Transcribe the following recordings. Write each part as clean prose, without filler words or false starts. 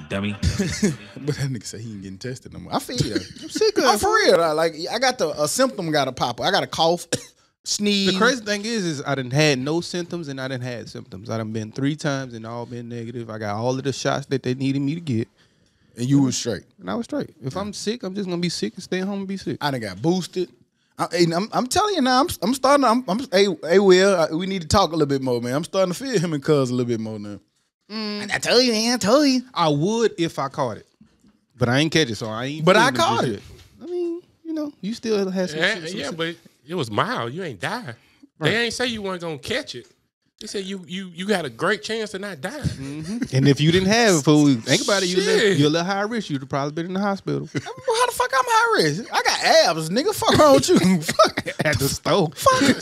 Dummy. But that nigga say he ain't getting tested no more. I feel you. I'm sick of it. For real. Like, I got a symptom got to pop. I got a cough, sneeze. The crazy thing is I done had no symptoms and I done had symptoms. I done been 3 times and all been negative. I got all of the shots that they needed me to get. And you was straight. And I was straight. If I'm sick, I'm just going to be sick and stay home and be sick. I done got boosted. I'm telling you now, I'm starting. Hey, Will, we need to talk a little bit more, man. I'm starting to feel him and Cuz a little bit more now. I told you, man. I told you. I would if I caught it, but I ain't catch it, so I ain't. But I caught it. Yet. I mean, you still had some. Yeah, but it was mild. You ain't die. They ain't say you weren't gonna catch it. They said you got a great chance to not die. Mm-hmm. And if you didn't have it, fool, think about it. You're a little high risk. You'd have probably been in the hospital. How the fuck I'm high risk? I got abs, nigga. Fuck wrong with you? Fuck. At the stove. Fuck. What kind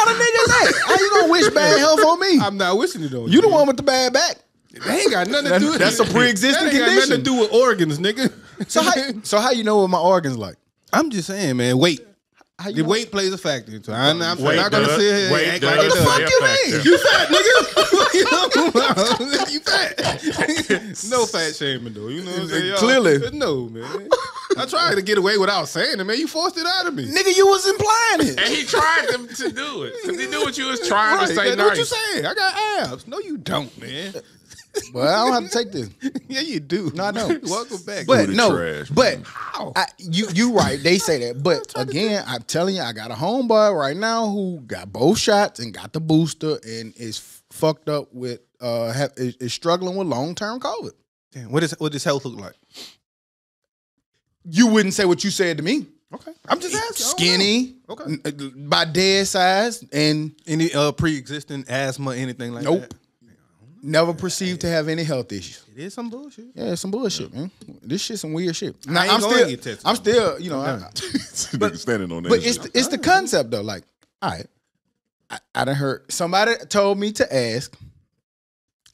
of nigga is that? How you gonna wish bad health on me? I'm not wishing it on you. You the one with the bad back. They ain't got nothing to do with That's a pre-existing condition. Got nothing to do with organs, nigga. So how you know what my organs like? I'm just saying, man. Weight. The weight plays a factor. So I'm not gonna sit here and act like it does. What the fuck you mean? You fat, nigga. You fat. No fat shaming though. You know what I'm saying? Clearly. No, man. I tried to get away without saying it, man. You forced it out of me. Nigga, you was implying it. And he tried to do it. Because he knew what you was trying to say. What you saying? I got abs. No, you don't, man. Well, I don't have to take this. Yeah, you do. No, I don't. Welcome back. But no, trash, but you right. They say that. But again, I'm telling you, I got a homeboy right now who got both shots and got the booster and is fucked up with is struggling with long-term COVID. Damn, what does health look like? You wouldn't say what you said to me. Okay, I'm just asking. Skinny, okay, by dead size, and any pre-existing asthma, anything like that? Nope. Never perceived to have any health issues. It is some bullshit. Yeah, it's some bullshit, man. This shit's some weird shit. Now, I'm still, you know, but standing on that. But it's the concept though. Like, all right, I done heard somebody told me to ask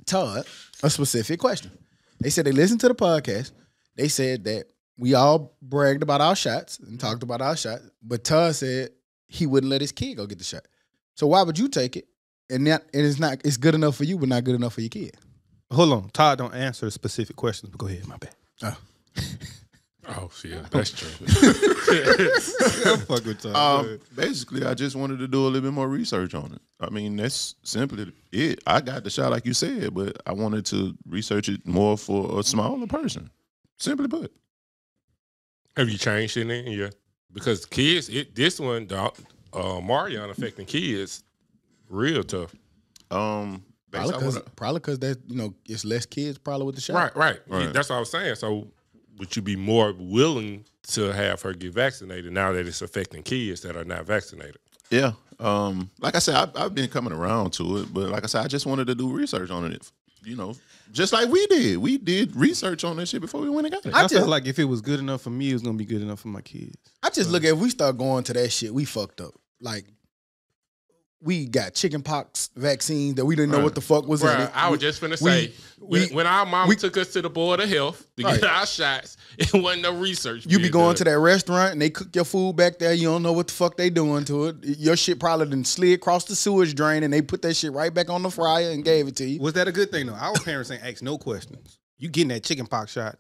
Todd a specific question. They said they listened to the podcast. They said that we all bragged about our shots and talked about our shots, but Todd said he wouldn't let his kid go get the shot. So why would you take it? And it's good enough for you, but not good enough for your kid. Hold on. Todd don't answer specific questions, but go ahead, my bad. Oh, yeah, that's true. I'm fucking Todd. Basically, I just wanted to do a little bit more research on it. I mean, that's simply it. I got the shot like you said, but I wanted to research it more for a smaller person. Simply put. Have you changed anything? Yeah. Because kids, this one, Marion affecting kids, real tough. Probably because that it's less kids probably with the shot. Right. That's what I was saying. So would you be more willing to have her get vaccinated now that it's affecting kids that are not vaccinated? Yeah. Like I said, I've been coming around to it, but like I said, I just wanted to do research on it. Just like we did. We did research on that shit before we went and got it. I felt like if it was good enough for me, it was gonna be good enough for my kids. I just look at if we start going to that shit, we fucked up. Like, we got chickenpox vaccines that we didn't know what the fuck was in it. I was just finna say, when our mom took us to the Board of Health to get our shots, it wasn't no research. You be going to that restaurant and they cook your food back there. You don't know what the fuck they doing to it. Your shit probably done slid across the sewage drain and they put that shit right back on the fryer and gave it to you. Was that a good thing though? Our parents ain't asked no questions. You getting that chickenpox shot?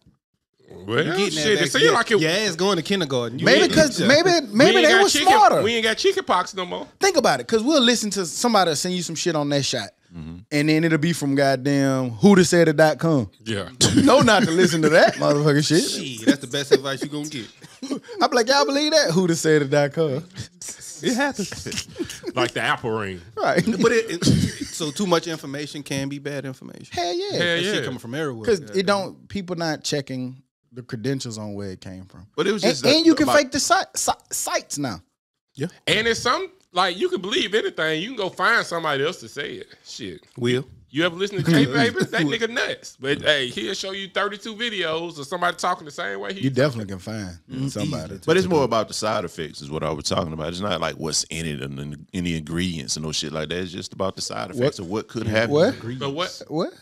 Well, shit, it seemed like it. Your ass going to kindergarten. Maybe they were smarter. We ain't got chickenpox no more. Think about it, because we'll listen to somebody send you some shit on that shot, and then it'll be from goddamn whodasaidit.com. Yeah. You know not to listen to that motherfucking shit. Shit, that's the best advice you gonna get. I'm like, y'all believe that? Whodasaidit.com. It happens. Like the Apple ring. Right. But so too much information can be bad information. Hell yeah. That shit coming from everywhere. Because people not checking the credentials on where it came from. But it was just and you can fake the sites now. Yeah. And it's you can believe anything. You can go find somebody else to say it. Shit. Will. You ever listen to K Baby? That nigga nuts. But hey, he'll show you 32 videos of somebody talking the same way he You definitely can find somebody. But it's more about the side effects is what I was talking about. It's not like what's in it and any ingredients and no shit like that. It's just about the side effects of what could happen. What? But what? What?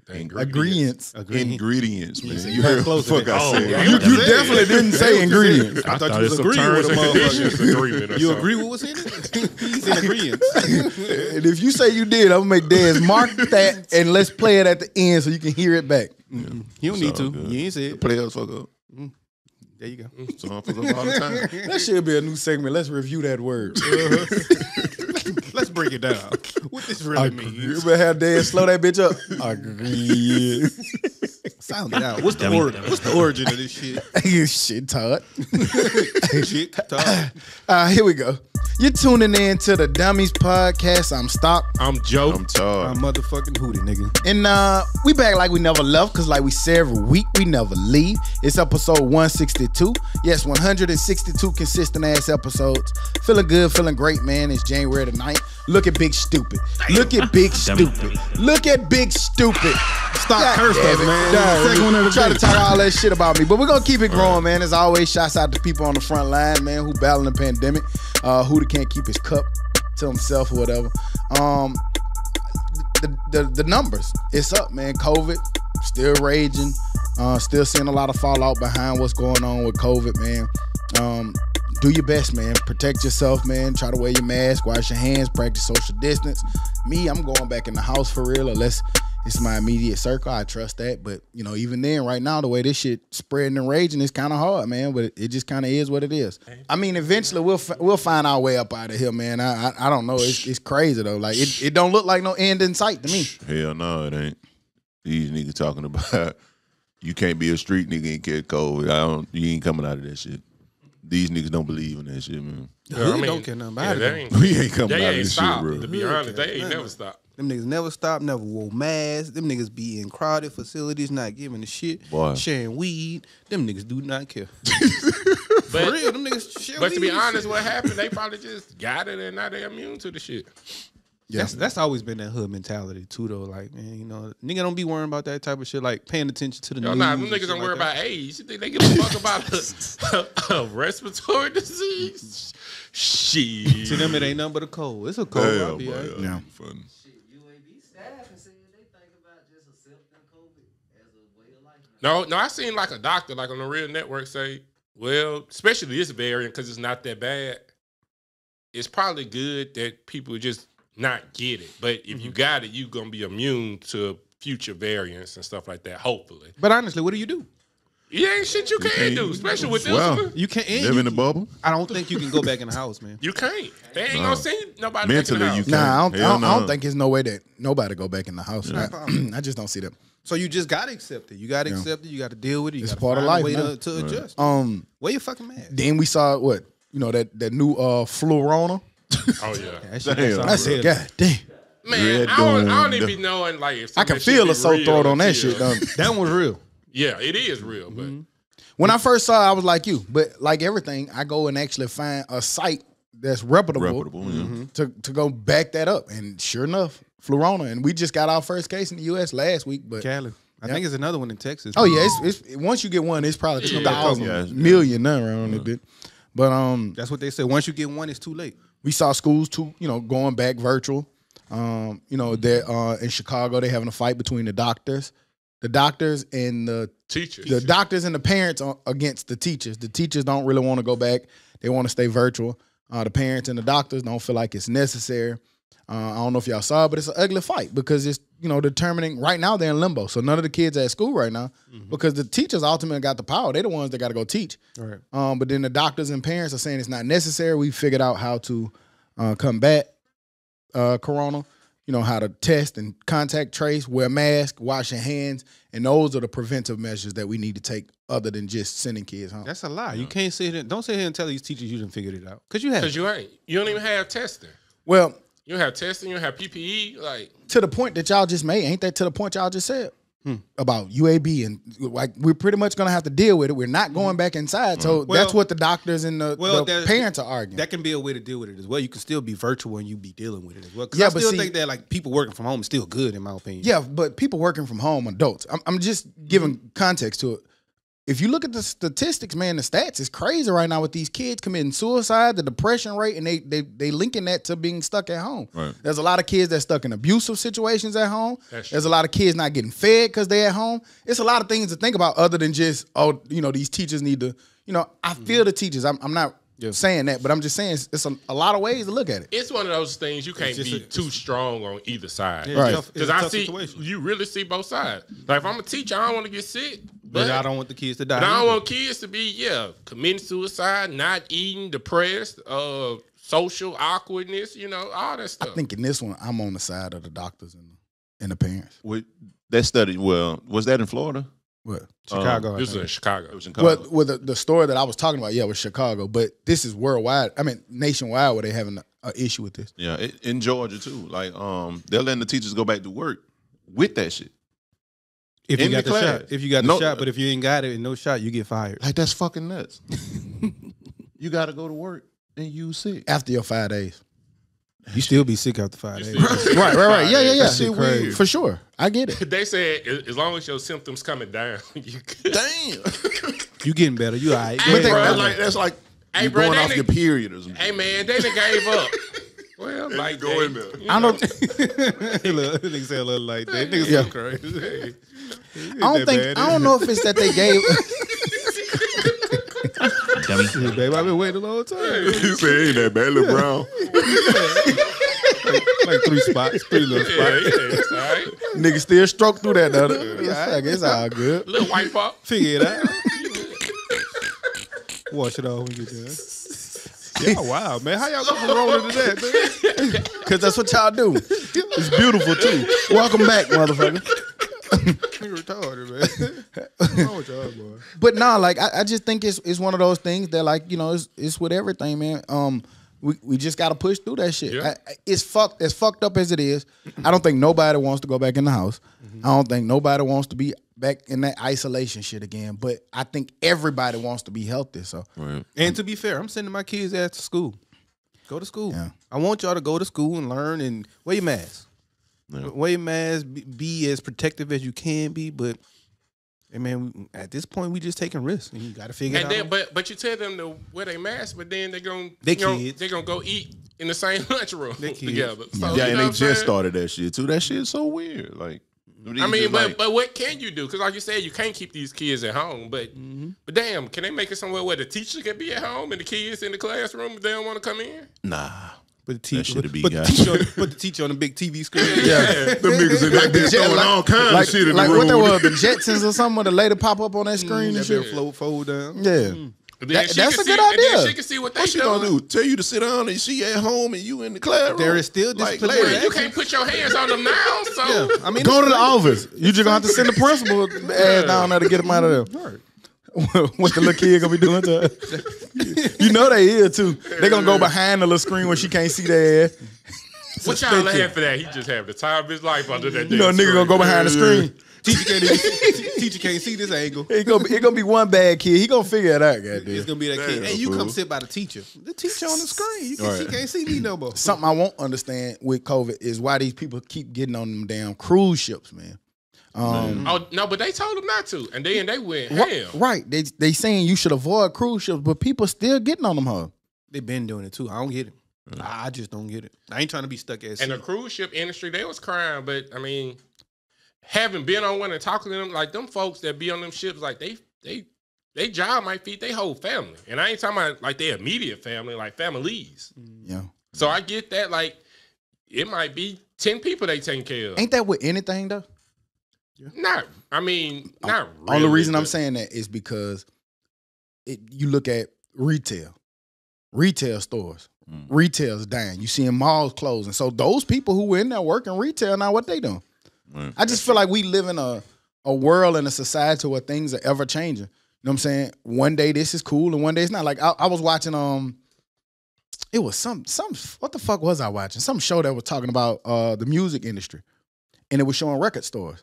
Ingredients. Ingredients, man. said You heard what the close to fuck that. I said. yeah. You definitely didn't say ingredients. I thought thought you was it's some agreeing with terms a and conditions motherfucker. agreement or You something. agree with what's in it? He's ingredients. And if you say you did, I'm gonna make Dez mark that and let's play it at the end so you can hear it back. You don't need to. Good. You ain't said The it. players fuck up. There you go. Some fuck up all the time. That should be a new segment. Let's review that word. Let's break it down. What this really You means. better have Dez slow that bitch up. Agree. Sound it out. What's the origin of this shit? Shit, Todd. Shit, talk. Here we go. You're tuning in to the Dummies Podcast. I'm Stock. I'm Joe. I'm tired. I'm motherfucking hootie, nigga. And we back like we never left, because like we say every week, we never leave. It's episode 162. Yes, 162 consistent ass episodes. Feeling good, feeling great, man. It's January the 9th. Look at Big Stupid. Look at Big Stupid. Look at Big Stupid. Stop cursing us, man. Second one of the Try to day. talk all that shit about me. But we're going to keep it growing, man. As always, shouts out to people on the front line, man, who battling the pandemic. Who can't keep his cup to himself or whatever. The numbers, it's up, man. COVID still raging. Still seeing a lot of fallout behind what's going on with COVID, man. Do your best, man. Protect yourself, man. Try to wear your mask, wash your hands, practice social distance. Me, I'm going back in the house for real, unless it's my immediate circle. I trust that. But, you know, even then, right now, the way this shit spreading and raging is kind of hard, man. But it just kind of is what it is. I mean, eventually, we'll find our way up out of here, man. I don't know. It's crazy, though. Like, it don't look like no end in sight to me. Hell no, it ain't. These niggas talking about you can't be a street nigga and get COVID. You ain't coming out of that shit. These niggas don't believe in that shit, man. Don't care nothing about it. We ain't coming They out of ain't this stopped. shit, bro. To be honest, they ain't never stopped. Them niggas never stop, never wore masks. Them niggas be in crowded facilities, not giving a shit, Boy. sharing weed. Them niggas do not care. But, For real, them niggas share but to be weed and honest, shit. what happened? They probably just got it and now they're immune to the shit. Yeah. That's always been that hood mentality too, though. Like, man, you know, nigga don't be worrying about that type of shit. Like paying attention to the Yo, news. nah, them and niggas shit don't like worry that. about AIDS. You think they give a fuck about a respiratory disease? Shit. To them, it ain't nothing but a cold. It's a cold. Hell, I'll be boy, all right. Yeah. Funny. UAB staff and said they think about just accepting COVID as a way of life. No, I seen like a doctor, like on the Real Network, say, well, especially this variant, because it's not that bad. It's probably good that people just not get it. But if you got it, you gonna be immune to future variants and stuff like that, hopefully. But honestly, what do you do? Yeah, ain't shit you can't do, especially with this Well, one. You can't Live in the bubble. I don't think you can go back in the house, man. You can't. They ain't No. gonna see nobody back in Mentally, the you house. can't. Nah, Hell I don't no. think there's no way that nobody go back in the house. Yeah. I just don't see that. So you just gotta accept it. You gotta accept it. You gotta deal with it. You It's gotta part of find a life, way man. to adjust. Wear your fucking mask. Then we saw what? You know, that new Flurona. Oh yeah. That shit Damn. sound I said, real. God damn. Man, Red I don't Dawn. even be knowing like if I some can of that shit feel be a sore real throat on that until- shit, though. That one was real. Yeah, it is real, but When I first saw it, I was like you. But like everything, I go and actually find a site that's reputable, Yeah. to go back that up. And sure enough, Flurona. And we just got our first case in the U.S. last week. But Cali. I think it's another one in Texas. oh yeah, it's once you get one, it's probably Yeah. 2,000 Yeah, it's- million now around it. Bit. But That's what they said. Once you get one, it's too late. we saw schools too, going back virtual. They're in Chicago, they're having a fight between the doctors and the teachers. doctors and the parents are against the teachers. The teachers don't really want to go back. They want to stay virtual. The parents and the doctors don't feel like it's necessary. I don't know if y'all saw it, but it's an ugly fight because it's, determining right now they're in limbo. So none of the kids are at school right now because the teachers ultimately got the power. They're the ones that got to go teach. All right. But then the doctors and parents are saying it's not necessary. We figured out how to combat corona, how to test and contact trace, wear masks, wash your hands. And those are the preventive measures that we need to take other than just sending kids home. That's a lie. You can't sit here. Don't sit here and tell these teachers you done figured it out. Because you have. Because you ain't. You don't even have testing. Well, You don't have testing. You don't have PPE. Like, to the point that y'all just made, ain't that to the point y'all just said? About UAB and like we're pretty much gonna have to deal with it. We're not going back inside. So Well- that's what the doctors and the there's- parents are arguing. That can be a way to deal with it as well. You can still be virtual and you be dealing with it as well. Because Yeah, I but still see- think that like people working from home is still good in my opinion. Yeah, but people working from home, adults. I'm just giving context to it. if you look at the statistics, man, the stats is crazy right now with these kids committing suicide, the depression rate, and they linking that to being stuck at home. Right. There's a lot of kids that's stuck in abusive situations at home. That's There's true. a lot of kids not getting fed because they're at home. It's a lot of things to think about other than just, these teachers need to, I feel the teachers. I'm not saying that, but I'm just saying it's a lot of ways to look at it. It's one of those things you can't be too strong on either side. Yeah, Right. Because I see, you really see both sides. Like, if I'm a teacher, I don't want to get sick. But I don't want the kids to die. But I don't want kids to be, committing suicide, not eating, depressed, social awkwardness, all that stuff. I think in this one, I'm on the side of the doctors and the parents. With that study, was that in Florida? What? Chicago. I This was think. in Chicago. It was in Chicago. Well, the story that I was talking about, was Chicago, but this is worldwide. I mean, nationwide, where they having an issue with this. Yeah, in Georgia too. Like, they're letting the teachers go back to work with that shit. If you in got the the class. shot, if you got the No. shot, but if you ain't got it and no shot, you get fired. Like, that's fucking nuts. You got to go to work and you sick. After your 5 days. You still be sick after 5 days. Right. Yeah. That shit weird. For sure. I get it. They said as long as your symptoms coming down, you good. Damn. You getting better. You all right. Hey, bro, That's like Hey, you bro, going they off nigg- your period or something. Hey, man, they done gave up. Well, like go in that. there. I don't. Niggas say a little like that. Niggas Yeah. so crazy. I don't know if it's that they gave. Babe, I've been waiting a long time. You say ain't that bad, little Brown. Like 3 spots, 3 little Yeah, spots. yeah, it's all right. Niggas still stroke through that though. It's all good. Little white pop. Figure it out. Wash it off when you get done. Yeah, wow, man. How y'all go from rolling to that, man? Cause that's what y'all do. It's beautiful too. Welcome back, motherfucker. Nigga retarded, man. What's wrong with y'all, boy? But nah, like I just think it's one of those things that like it's with everything, man. We just gotta push through that shit. Yeah. It's fucked up as it is. I don't think nobody wants to go back in the house. I don't think nobody wants to be back in that isolation shit again. But I think everybody wants to be healthy. So And to be fair, I'm sending my kids out to school. Go to school. Yeah. I want y'all to go to school and learn and wear your mask. Yeah. Wear your mask. Be as protective as you can be. But, hey, man, at this point, we just taking risks. And you got to figure And it then, out. but you tell them to wear their mask, but then they're gonna kids. they're gonna go eat in the same lunchroom They kids. together. So, Yeah, you and know they what I'm just saying? started that shit too. That shit's so weird. Like, I mean, but what can you do? Because like you said, you can't keep these kids at home. But damn, can they make it somewhere where the teacher can be at home and the kids in the classroom if they don't want to come in? nah. But the shit'll be put got. the teacher on the big TV screen. Them niggas in there the jet- throwing all kinds like of shit in like the what room. that was, the Jetsons or something, where the lady pop up on that screen and That shit. bit fold down. Yeah. And then That- she that's can a good see, and then idea. she can see what they What she doing. gonna do? Tell you to sit down and she at home and you in the classroom? There is still like, disciplinary lady, You can't put your hands on them now. So I mean, Go to the office. You just gonna have to send the principal ass down there to get him out of there. What the little kid gonna be doing to her? You know they here too. They gonna go behind the little screen where she can't see their ass. what y'all laughing for that? He just have the time of his life under that. You know, a nigga gonna go behind the screen. teacher can't see this angle. It gonna be one bad kid. He gonna figure it out, goddamn. It's gonna be that kid. Damn, Hey, you come fool. sit by the teacher. The teacher on the screen. You can, Right. She can't see me no more. Something I won't understand with COVID is why these people keep getting on them damn cruise ships, man. Oh no, but they told him not to, and then they went ham. Right. They saying you should avoid cruise ships, but people still getting on them, huh? They been doing it too. I don't get it. I just don't get it. I ain't trying to be stuck at sea. And the cruise ship industry, they was crying, but I mean, having been on one and talking to them, like them folks that be on them ships, like they job might feed their whole family, and I ain't talking about like their immediate family, like families. Yeah. So I get that, like it might be 10 people they taking care of. Ain't that with anything though? Not really. Only reason I'm but- saying that is because you look at retail stores. Retail's dying. You seeing malls closing. So those people who were in there working retail, now what they doing? Right. I just feel like we live in a world and a society where things are ever changing. You know what I'm saying? One day this is cool and one day it's not. Like I was watching it was some what the fuck was I watching? Some show that was talking about the music industry. And it was showing record stores.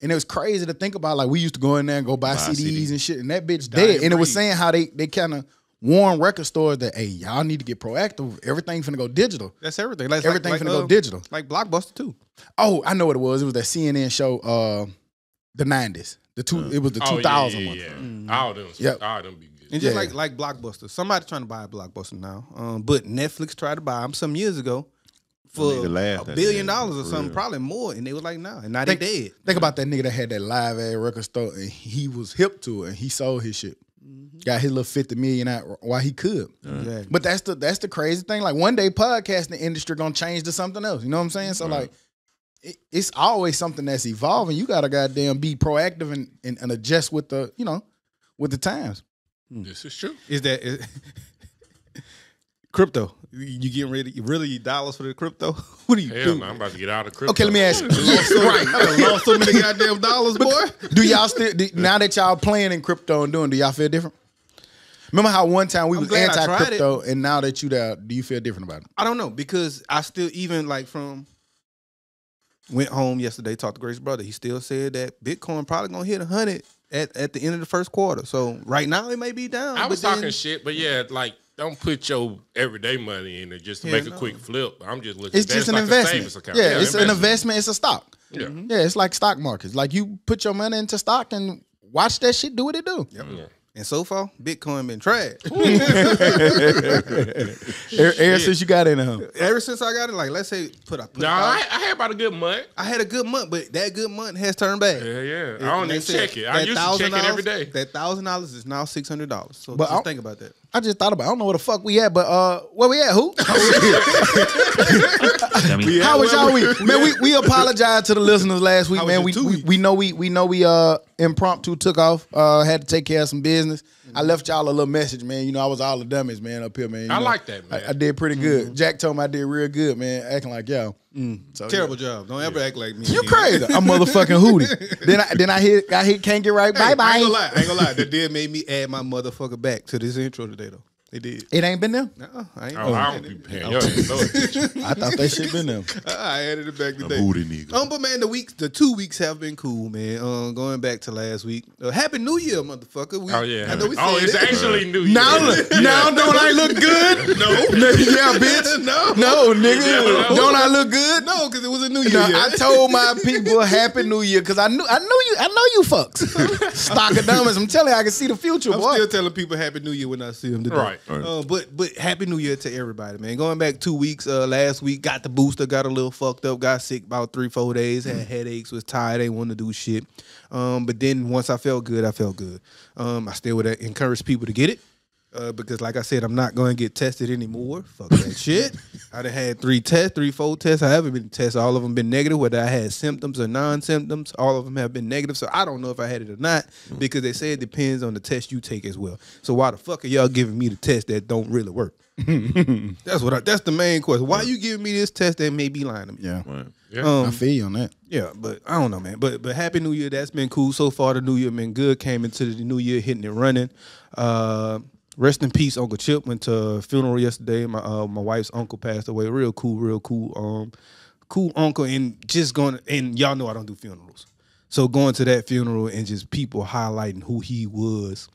And it was crazy to think about, like we used to go in there and go buy CDs and shit, and that bitch dead. And it was saying how they kind of warn record stores that, hey, y'all need to get proactive. Everything finna go digital. That's everything. Like, Everything finna go digital. Like Blockbuster too. Oh, I know what it was. It was that CNN show. the 90s. It was the 2000 one. Yeah. All them. Yep. All them be good. And just like Blockbuster. Somebody trying to buy a Blockbuster now. But Netflix tried to buy them some years ago for $1 billion or something, probably more. And they were like, nah. And now they dead. Think about that nigga that had that live ass record store and he was hip to it and he sold his shit. Got his little 50 million out while he could. Exactly. But that's the crazy thing. Like one day podcasting industry gonna change to something else. You know what I'm saying? So like it's always something that's evolving. You gotta goddamn be proactive and adjust with the, with the times. This is true. Is that crypto? You getting ready? Really dollars for the crypto? What do you do? No, I'm about to get out of crypto. Okay, let me ask you. I lost so many goddamn dollars, boy. Do y'all still now that y'all playing in crypto and doing? Do y'all feel different? Remember how one time we was anti-crypto, and now that you there, do you feel different about it? I don't know, because I still went home yesterday, talked to Grace's brother. He still said that Bitcoin probably gonna hit 100 at the end of the first quarter. So right now it may be down. I was talking shit, but yeah, like don't put your everyday money in it just to make a quick flip. I'm just looking. It's just an investment. Yeah, it's an investment. It's a stock. Yeah, yeah, it's like stock markets. Like you put your money into stock and watch that shit do what it do. Yep. Yeah. And so far, Bitcoin been trash. Ever since you got in the home. Ever since I got it, like let's say I had about a good month. I had a good month, but that good month has turned bad. Yeah. I don't even check it. I used to check it every day. That $1,000 is now $600. So but just think about that. I just thought about it. I don't know where the fuck we at, but where we at? Who? How was y'all week? Man, we apologize to the listeners last week, man. We know we impromptu took off, had to take care of some business. I left y'all a little message, man. I was all the dummies, man, up here, man. I like that, man. I did pretty good. Jack told me I did real good, man, acting like y'all. So, terrible job. Don't ever act like me. You crazy. I'm motherfucking hootie. then I hit can't get right. Bye. I ain't gonna lie. That did make me add my motherfucker back to this intro today, though. They did. It ain't been there? No, I ain't. I don't be paying your attention. I thought that shit been there. I added it back today. Booty nigga. But man, the 2 weeks have been cool, man. Going back to last week. Happy New Year, motherfucker. I know we said it's actually New Year. Now don't I look good? No. Yeah, bitch. No, nigga. No. Don't I look good? No, because it was a New Year. No, I told my people Happy New Year because I know you fucks. Stock of dummies. I'm telling you, I can see the future, I'm boy. still telling people Happy New Year when I see them today. Right. But Happy New Year to everybody, man. Going back 2 weeks, last week, got the booster, got a little fucked up, got sick about 3-4 days, had headaches, was tired, ain't want to do shit. But then once I felt good, I felt good. I still would encourage people to get it. Because like I said, I'm not going to get tested anymore. Fuck that shit. I done had 3-4 tests. I haven't been tested. All of them been negative, whether I had symptoms or non-symptoms. All of them have been negative. So I don't know if I had it or not because they say it depends on the test you take as well. So why the fuck are y'all giving me the test that don't really work? That's the main question. Why are you giving me this test that may be lying to me? Yeah. Right. I feel you on that. Yeah, but I don't know, man. But Happy New Year. That's been cool. So far, the New Year been good. Came into the New Year hitting it running. Rest in peace, Uncle Chip. Went to a funeral yesterday. My wife's uncle passed away. Real cool. Cool uncle. And just going, and y'all know I don't do funerals. So going to that funeral and just people highlighting who he was.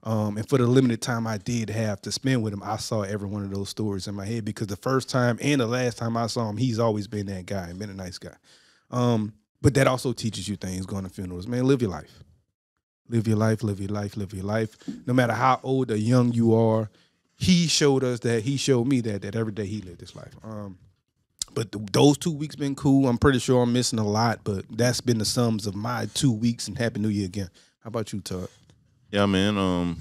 And for the limited time I did have to spend with him, I saw every one of those stories in my head because the first time and the last time I saw him, he's always been that guy and been a nice guy. But that also teaches you things going to funerals. Man, live your life. Live your life, live your life, live your life. No matter how old or young you are, he showed us that. He showed me that every day he lived his life. But those 2 weeks been cool. I'm pretty sure I'm missing a lot, but that's been the sums of my 2 weeks, and Happy New Year again. How about you, Todd? Yeah, man.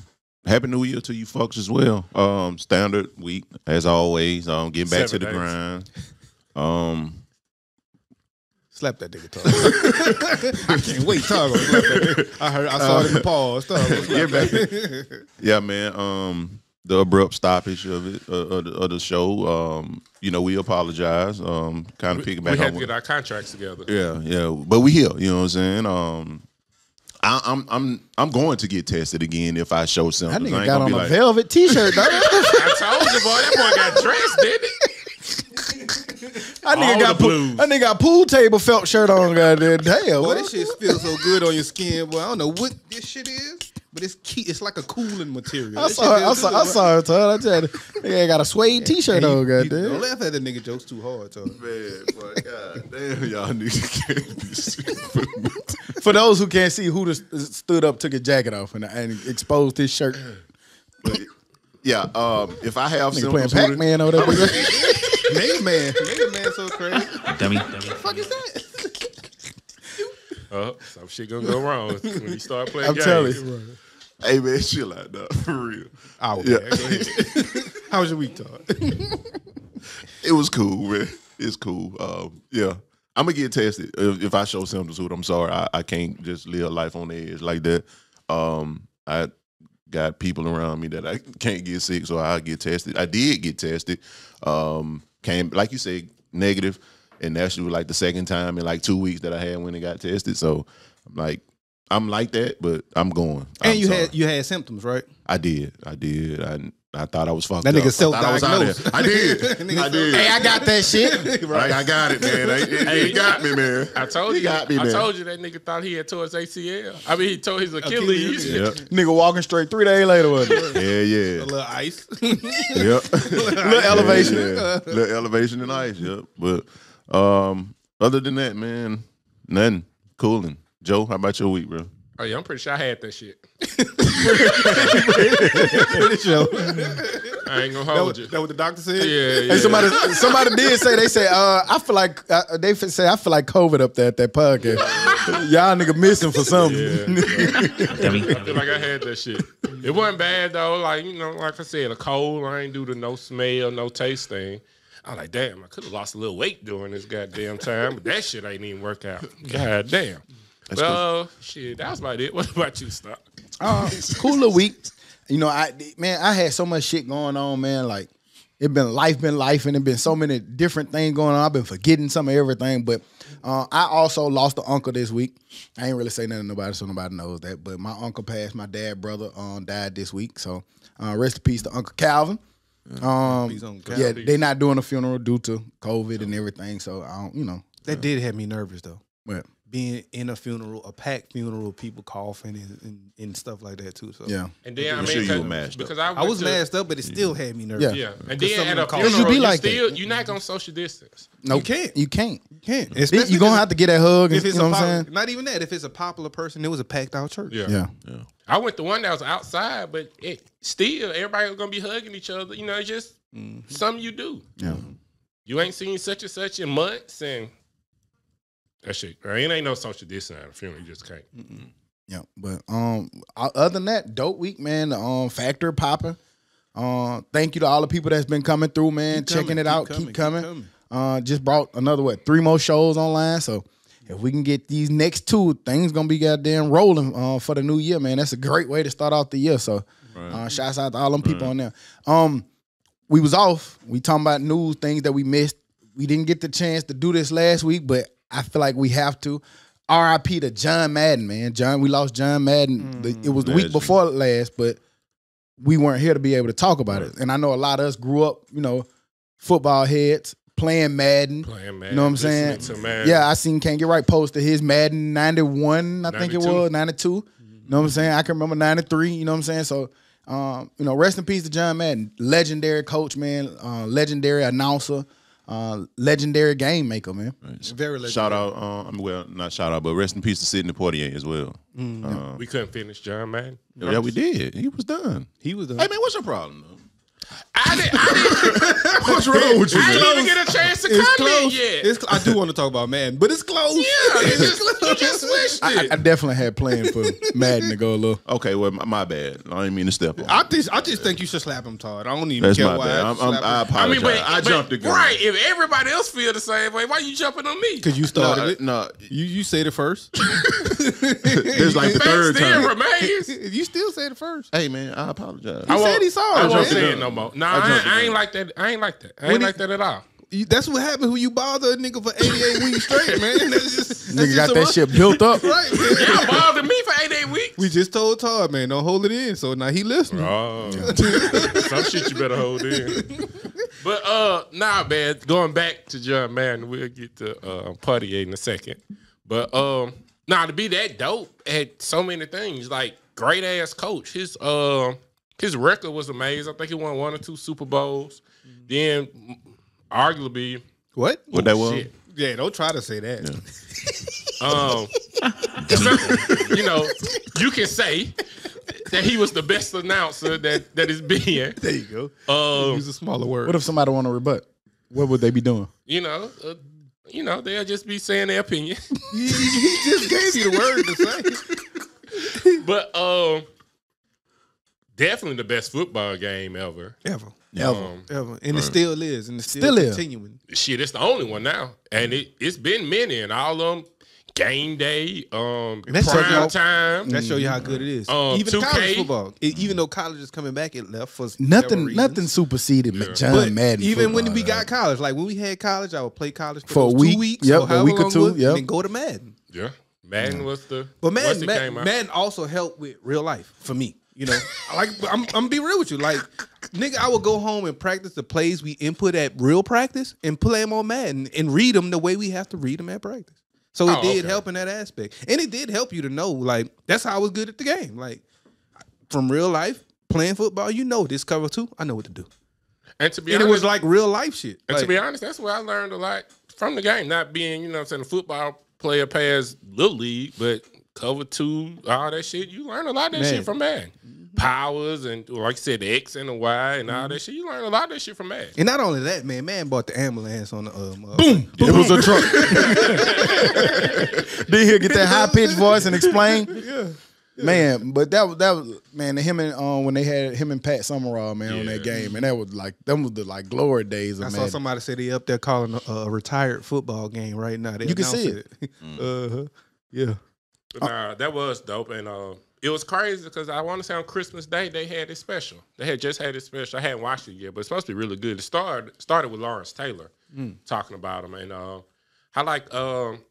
Happy New Year to you folks as well. Standard week, as always. Getting back to the grind. Slap that nigga, Todd. I can't wait. Todd gonna slap that nigga. I saw it in the pause. Get back. Yeah, man. The abrupt stoppage of it, of the show. We apologize. Kind of piggyback. We had to get our contracts together. Yeah. But we here. You know what I'm saying? I'm going to get tested again if I show symptoms. That nigga got on a velvet t-shirt, dog. I told you, boy. That boy got dressed, didn't he? That nigga got pool table felt shirt on, goddamn. Damn, boy, this shit feels so good on your skin, boy. I don't know what this shit is, but it's key. It's like a cooling material. I saw it, Todd. I tell you, nigga got a suede t-shirt on, goddamn. Don't laugh at the nigga jokes too hard, Todd. Man, boy, goddamn, y'all need to get this shit. For those who can't see, who stood up, took his jacket off, and exposed his shirt. Yeah, if I have Nigga symptoms, playing Pac-Man over there. Mega Man so crazy. Dummy. What the fuck is that? Some shit gonna go wrong when you start playing I'm games. telling you. hey man, chill out, dog, for real. Oh, Yeah. man. Go ahead. How was your week, Todd? It was cool, man. It's cool. Yeah, I'm gonna get tested if I show symptoms. I'm sorry, I can't just live life on the edge like that. I got people around me that I can't get sick, so I get tested. I did get tested. Came, like you say, negative, and that's like the second time in like 2 weeks that I had when it got tested. So I'm like that, but I'm going. And you had symptoms, right? I did. I thought I was fucked That up. nigga self-diagnosed. I did. Hey, I got that shit. Right. I got it, man. It got me, man. I told you. Got me, I man. told you that nigga thought he had tore his ACL. I mean, he tore his Achilles. Yep. Nigga walking straight 3 days later, wasn't it? Yeah. A little ice. Yep. Little elevation. Yeah. Little elevation and ice. Yep. But other than that, man, nothing. Cooling. Joe, how about your week, bro? Oh yeah, I'm pretty sure I had that shit. I ain't gonna hold you. That what the doctor said? Yeah. Hey, somebody did say, I feel like I feel like COVID up there at that podcast. Y'all nigga missing for something. Dummy. I feel like I had that shit. It wasn't bad though. Like, you know, like I said, a cold. I ain't do the no smell, no taste thing. I was like, damn, I could have lost a little weight during this goddamn time, but that shit ain't even work out. God damn. Well, shit, that was about it. What about you, Stock? Cool little week. You know, I had so much shit going on, man. Like, been life, and it been so many different things going on. I've been forgetting some of everything. But I also lost an uncle this week. I ain't really say nothing to nobody, so nobody knows that. But my uncle passed. My dad, brother, died this week. So rest in peace to Uncle Calvin. Yeah, they not doing a funeral due to COVID and everything. So I don't, you know. That did have me nervous though. But being in a funeral, a packed funeral, people coughing and stuff like that too. So yeah. And then I'm sure you were masked up. because I was masked up, but it still had me nervous. Yeah. And then at a Because funeral, you be you like still, that. you're not gonna social distance. Nope. You can't. You can't. You're gonna have to get that hug. And, If it's you know what I'm saying? not even that. If it's a popular person, it was a packed out church. Yeah. I went to one that was outside, but it still everybody was gonna be hugging each other. You know, it's just something you do. Yeah. You ain't seen such and such in months, and that shit. It ain't no social distancing at a funeral. You just can't. Yeah, but other than that, dope week, man. The factory popping. Thank you to all the people that's been coming through, man. Checking it out. Keep coming. Just brought another 3 more shows online. So if we can get these next 2, things gonna be goddamn rolling for the new year, man. That's a great way to start off the year. So shouts out to all them people on there. We was off. We talking about news, things that we missed. We didn't get the chance to do this last week, but I feel like we have to. R.I.P. to John Madden, man. We lost John Madden. It was the week before last, but we weren't here to be able to talk about it. And I know a lot of us grew up, you know, football heads, playing Madden. You know what I'm saying? Yeah, I seen Can't Get Right posted his Madden 91, I think it was, 92. You know what I'm saying? I can remember 93, you know what I'm saying? So, you know, rest in peace to John Madden. Legendary coach, man. Legendary announcer. Legendary game maker, man. Very legendary. Shout out, well, not shout out, but rest in peace to Sidney Poitier as well. We couldn't finish John Madden. Yeah, we did. He was done. He was done. Hey man, what's your problem though? I didn't. What's wrong with you? I didn't even get a chance to comment yet. I do want to talk about Madden, but it's close. Yeah, you just switched it. I definitely had planned for Madden to go a little. Okay, well, my bad. I didn't mean to step on. I just think you should slap him, Todd. I don't even That's care my why. bad. I apologize. I jumped the gun. Right, if everybody else feel the same way, why you jumping on me? Because you started it. No, You said it first. it's like the Fact third still time. remains. You still said it first. Hey man, I apologize. He said he saw it. I won't Right? say it no more. No, I ain't like that. I ain't like that. I ain't like that at all. That's what happened when you bother a nigga for 88 weeks straight, man. That's just Nigga got that shit built up. right, man. Y'all bothered me for 8 weeks. We just told Todd, man, don't hold it in. So now he listening. Oh, some shit you better hold in. But nah, man. Going back to John Madden, we'll get to Poitier in a second. But nah, to be that dope at so many things, like great ass coach. His record was amazing. I think he won 1 or 2 Super Bowls. Then arguably, What? What that was? shit. Yeah, don't try to say that. you know, you can say that he was the best announcer that is being. There you go. Use a smaller word. What if somebody want to rebut? What would they be doing? You know, they'll just be saying their opinion. He just gave you the word to say. But definitely the best football game ever. Ever. Ever. And it still is. And it's still continuing. Shit, it's the only one now. And it's been many, and all of them game day, prime time. That show you how good it is. Even 2K. college football. Even though college is coming back, it left for Nothing superseded John Madden. Even football, when we got college, like when we had college, I would play college for a week, 2 weeks. Yep, a week or two. And then go to Madden. Yeah. Madden was the. But Madden Madden also helped with real life for me. You know, I'm gonna be real with you. Like, nigga, I would go home and practice the plays we input at real practice and play them on Madden and read them the way we have to read them at practice. So it did help in that aspect, and it did help you to know, like, that's how I was good at the game. Like, from real life playing football, you know, this cover 2, I know what to do. And to be honest, it was like real life shit. And like, to be honest, that's where I learned a lot from the game. Not being, you know what I'm saying, a football player past Little League, but cover 2, all that shit. You learn a lot of that shit from Madden. Powers and, like you said, the X and the Y and all that shit. You learn a lot of that shit from Madden. And not only that, man bought the ambulance on the boom. It was a truck. Then he'll get that high pitched voice and explain. Yeah. Man, but that was man. Him and when they had him and Pat Summerall, man, on that game, and that was like them was the like glory days of I Madden. saw somebody say they up there calling a retired football game right now. You can see it. Yeah. But nah, that was dope, and it was crazy because I want to say on Christmas Day they had it special. They had just had it special. I hadn't watched it yet, but it's supposed to be really good. It started with Lawrence Taylor talking about him, and I like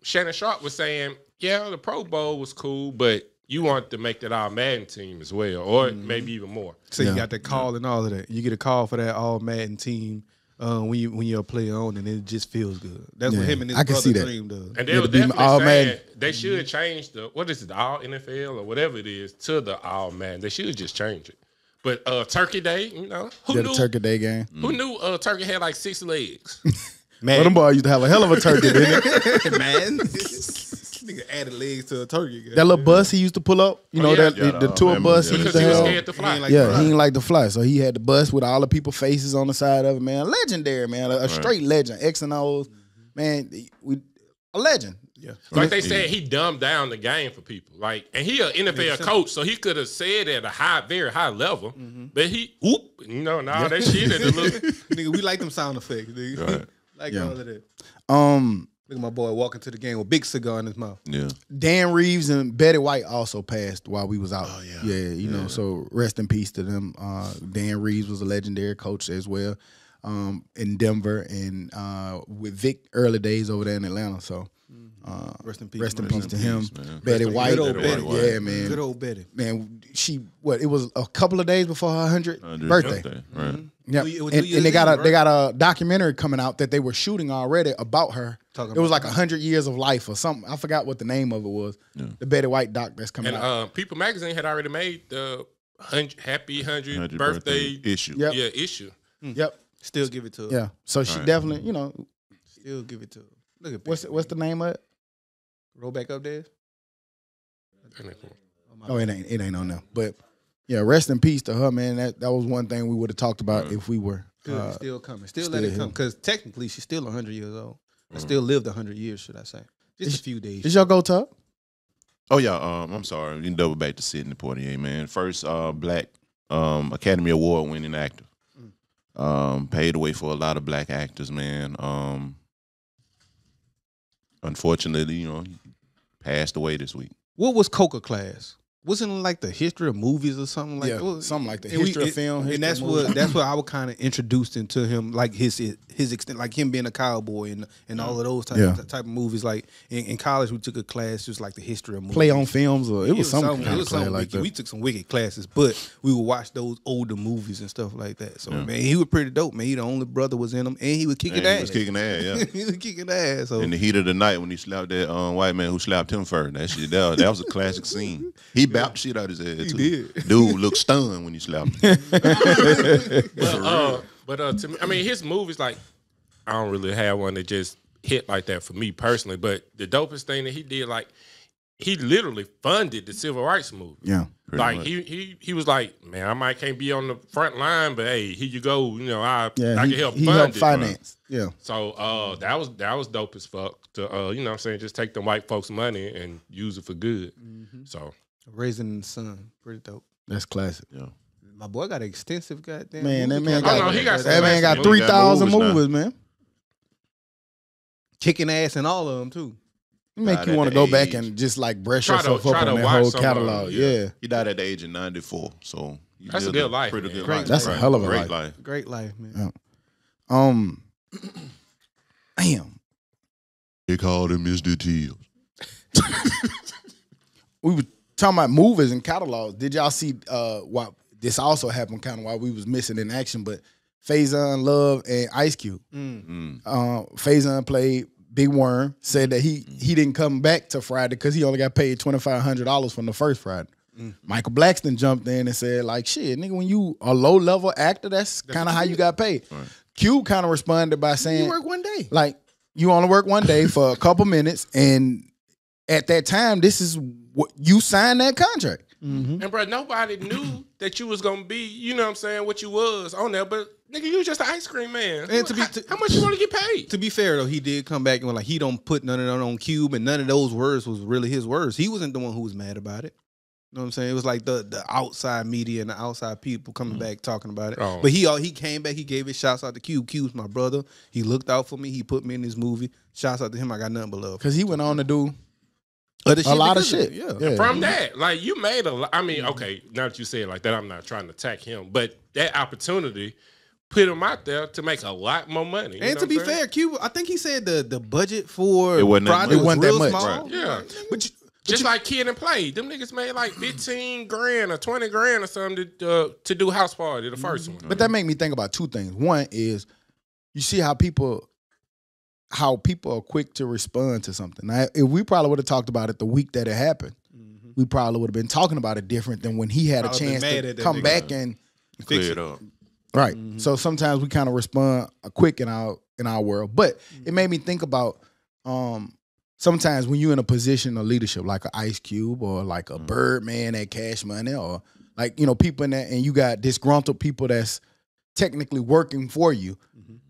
Shannon Sharp was saying, yeah, the Pro Bowl was cool, but you want to make that All Madden team as well, or maybe even more. So you got the call and all of that. You get a call for that All Madden team when you're a player on, and it just feels good. That's what him and his brother dreamed of. And they were definitely saying they should change the All NFL or whatever it is to the All Madden. They should just change it. But Turkey Day, you know, who knew Turkey Day game? Who knew Turkey had like 6 legs? Man, well, them boys used to have a hell of a turkey, didn't it? Man, nigga added legs to a turkey. That little bus he used to pull up, you know, the tour bus he used to have. Because he was scared to fly. He ain't like to fly, so he had the bus with all the people faces on the side of it, man. Legendary, man, a straight legend. X and O's, man, a legend. Yeah, like they said, he dumbed down the game for people. Like, and he an NFL coach, so he could have said at a very high level, but he and all that shit. Nigga, we like them sound effects, nigga. Right. Like all of that. Look at my boy walking to the game with a big cigar in his mouth. Yeah. Dan Reeves and Betty White also passed while we was out. Oh, yeah. You know, so rest in peace to them. Dan Reeves was a legendary coach as well in Denver and with Vic early days over there in Atlanta. So rest in peace to him. Man. Betty White. Good old Betty. Yeah, man. Good old Betty. Man, it was a couple of days before her 100th birthday. Right. Yeah, and they got a documentary coming out that they were shooting already about her. It was like 100 years of life or something. I forgot what the name of it was. Yeah. The Betty White doc that's coming out. And People Magazine had already made the happy 100th birthday issue. Yep. Yeah, issue. Yep. Still give it to her. Yeah. So she definitely, you know. Still give it to her. Look at what's the name of it? Roll back up there. Oh, it ain't on there. But yeah, rest in peace to her, man. That was one thing we would have talked about if we were still coming. Still let it come. Because technically she's still 100 years old. Still lived 100 years, should I say. Just a few days. Is your go top? Oh yeah, I'm sorry. You can double back to Sidney Poitier, man. First black Academy Award winning actor. Paid the way for a lot of black actors, man. Unfortunately, you know, he passed away this week. What was Coca class? Wasn't it like the history of movies or something like that? Something like the history of film. And that's what I was kind of introduced into him, like his extent, like him being a cowboy and all of those type of movies. Like in college, we took a class just like the history of movies. Play on films, or it was something kind of class like that. We took some wicked classes, but we would watch those older movies and stuff like that. So man, he was pretty dope, man. He the only brother was in him, and he was kicking ass. He was kicking ass, yeah. He was kicking ass. So. In the heat of the night when he slapped that white man who slapped him first, that was a classic scene. He bopped the shit out of his head. He too. did. Dude looked stunned when he slapped him. But to me, I mean, his movies, like, I don't really have one that just hit like that for me personally. But the dopest thing that he did, like, he literally funded the civil rights movement. Yeah. Like he was like, man, I might can't be on the front line, but hey, here you go. You know, I can help he fund helped it. finance. Yeah. So that was dope as fuck to you know what I'm saying, just take the white folks' money and use it for good. So Raising the Sun, pretty dope. That's classic. Yeah. My boy got an extensive goddamn. Man, that movie man catalog. got, he got some that man got classic movies. 3,000 Movies now. movies, man. Kicking ass in all of them too. It make Died you at want to the go back age. and just like brush Try to- yourself up try to on that watch whole some of 'em, catalog. yeah. Yeah. He died at the age of 94, so he That's a lived good life, Pretty man. good Great life. That's a hell of a Great life. Great life, man. Yeah. Damn. They called him Mr. Teals. We were talking about movies and catalogs. Did y'all see what this also happened kind of while we was missing in action, but Faison Love and Ice Cube. Faison played Big Worm, said that he didn't come back to Friday because he only got paid $2,500 from the first Friday. Michael Blackston jumped in and said, like, shit, nigga, when you a low-level actor, that's kind of how you got paid. Right. Cube kind of responded by saying, You work one day. like, you only work one day for a couple minutes, and at that time, this is what you signed that contract. And bro, nobody knew that you was gonna be, you know what I'm saying, what you was on there, but nigga, you was just an ice cream man. And how much you want to get paid? To be fair though, he did come back and was like he don't put none of that on Cube, and none of those words was really his words. He wasn't the one who was mad about it. You know what I'm saying? It was like the outside media and the outside people coming back talking about it. Oh. But he came back, he gave his shouts out to Cube. Cube's my brother. He looked out for me. He put me in this movie. Shouts out to him. I got nothing but love. Because he went on to do Other a lot of because shit. it, yeah. From that, like you made a lot. I mean, okay, now that you say it like that, I'm not trying to attack him, but that opportunity put him out there to make a lot more money. You know And to what be I'm saying? fair, Cube, I think he said the budget for It wasn't that Friday much. was It wasn't real that much. small. Right. Yeah. Just like Kid and Play, them niggas made like 15 grand or 20 grand or something to do House Party, the first one. But that made me think about two things. One is you see how people are quick to respond to something. Now, if we probably would have talked about it the week that it happened, we probably would have been talking about it different than when he had a Probably been chance mad to at that come nigga. back and Clear it up. right. So sometimes we kind of respond quick in our world. But it made me think about sometimes when you're in a position of leadership, like an Ice Cube or like a Birdman at Cash Money, or like, you know, people in that, and you got disgruntled people that's technically working for you.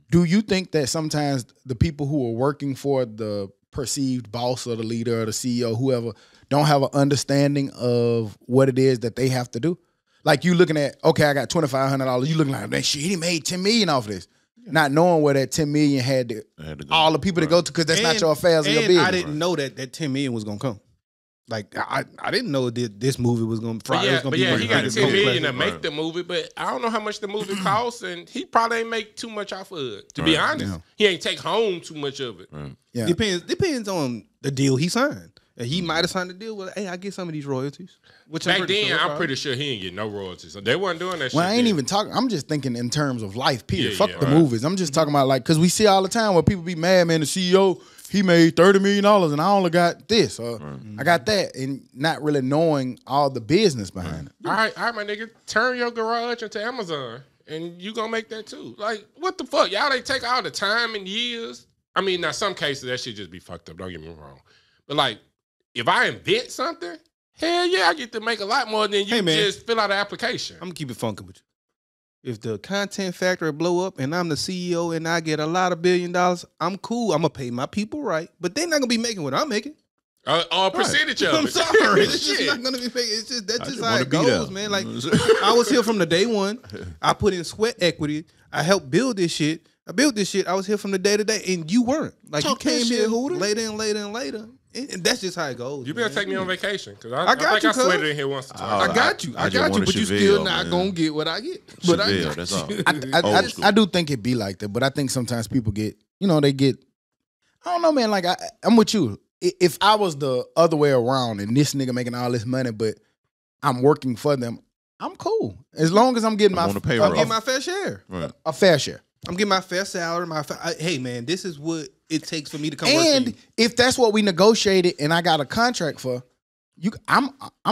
Do you think that sometimes the people who are working for the perceived boss or the leader or the CEO, whoever, don't have an understanding of what it is that they have to do? Like you looking at, okay, I got $2,500. You looking like, man, shit, he made $10 million off of this. Not knowing where that $10 million had to go. all the people to go to, because that's not your affairs or your And business. I didn't know that $10 million was gonna come. Like I didn't know that this movie was gonna. Friday was gonna be he got biggest 10 movie million to classic. make the movie, but I don't know how much the movie costs, and he probably ain't make too much off of it. To be honest, Yeah. he ain't take home too much of it. Yeah. Depends on the deal he signed. And he might have signed a deal with, hey, I get some of these royalties. Which Back then, I'm probably. pretty sure he ain't get no royalties. So they wasn't doing that shit. Well, I ain't then. even talking. I'm just thinking in terms of life, period. Yeah, Fuck yeah, the right. movies. I'm just talking about like, because we see all the time where people be mad, man, the CEO, he made $30 million and I only got this or I got that, and not really knowing all the business behind it. All right, my nigga, turn your garage into Amazon, and you gonna make that too. Like, what the fuck? Y'all they take all the time and years. I mean, now some cases that shit just be fucked up. Don't get me wrong, but like, if I invent something, hell yeah, I get to make a lot more than you Hey, man. just fill out an application. I'm gonna keep it funky with you. If the content factory blow up and I'm the CEO and I get a lot of $1 billion, I'm cool. I'm gonna pay my people right, but they're not gonna be making what I'm making. Or a percentage of it. I'm sorry, it's just Shit. not gonna be making. It's just that's I just just how wanna it be goes, there. man. Like I was here from the day one. I put in sweat equity. I helped build this shit. I built this shit. I was here from the day to day, and you weren't. Like Talk you that came shit, here Hooter. later and later and later. And that's just how it goes. You better man. take me on vacation, because I I got think you, I sweated cuz. in here once or Oh, twice. I got you. I I just got you, wanted but you Chevelle, still not man. gonna get what I get. But I Chevelle, got that's you. all. Old school. I do think it be like that, but I think sometimes people get, you know, they get, I don't know, man. Like I'm with you. If I was the other way around and this nigga making all this money, but I'm working for them, I'm cool as long as I'm getting I'm on the payroll. I'm getting my fair share. Right. a fair share. I'm getting my fair salary. Hey man, this is what it takes for me to come work for And you. if that's what we negotiated and I got a contract for, I'm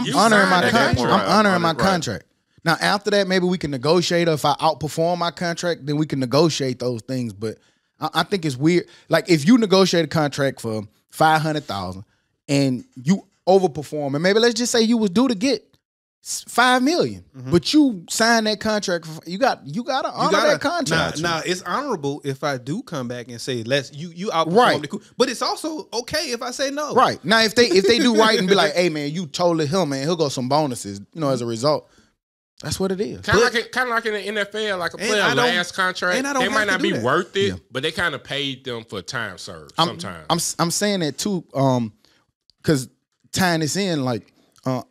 You honoring signed my that contract. contract. I'm honoring my Right. contract. Now after that, maybe we can negotiate. Or if I outperform my contract, then we can negotiate those things. But I think it's weird. Like if you negotiate a contract for $500,000 and you overperform, and maybe let's just say you was due to get $5 million, but you signed that contract. You got to honor that contract. Now it's honorable if I do come back and say you outperformed Right. the but it's also okay if I say no. Right. Now if they do right and be like, hey man, you totally him, man, he'll go some bonuses, as a result. That's what it is. Kind of like in the NFL, like a player last contract, they might not be worth it, but they kind of paid them for time served sometimes. I'm saying that too, because tying this in, like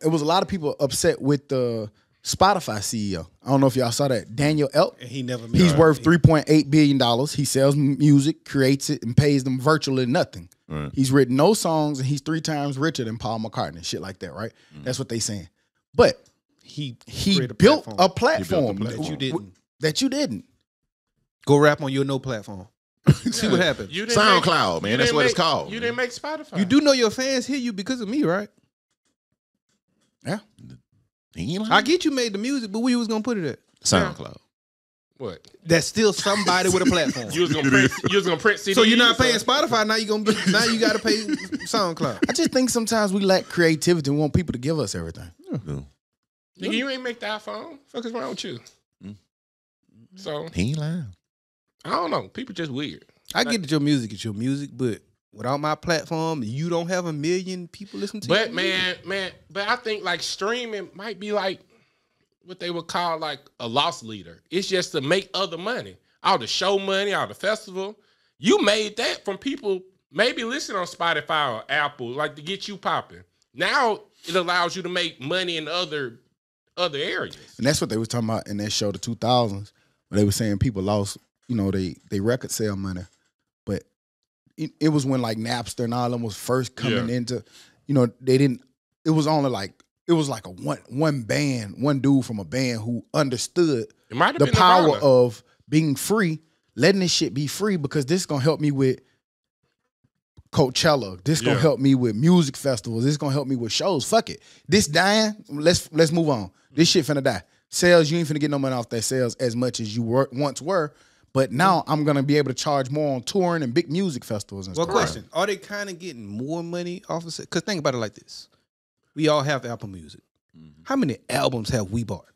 it was a lot of people upset with the Spotify CEO. I don't know if y'all saw that. Daniel Elk. And he's worth $3.8 billion. He sells music, creates it, and pays them virtually nothing. Right. He's written no songs, and he's 3 times richer than Paul McCartney. Shit like that, right? That's what they saying. But he built a platform that you didn't. Go rap on your no platform. See what happens. SoundCloud, man. That's what it's called. You didn't make Spotify. You do know your fans hear you because of me, right? Yeah. I get you made the music, but where you was gonna put it at? SoundCloud. What? That's still somebody with a platform. You was gonna print CDs. So you're not paying Spotify, now you gotta pay SoundCloud. I just think sometimes we lack creativity and want people to give us everything. Yeah. Nigga, you ain't make the iPhone. Fuck is wrong with you? So He ain't lying. I don't know. People just weird. I get that your music is your music, but without my platform, you don't have 1 million people listening to you. But man, but I think like streaming might be like what they would call like a loss leader. It's just to make other money. All the show money, all the festival. You made that from people maybe listening on Spotify or Apple, like to get you popping. Now it allows you to make money in other areas. And that's what they was talking about in that show, the 2000s, where they were saying people lost, they record sale money. But it was when like Napster and all them was first coming into, they didn't, it was only like, it was like a one dude from a band who understood the power of being free, letting this shit be free, because this is going to help me with Coachella. This going to help me with music festivals. This going to help me with shows. Fuck it. This dying, let's move on. This shit finna die. Sales, you ain't finna get no money off that sales as much as you once were. But now I'm going to be able to charge more on touring and big music festivals and stuff. Well, question. Are they kind of getting more money off of it? Because think about it like this. We all have Apple Music. How many albums have we bought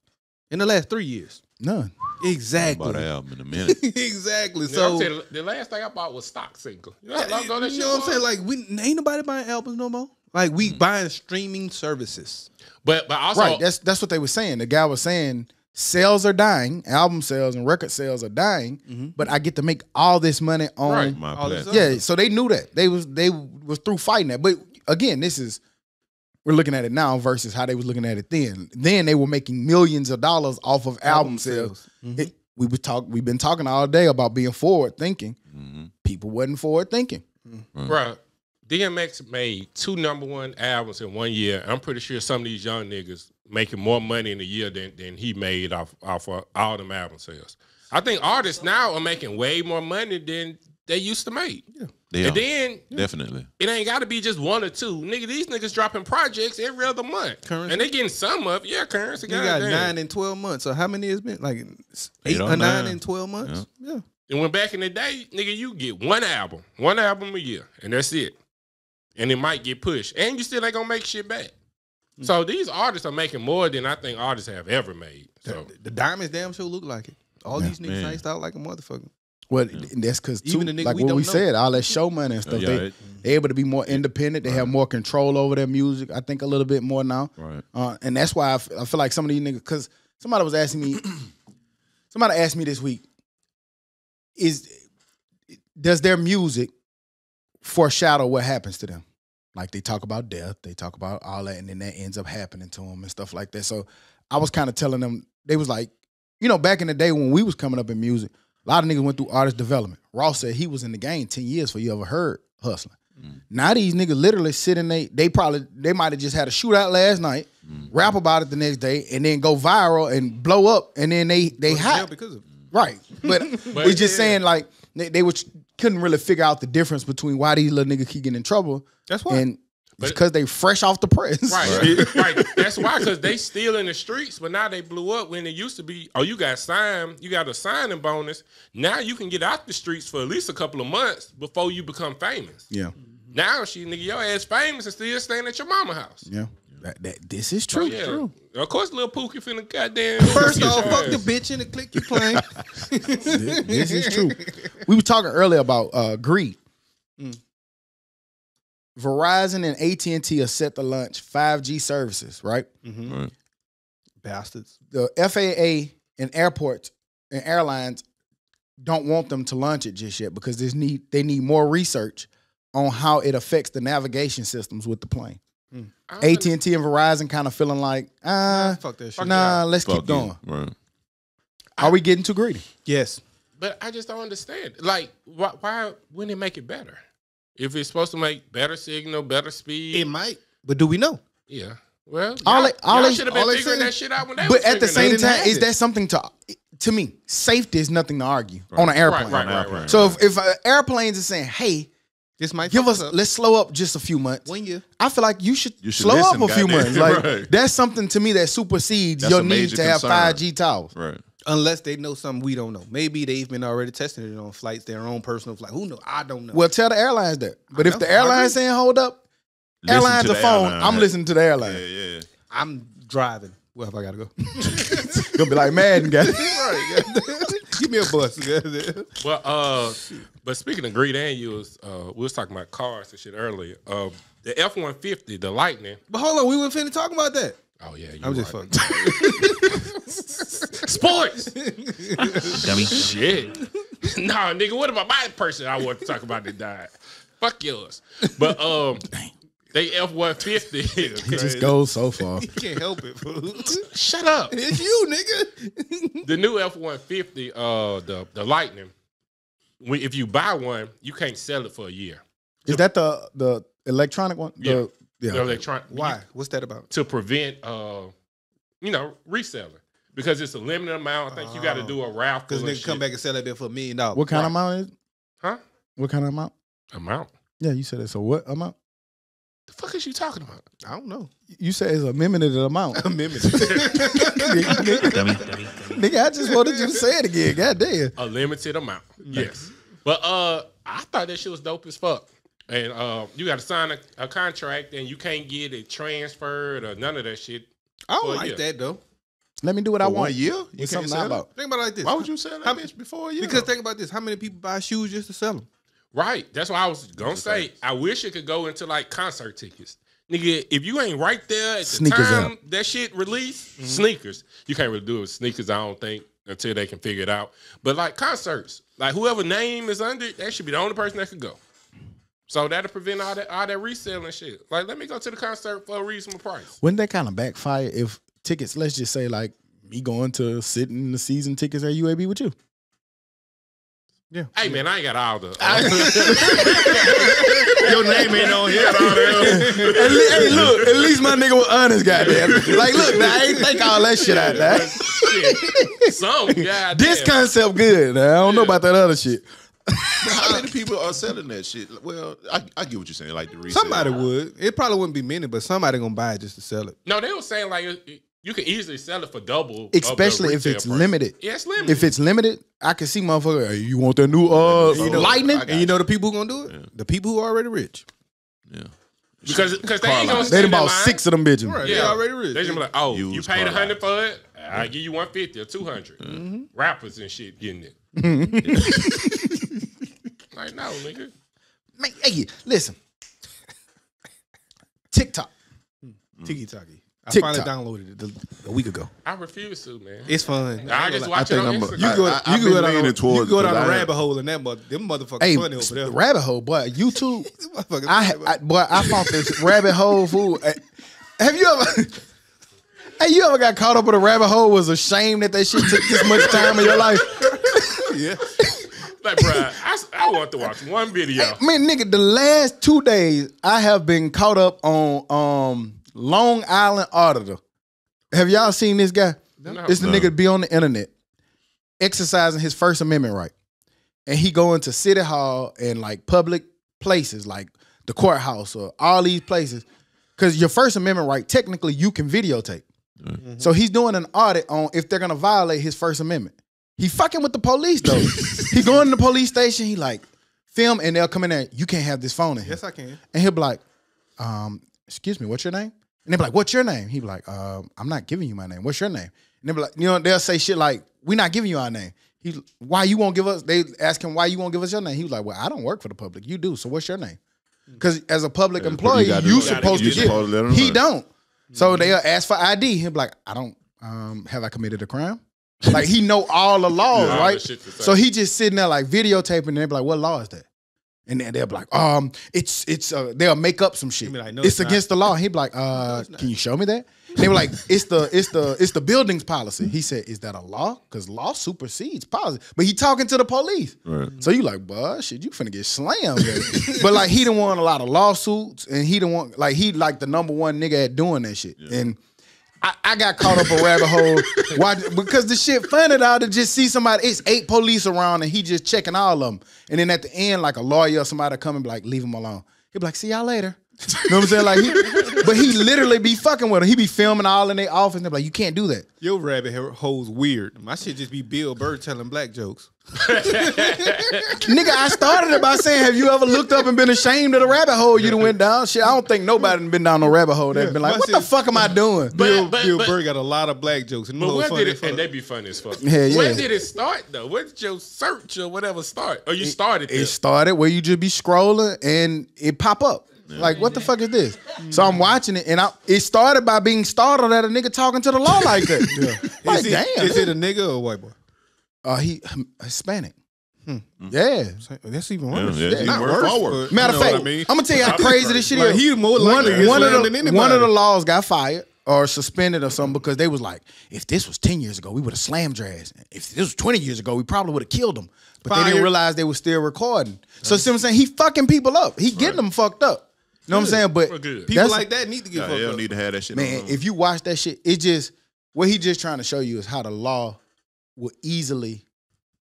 in the last 3 years? None. Exactly. I bought an album in a minute. Exactly. So So, the last thing I bought was stock single. You know how long ago that you shit know what I'm was? saying? Like, ain't nobody buying albums no more. Like, we buying streaming services. But also Right. That's what they were saying. The guy was saying sales are dying, album sales and record sales are dying, but I get to make all this money on Right. My All this platform. Yeah, so they knew that. They was through fighting that. But again, we're looking at it now versus how they was looking at it then. Then they were making millions of dollars off of album sales. We've been talking all day about being forward thinking. People wasn't forward thinking. Bro, DMX made 2 #1 albums in 1 year. I'm pretty sure some of these young niggas making more money in a year than he made off of all them album sales. I think artists now are making way more money than they used to make. They And are. then Definitely. it ain't got to be just 1 or 2. Nigga, these niggas dropping projects every other month. Currency. And they getting some of it. Yeah, currency. You got goddamn. 9 and 12 months. So how many has been? Like 8 or or 9 9. and 12 months? Yeah. And when back in the day, nigga, you get one album a year, and that's it. And it might get pushed, and you still ain't gonna make shit back. So these artists are making more than I think artists have ever made. So The Diamonds damn sure look like it. All these niggas man. iced out like a motherfucker. Well, that's because Even the nigga like we what don't we know. said, all that show money and stuff. They're able to be more independent. They have more control over their music. I think a little bit more now. Right. And that's why I feel like some of these niggas, because somebody was asking me, somebody asked me this week, does their music foreshadow what happens to them? Like they talk about death, they talk about all that, and then that ends up happening to them and stuff like that. So I was kind of telling them, they was like, back in the day when we was coming up in music, a lot of niggas went through artist development. Ross said he was in the game 10 years before you ever heard hustling. Now these niggas literally sit in they might have just had a shootout last night, rap about it the next day, and then go viral and blow up, and then they hot. Because of Right. But we just saying like they couldn't really figure out the difference between why these little niggas keep getting in trouble. That's why. And It's because they fresh off the press. Right, right. That's why, because they still in the streets, but now they blew up when it used to be, you got a signing bonus. Now you can get out the streets for at least a couple of months before you become famous. Yeah. Now nigga, your ass famous and still staying at your mama house. Yeah. This is true. Yeah. True. Of course, Lil Pookie finna goddamn. First off, fuck the bitch in the click you playing. This is true. We were talking earlier about greed. Verizon and AT&T are set to launch 5G services, right? Right. Bastards. The FAA and airports and airlines don't want them to launch it just yet because they need more research on how it affects the navigation systems with the plane. AT&T and Verizon kind of feeling like, fuck that shit. let's Fuck keep going. you. Right. Are we getting too greedy? Yes. But I just don't understand. Like, why wouldn't it make it better? If it's supposed to make better signal, better speed. It might. But do we know? Yeah. Well, All y'all they- should have all been they figuring say- that shit out when they But was at the figuring same that. didn't time, have is it. that something to me, safety is nothing to argue on an airplane. Right. So if airplanes are saying, hey, This might give fuck us, up. let's slow up just a few months. 1 year. I feel like you should should slow listen, up a few goddamn. months. Like Right. that's something to me that supersedes That's your a need major to have concern. 5G towers. Right. Unless they know something we don't know. Maybe they've been already testing it on flights, their own personal flight. Who knows? I don't know. Well, tell the airlines that. But if know. the I airlines agree. saying hold up, Listen airlines to are the phone. airline. I'm listening to the airline. Yeah. I'm driving. Well, if I gotta go. Gonna be like Madden guy. Give me a bus. Well, but speaking of greed and use, we was talking about cars and shit earlier. The F-150, the Lightning. But hold on, we weren't finna talk about that. Oh yeah, you I'm just right. fucking. Sports. Dummy. Shit. Nah, nigga, what about my person I want to talk about that died? Fuck yours. But they F-150. It just goes so far. You can't help it, fool. Shut up. It's you, nigga. The new F-150, the Lightning. If you buy one, you can't sell it for a year. Is that the electronic one? Yeah. Yeah. The electronic. Why? What's that about? To prevent, reselling. Because it's a limited amount. I think you got to do a raffle. Because and nigga come shit. back and sell that bit for $1 million. What kind of amount is it? Huh? What kind of amount? Amount? Yeah, you said it's a what amount? The fuck is you talking about? I don't know. You said it's a limited amount. Amendment. Dummy. Nigga, I just wanted you to say it again. God damn. A limited amount. Yes. But I thought that shit was dope as fuck. And you got to sign a contract and you can't get it transferred or none of that shit. I don't Well, like yeah. that, though. Let me do what I For want. 1 year? You With can't something I sell it? about. Think about it like this. Why would you sell that bitch before a year? Because think about this. How many people buy shoes just to sell them? Right. That's what I was going to say. I wish it could go into like concert tickets. Nigga, if you ain't right there at the Sneakers time up. that shit released, sneakers. You can't really do it with sneakers, I don't think, until they can figure it out. But like concerts, like whoever name is under it, that should be the only person that could go. So that'll prevent all that reselling shit. Like, let me go to the concert for a reasonable price. Wouldn't that kind of backfire if tickets, let's just say like me going to sit in the season tickets at UAB with you? Yeah. Hey man, I ain't got all the. Your name ain't on here. Hey, look, at least my nigga was honest, goddamn. Like, look, now, I ain't think all that shit out there. Shit. Some goddamn. This concept good. Now, I don't know about that other shit. How many people are selling that shit? Well, I get what you're saying. Like the resale. Somebody would. It probably wouldn't be many, but somebody gonna buy it just to sell it. No, they were saying like you can easily sell it for double. of the Especially if retail it's price. limited. Yeah, it's limited. If it's limited, I can see motherfucker, hey, you want that new Lightning? I got And you know the people who gonna do it? The people who are already rich. Yeah. because they ain't gonna They stand done in bought line. 6 of them bitches. Right. Yeah, They already rich. They just be like, oh, Used you paid car $100 for it. I give you $150 or $200. Rappers and shit getting it. Like no, nigga. Man, hey, listen. TikTok. Tiki Taki. I TikTok. finally downloaded it a week ago. I refuse to, man. It's fun. I just I watch it think on I'm. Instagram. You go, I've you been go down, leaning you towards go down because a I- rabbit hole and them motherfuckers Hey, funny over there. rabbit hole, boy. YouTube. Motherfuckers I found this rabbit hole food. Have you ever? Hey, you ever got caught up in a rabbit hole? Was ashamed that shit took this much time in your life? yeah. Like, bro, I want to watch one video. Man, nigga, the last 2 days I have been caught up on Long Island Auditor. Have y'all seen this guy? No. It's the No. nigga be on the internet exercising his First Amendment right. And he go into City Hall and like public places like the courthouse, or all these places. Because your First Amendment right, technically you can videotape. Mm-hmm. So he's doing an audit on if they're gonna violate his First Amendment. He fucking with the police though. He going to the police station, he like, film, and they'll come in there, you can't have this phone in here. Yes, I can. And he'll be like, excuse me, what's your name? And they'll be like, what's your name? He'll be like, I'm not giving you my name. What's your name? And they'll be like, they'll say shit like, we're not giving you our name. Why you won't give us, they ask him why you won't give us your name. He was like, well, I don't work for the public. You do, so what's your name? Because as a public employee, you supposed to give. He don't. So they'll ask for ID. He'll be like, I don't, have I committed a crime? Like he know all the laws, right? So he just sitting there like videotaping and they'll be like, what law is that? And then they'll be like, it's they'll make up some shit. Like, no, it's against the law. He'd be like, can you show me that? And they were like, it's the building's policy. He said, is that a law? Because law supersedes policy. But he talking to the police. Right. So you like, boy, shit, you finna get slammed. But like he done won a lot of lawsuits and he done won, like he like the number one nigga at doing that shit. Yeah. And I got caught up a rabbit hole because the shit funny to just see somebody, it's 8 police around and he just checking all of them. And then at the end, like a lawyer or somebody come and be like, leave him alone. He'll be like, see y'all later. You know what I'm saying? Like, but he literally be fucking with them. He be filming all in their office and they're like, you can't do that. Your rabbit hole's weird. My shit just be Bill Burr telling black jokes. Nigga, I started it by saying, have you ever looked up and been ashamed of the rabbit hole you done went down? Shit, I don't think nobody done been down no rabbit hole that been like, what the fuck am I doing? Bill Burr got a lot of black jokes. And they be funny as fuck. Yeah. When did it start though? When did your search or whatever start? Or you started there? It started where you just be scrolling and it pop up. Like, what the fuck is this? So I'm watching it, and it started by being startled at a nigga talking to the law like that. Yeah. Like, damn. Is it a nigga or a white boy? He Hispanic. Yeah. That's even worse. Yeah, not worse. Matter of fact, I'm gonna tell you how crazy this shit is. He's more likely one of the laws got fired or suspended or something because they was like, if this was 10 years ago, we would have slammed your ass. If this was 20 years ago, we probably would have killed them. But they didn't realize they were still recording. So see what I'm saying? He fucking people up. He getting them fucked up. You know what I'm saying? But people like that need to get fucked up. They don't need to have that shit. Man, if you watch that shit, it just, what he just trying to show you is how the law will easily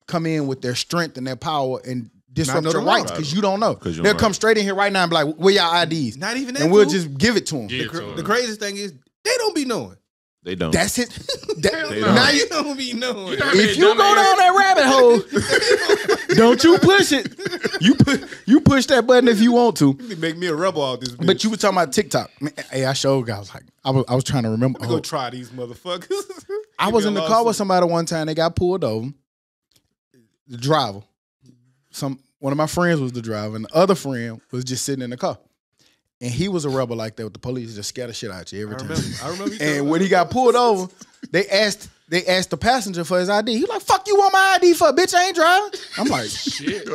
come in with their strength and their power and disrupt your rights because you don't know. They'll come straight in here right now and be like, where y'all IDs? Not even that. And we'll just give it to them. The craziest thing is, they don't be knowing. They don't. That's it. Now you don't be knowing. If you go down that rabbit hole, don't you push it. You push that button if you want to. You make me a rebel out this bitch. But you were talking about TikTok. Man, hey, I showed guys like I was trying to remember. Go try these motherfuckers. I was in the car with somebody one time. They got pulled over. The driver. One of my friends was the driver, and the other friend was just sitting in the car. And he was a rebel like that with the police, just scare the shit out you every time. I remember. And when he got pulled over, they asked the passenger for his ID. He like, fuck you want my ID for? Bitch, I ain't driving. I'm like, shit.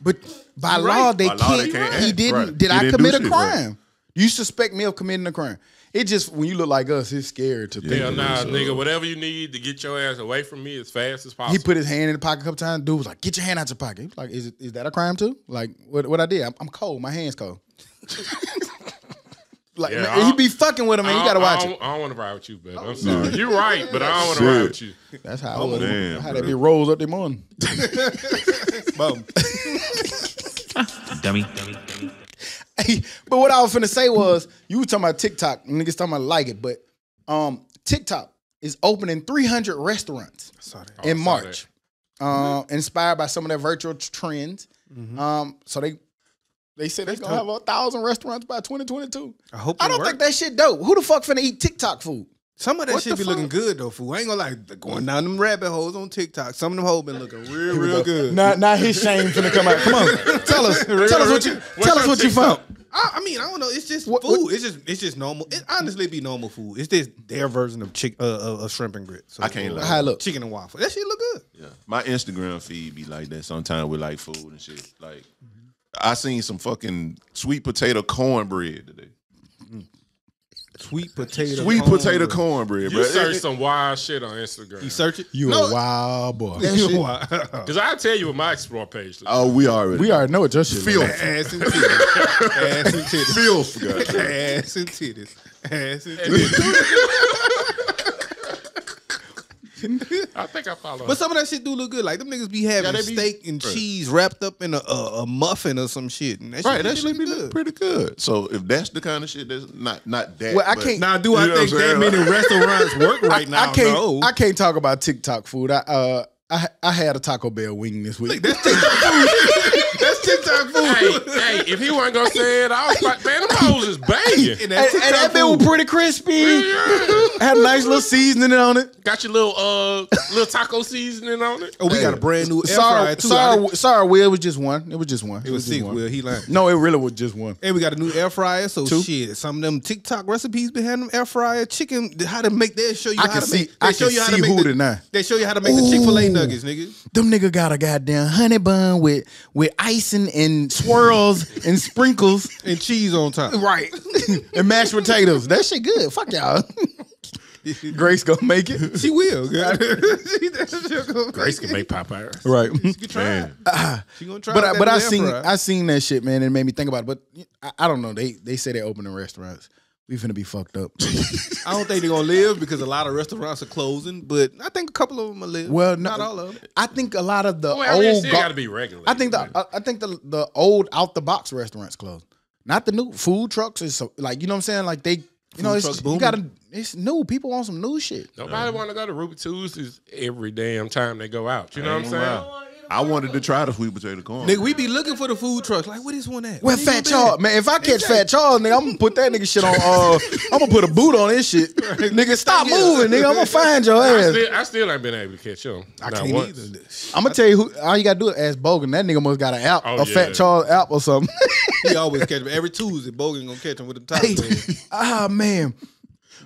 But by law, they can't. He didn't. Right. Did I commit a crime? Right. You suspect me of committing a crime. It just, when you look like us, it's scary to think. Yeah, nah, nigga, whatever you need to get your ass away from me as fast as possible. He put his hand in the pocket a couple times. Dude was like, get your hand out your pocket. He was like, is that a crime too? Like, what I did? I'm cold. My hand's cold. Like, yeah, he be fucking with him, and you gotta watch it. I don't want to ride with you, but I'm sorry. You're right, but I don't want to ride with you. That's how they be rolls up the morning. Boom. Dummy. Hey, but what I was finna say was, you were talking about TikTok, niggas talking about like it, but TikTok is opening 300 restaurants in March, inspired by some of their virtual trends. Mm-hmm. So they said they're gonna have 1,000 restaurants by 2022. I don't think that shit dope. Who the fuck finna eat TikTok food? Some of that shit be looking good though, fool. I ain't gonna like going down them rabbit holes on TikTok. Some of them hoes been looking real good. Not his shame finna come out. Come on, tell us what you found. I mean, I don't know. It's just food. It's just normal. It honestly be normal food. It's just their version of shrimp and grits. So, I can't lie. How it look? Chicken and waffle. That shit look good. Yeah, my Instagram feed be like that sometimes with like food and shit. Like I seen some fucking sweet potato cornbread today. Sweet potato cornbread, bro. You search some wild shit on Instagram. You search it? You a wild boy. Because I'll tell you what my explore page looks like. Oh, we already know what your shit Filth. Like. Ass and titties. Ass and titties. Filth, God. Ass and titties. Ass and titties. I think I follow. But some of that shit do look good. Like them niggas be having they be- steak and right. cheese wrapped up in a muffin or some shit. And that shit Right, that really should be good. pretty good. So if that's the kind of shit that's not that. Well, I but- can't- Now, do You I know what think I'm that saying? many restaurants work right now? I can't. No. I can't talk about TikTok food. I had a Taco Bell wing this week. That's TikTok food. That's TikTok food. hey, if he wasn't gonna say it, I was like, man, them hoes is banging. And And that that TikTok bit was food. pretty crispy. Had a nice little seasoning on it. Got your little taco seasoning on it. Oh, we got a brand new air fryer too. Sorry, Will. It was just one. It was just one. It was just six. one. Will he lying? No, it really was just one. And we got a new air fryer. So Two. shit, some of them TikTok recipes behind them air fryer chicken. How to make that? Show you I how can to see. make. I They show can you how to see make who the. tonight. They show you how to make the Chick-fil-A Ooh. nuggets, nigga. Them nigga got a goddamn honey bun with icing and swirls and sprinkles. And cheese on top. Right. And mashed potatoes. That shit good. Fuck y'all. Grace gonna make it. She will. Grace can make Popeyes. Right. She can try. She gonna try. But I I seen that shit, man, and it made me think about it. But I don't know. They say they're opening restaurants. We finna be fucked up. I don't think they're gonna live because a lot of restaurants are closing. But I think a couple of them will live. Well, no, not all of them. I think a lot of the Well, I mean, it old still go- got to be regular. I think the old out the box restaurants closed. Not the new food trucks is like, you know what I'm saying? Like they, you know, trucks you booming. gotta, it's new. People want some new shit. Nobody want to go to Ruby Tuesdays every damn time they go out. You know what I'm saying? I wanted to try the sweet potato corn. Nigga, we be looking for the food trucks. Like, where this one at? Where Where Fat he Charles, been? man? If I catch Fat Charles, nigga, I'm gonna put that nigga shit on. I'm gonna put a boot on this shit, nigga. Stop moving, nigga. I'm gonna find your ass. I still ain't been able to catch him. I Not can't once. either. I'm gonna tell you who. All you gotta do is ask Bogan. That nigga must got an app, Oh, a yeah. Fat Charles app or something. He always catch him. Every Tuesday, Bogan gonna catch him with the top. Ah man.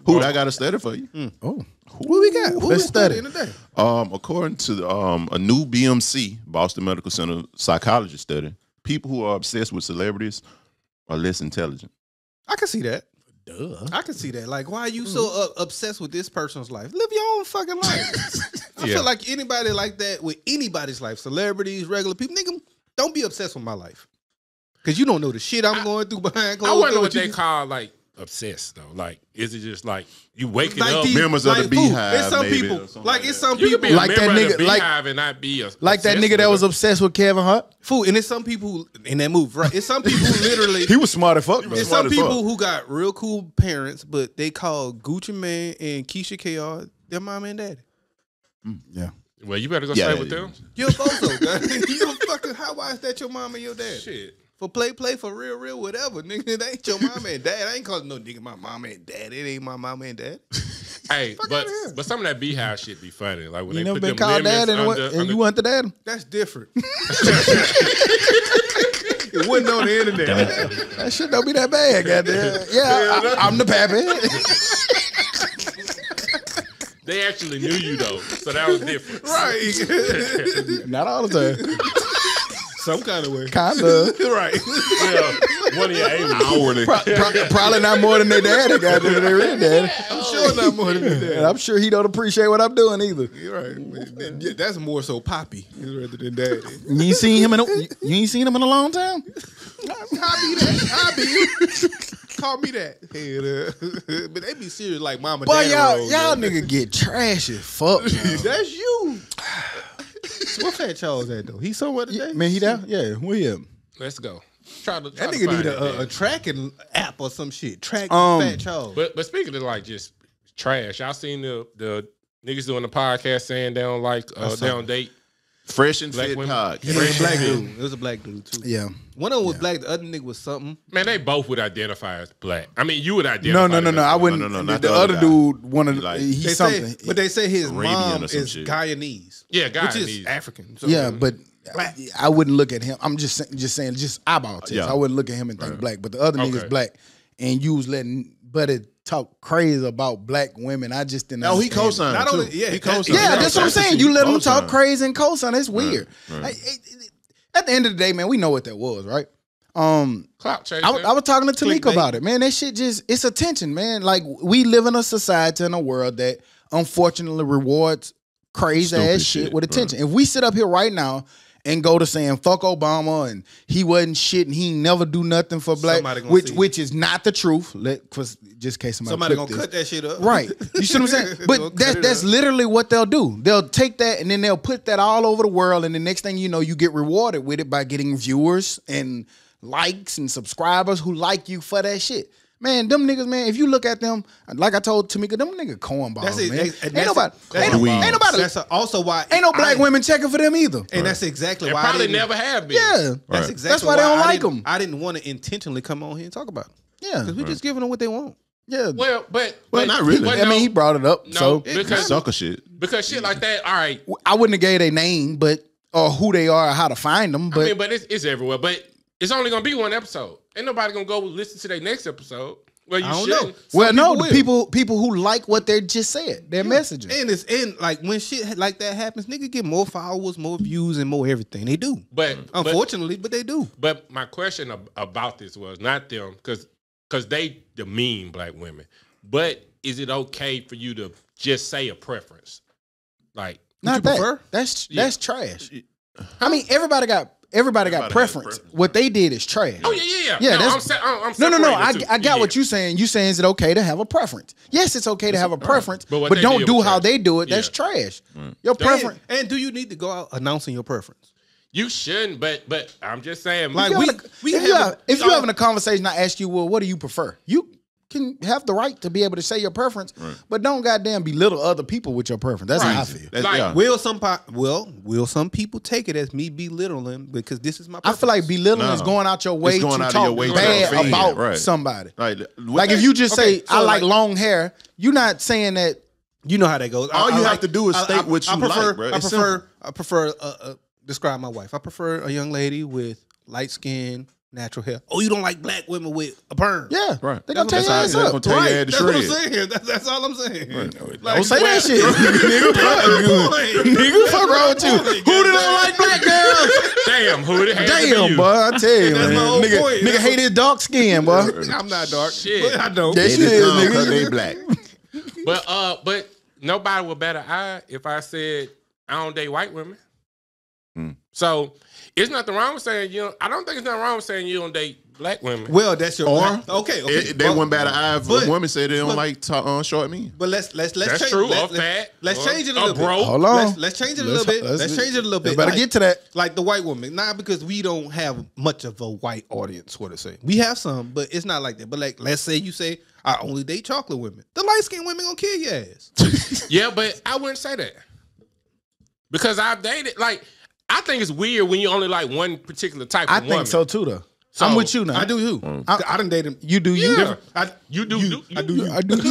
Who I got a study for you? Oh, What we got? Who Let's we study. studying today? According to a new BMC, Boston Medical Center psychology study, people who are obsessed with celebrities are less intelligent. I can see that. I can see that. Like, why are you so obsessed with this person's life? Live your own fucking life. I feel like anybody like that with anybody's life, celebrities, regular people, nigga, don't be obsessed with my life. Because you don't know the shit I'm going through behind closed I wonder doors. what You they just- call like obsessed though. Like, is it just like you waking like up? these- members of the fool, Beehive, It's some maybe, people. or something Like, like it's that. some You people. can be a Like that member of nigga- the like- Beehive and not be like that obsessed nigga with that was it. obsessed with Kevin Hart. Fool, and it's some people who, in that move, right? It's some people who literally. He was smart as fuck. Though. There's smart some as fuck. people who got real cool parents, but they call Gucci Mane and Keisha KR their mama and daddy. Yeah. Well, you better go Yeah, stay with them. You're a bozo, guy. You a fucking, why is that your mama and your dad? Shit. For play, for real, whatever, nigga. It ain't your mama and dad. I ain't calling no nigga my mama and dad. It ain't my mama and dad. Hey, but outta here. but some of that Beehive shit be funny. Like when You they never put been them called lemons dad under, and you want the dad? That's different. It wasn't on the internet. That shit don't be that bad, goddamn. Yeah, I'm the pappy. They actually knew you though, so that was different. Right. Not all the time. Some kind of way. Kinda. Right. Well, one of your aliens. Hourly. Probably not more than their daddy, goddamn. Their real daddy. I'm sure not more than that. And I'm sure he don't appreciate what I'm doing either. You're right. Yeah, that's more so Poppy rather than Daddy. You ain't seen him in a long time. I be. Call me that. Hey, but they be serious like Mama. Boy, Daddy y'all roll, nigga get trash as fuck. Now. That's you. What Fat Charles at though? He somewhere today? Man, he down? Yeah, where he at? Let's go. Try to That find nigga need it, a man. tracking app or some shit. Track Um, Fat Charles. But speaking of like just trash, y'all seen the niggas doing the podcast saying they don't like they don't date. Fresh and Black Fit women. Podcast. It was a black dude. It was a black dude too. Yeah. One of them was black. The other nigga was something. Man, they both would identify as black. I mean, you would identify. No. them as I black. wouldn't. No, not the the other other guy. dude wanted. Like- He's They something. say, but they say his Arabian mom or some is shit. Guyanese. Yeah, which Guyanese. is African. So Yeah, but I wouldn't look at him. I'm just saying, just eyeball test. Yeah. I wouldn't look at him and think black. But the other Okay. nigga's black, and you was letting Buddy talk crazy about black women. I just didn't. Oh, he understand. co-signed. Not too. only- yeah, he that- co-signed. Yeah, that's what I'm saying. You let him talk Co-signed. crazy and co-sign. That's weird. right. At the end of the day, man, we know what that was, right? Clout chaser. I was talking to Talika Clickbait. about it, man. That shit it's attention, man. Like we live in a society and a world that unfortunately rewards crazy Stupid ass shit shit, with attention. If we sit up here right now and go to saying fuck Obama and he wasn't shit and he never do nothing for black, which is not the truth. Just in case somebody gonna cut that shit up, right? You see what I'm saying? But that's literally what they'll do. They'll take that and then they'll put that all over the world, and the next thing you know, you get rewarded with it by getting viewers and likes and subscribers who like you for that shit. Man, them niggas, man, if you look at them, like I told Tamika, them niggas cornballs, man. Ain't nobody. That's also why ain't no black women checking for them either. And that's exactly They why probably never have been. Yeah, that's exactly why they don't like them. I didn't want to intentionally come on here and talk about it. Yeah, because we're just giving them what they want. Yeah. Well, but not really. but I mean, he brought it up. No, So because sucker shit. Because shit like that. All right. I wouldn't have gave their name, but or who they are, or how to find them. But I mean, but it's everywhere. But it's only gonna be one episode. Ain't nobody gonna go listen to their next episode. Well, you shouldn't. Well, no, the people who like what they just said, their messaging. And like when shit like that happens, nigga get more followers, more views, and more everything. They do. But unfortunately, but they do. But my question about this was not them, because they demean black women. But is it okay for you to just say a preference? Like, not that. Prefer? That's trash. I mean, everybody got preference. What they did is trash. Oh yeah. Yeah, no, I got what you're saying. You saying is it okay to have a preference? Yes, it's okay to have a preference, but don't do how they do it. That's trash. Your preference. And do you need to go out announcing your preference? You shouldn't, but I'm just saying. Like if you're having a conversation, I ask you, well, what do you prefer? You can have the right to be able to say your preference, but don't goddamn belittle other people with your preference. That's how I feel. Will some people take it as me belittling because this is my preference? I feel like belittling is going out your way to talk bad about somebody. Like if you just say, I like long hair, you're not saying that. You know how that goes. All you have to do is state what you like, bro. I prefer describe my wife. I prefer a young lady with light skin, natural hair. Oh, you don't like black women with a perm? Yeah, right. They're gonna tell you ass up. That's what I'm saying. That's all I'm saying. Right. Like, don't say that shit, nigga. Fuck wrong with you? Who did I like black girls? Damn, who did? Damn, boy. I tell you, man. Nigga hate his dark skin, boy. I'm not dark. Shit, I don't. Yes, you is, nigga. They black. But nobody would bat an eye if I said I don't date white women. So it's nothing wrong with saying I don't think it's nothing wrong with saying you don't date black women. Well, that's your okay. They wouldn't bat an eye if a woman say they don't like short men. But let's that's change, true. Let's change it a little bit. Hold on. Let's change it a little bit. Let's change it a little bit. Better get to that. Like the white woman, not because we don't have much of a white audience. What to say? We have some, but it's not like that. But like, let's say you say I only date chocolate women. The light skinned women gonna kill your ass. Yeah, but I wouldn't say that because I've dated I think it's weird when you only like one particular type of woman. I think so too, though. So, I'm with you now. I do you. I done dated him. You do you. Yeah. You do you. I do you. I do you.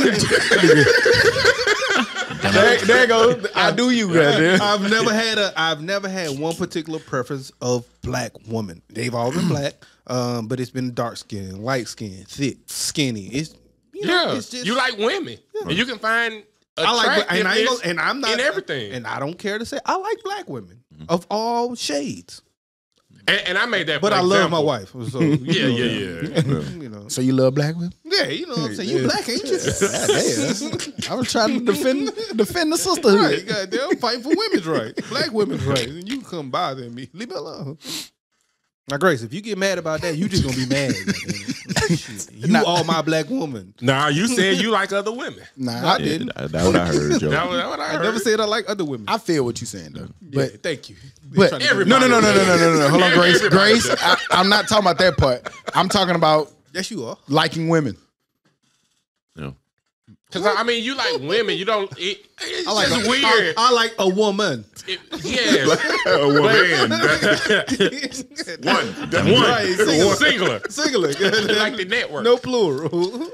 There goes. I do you, goddamn. I've never had one particular preference of black woman. They've all been black, but it's been dark skin, light skin, thick, skinny. It's it's just, you like women, and you can find. I like, and I'm not in everything, and I don't care to say I like black women of all shades. And I made that, but I love my wife. So yeah. You know. So you love black women? Yeah, you know what I'm saying. You black, ain't you? I was trying to defend the sisterhood. Right, goddamn, fighting for women's rights, black women's rights, and you come bothering me. Leave me alone. Now, Grace, if you get mad about that, you just gonna be mad. You all my black woman. Nah, you said you like other women. Nah, I didn't. That's what I heard, Joe. That's what I heard. I never said I like other women. I feel what you're saying, though. But yeah, thank you. But no. Hold on, Grace. I'm not talking about that part. I'm talking about yes, you are liking women. No. Because I mean, you like women. You don't. It's just weird. I like a woman. Yes, a woman. One. Singular. Like the network. No plural.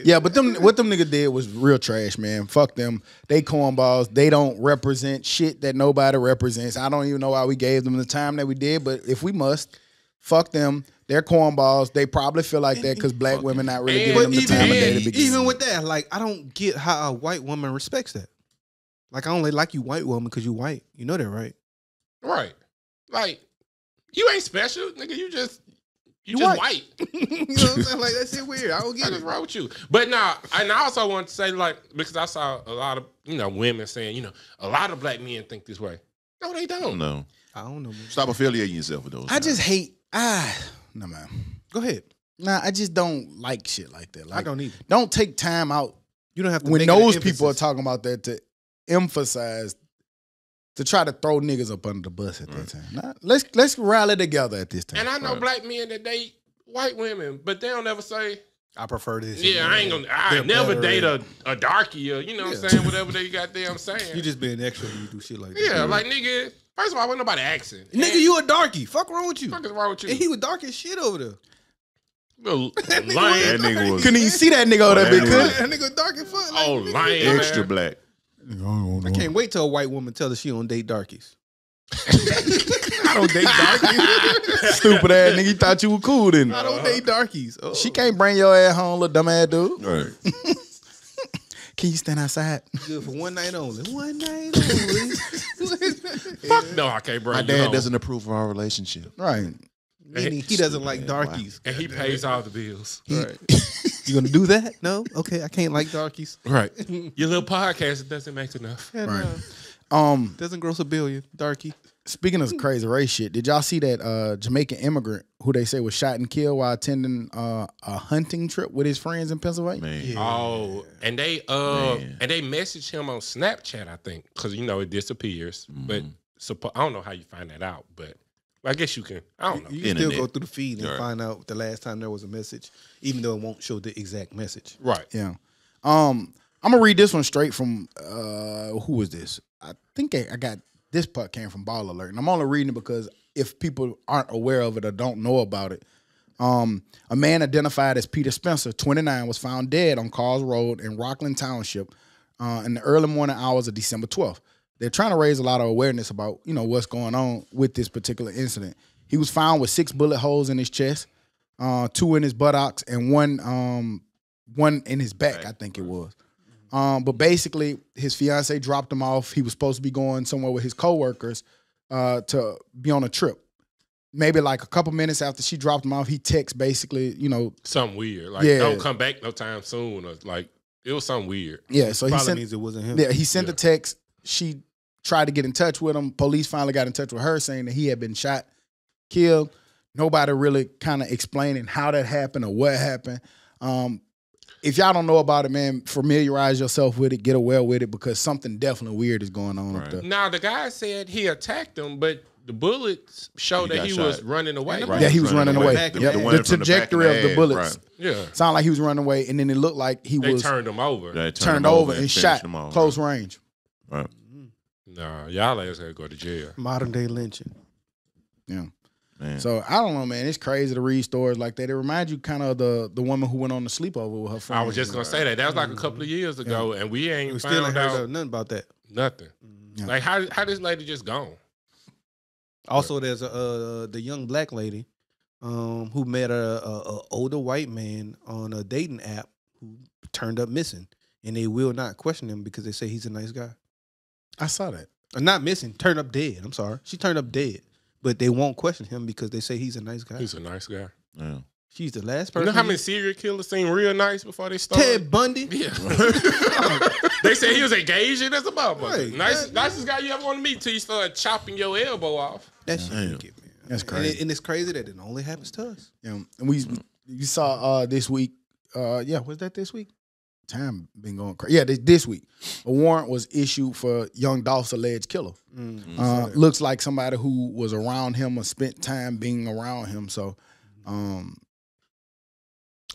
Yeah, but what them niggas did was real trash, man. Fuck them. They cornballs. They don't represent shit that nobody represents. I don't even know why we gave them the time that we did, but if we must, fuck them. They're cornballs. They probably feel like that because black women not really giving them the time of day to begin. Even with that, like, I don't get how a white woman respects that. Like, I only like you white woman because you white. You know that, right? Right. Like, you ain't special, nigga. You just white. You know what I'm saying? Like, that shit weird. I don't get it. What's wrong with you? But now, and I also want to say, like, because I saw a lot of, women saying, a lot of black men think this way. No, they don't. No. I don't know. Man. Stop affiliating yourself with those. I just hate. No man. Go ahead. Nah, I just don't like shit like that. Like, I don't either. Don't take time out You don't have to when make it an those people are emphasis. talking about that to emphasize, to try to throw niggas up under the bus at that time. Nah, let's rally together at this time. And I know black men that date white women, but they don't ever say, I prefer this. yeah, I never date a darkie or, you know what I'm saying, whatever they goddamn saying. You just being extra when you do shit like that. Yeah, like, nigga, first of all, wasn't nobody asking. Nigga, you a darkie. Fuck wrong with you. What the fuck is wrong with you? And he was dark as shit over there. Little That lame. nigga was Couldn't even see that nigga over there, big that could. That nigga dark as fuck. Like, Oh, nigga, lame, extra man. black. I can't wait till a white woman tell her she don't date darkies. I don't date darkies. Stupid ass nigga, you thought you were cool then. I don't date darkies. Oh. She can't bring your ass home, little dumb ass dude. Right. Can you stand outside? Good for one night only. One night only. Fuck no, I can't bring My you dad home. doesn't approve of our relationship. Right. Meaning he doesn't like darkies. And he pays all the bills. Right. You gonna do that? No? Okay, I can't like darkies. Right. Your little podcast doesn't make enough. Yeah, Right. no. Doesn't gross $1 billion. Darkie. Speaking of crazy race shit, did y'all see that Jamaican immigrant who they say was shot and killed while attending a hunting trip with his friends in Pennsylvania? Man. Oh, and they messaged him on Snapchat, I think, because it disappears. But I don't know how you find that out, but I guess you can. I don't know. You can still Internet. go through the feed and Right. find out the last time there was a message, even though it won't show the exact message. Right. Yeah. I'm gonna read this one straight from who was this? I think I got this part came from Ball Alert, and I'm only reading it because if people aren't aware of it or don't know about it, a man identified as Peter Spencer, 29, was found dead on Carls Road in Rockland Township in the early morning hours of December 12th. They're trying to raise a lot of awareness about what's going on with this particular incident. He was found with 6 bullet holes in his chest, 2 in his buttocks, and one in his back, I think it was. But basically, his fiance dropped him off. He was supposed to be going somewhere with his coworkers to be on a trip. Maybe like a couple minutes after she dropped him off, he texts basically, Something weird. Like, Yeah. don't come back no time soon. Or like, it was something weird. yeah. So he Probably sent means it wasn't him. Yeah, he sent a text. She tried to get in touch with him. Police finally got in touch with her saying that he had been shot, killed. Nobody really kind of explaining how that happened or what happened. If y'all don't know about it, man, familiarize yourself with it, get aware with it, because something definitely weird is going on up there. Now, the guy said he attacked him, but the bullets showed He that got he shot. was running away. Right. Yeah, he was running away. Back in Yep. the one The from the back trajectory of of the the bullets head, Yeah. sounded like he was running away, and then it looked like he They was turned him over. They turned him over and finished shot him off, close right. range. Right. Nah, y'all ass gotta go to jail. Modern day lynching. Yeah. Man. So I don't know, man. It's crazy to read stories like that. It reminds you kind of the woman who went on the sleepover with her friend. I was just gonna say that. That was like a couple of years ago, and we ain't We still ain't found heard out nothing about that. nothing. Yeah. Like, how this lady just gone? Also, there's the young black lady who met a older white man on a dating app who turned up missing, and they will not question him because they say he's a nice guy. I saw that. Not missing, turned up dead. I'm sorry, she turned up dead, but they won't question him because they say he's a nice guy. He's a nice guy. Yeah. She's the last You person. know how many serial killers seem real nice before they started? Ted Bundy. Yeah. They said he was engaged as a motherfucker. Right. Nicest guy you ever want to meet till you start chopping your elbow off. That shit Damn. wicked, man. That's And crazy. and it's crazy that it only happens to us. Yeah, and you saw this week. Was that this week? Time been going crazy. Yeah, this week, a warrant was issued for young Dolph's alleged killer. Looks like somebody who was around him or spent time being around him. So, I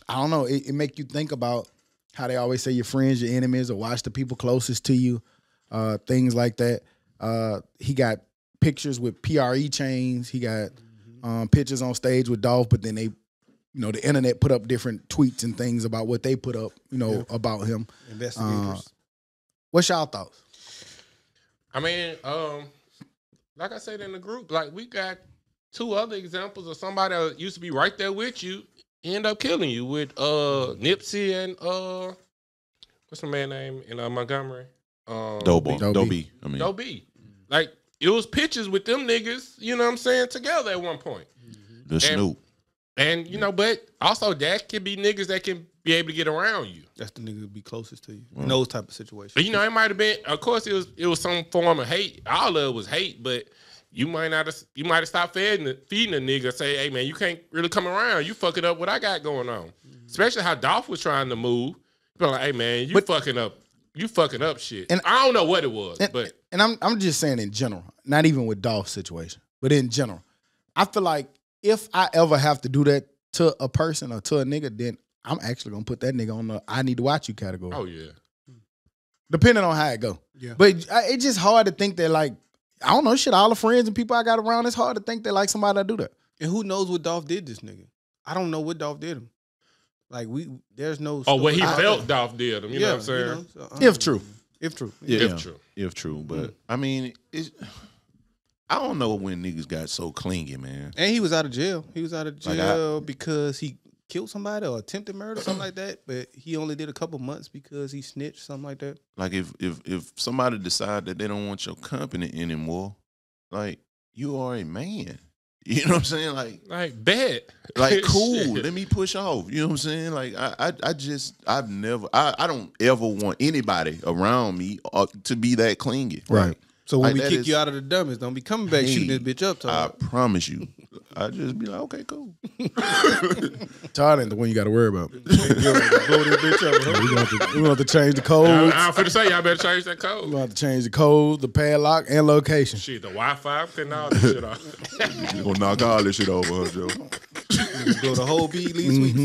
don't know. It make you think about how they always say your friends, your enemies, or watch the people closest to you. Things like that. He got pictures with PRE chains. He got pictures on stage with Dolph, but then they, the internet put up different tweets and things about what they put up, about him. Investigators. What's y'all thoughts? I mean, like I said in the group, like we got 2 other examples of somebody that used to be right there with you, end up killing you with Nipsey and what's the man name in Montgomery? Dobie. I mean, Doe B. Like, it was pictures with them niggas, you know what I'm saying, together at one point. the Snoop. And you know, but also that can be niggas that can be able to get around you. That's the nigga that be closest to you in those type of situations. But you know, it might have been. Of course, it was some form of hate. All of it was hate, but you might have stopped feeding a nigga. Say, hey man, you can't really come around. You fucking up what I got going on. Especially how Dolph was trying to move. People like, hey man, you fucking up. You fucking up shit. And I don't know what it was, but I'm just saying in general, not even with Dolph's situation, but in general, I feel like if I ever have to do that to a person or to a nigga, then I'm actually gonna put that nigga on the I need to watch you category. Oh yeah. Depending on how it go. Yeah. But it's just hard to think that like, I don't know, shit, all the friends and people I got around, it's hard to think that like somebody that do that. And who knows what Dolph did this nigga? I don't know what Dolph did him. Like there's no. Oh, what he felt Dolph did him. You know what I'm saying? You know, so, If true. If true. If true. But I mean, I don't know when niggas got so clingy, man. And he was out of jail. He was out of jail because he killed somebody or attempted murder, something like that. But he only did a couple months because he snitched, something like that. Like if somebody decide that they don't want your company anymore, like you are a man. You know what I'm saying? Like bet. Like cool. Let me push off. You know what I'm saying? Like I don't ever want anybody around me to be that clingy. Right. So when Like, we kick you out of the dummies, don't be coming back shooting this bitch up. I promise you. I just be like, okay, cool. Todd ain't the one you got to worry about. Blow this bitch up. We want to change the code. I'm finna say y'all better change that code. We want to change the code, the padlock, and location. Shit, the Wi-Fi, I'm cutting all this shit off. You gonna knock all this shit over, Joe? Blow the whole beat, lead sweet.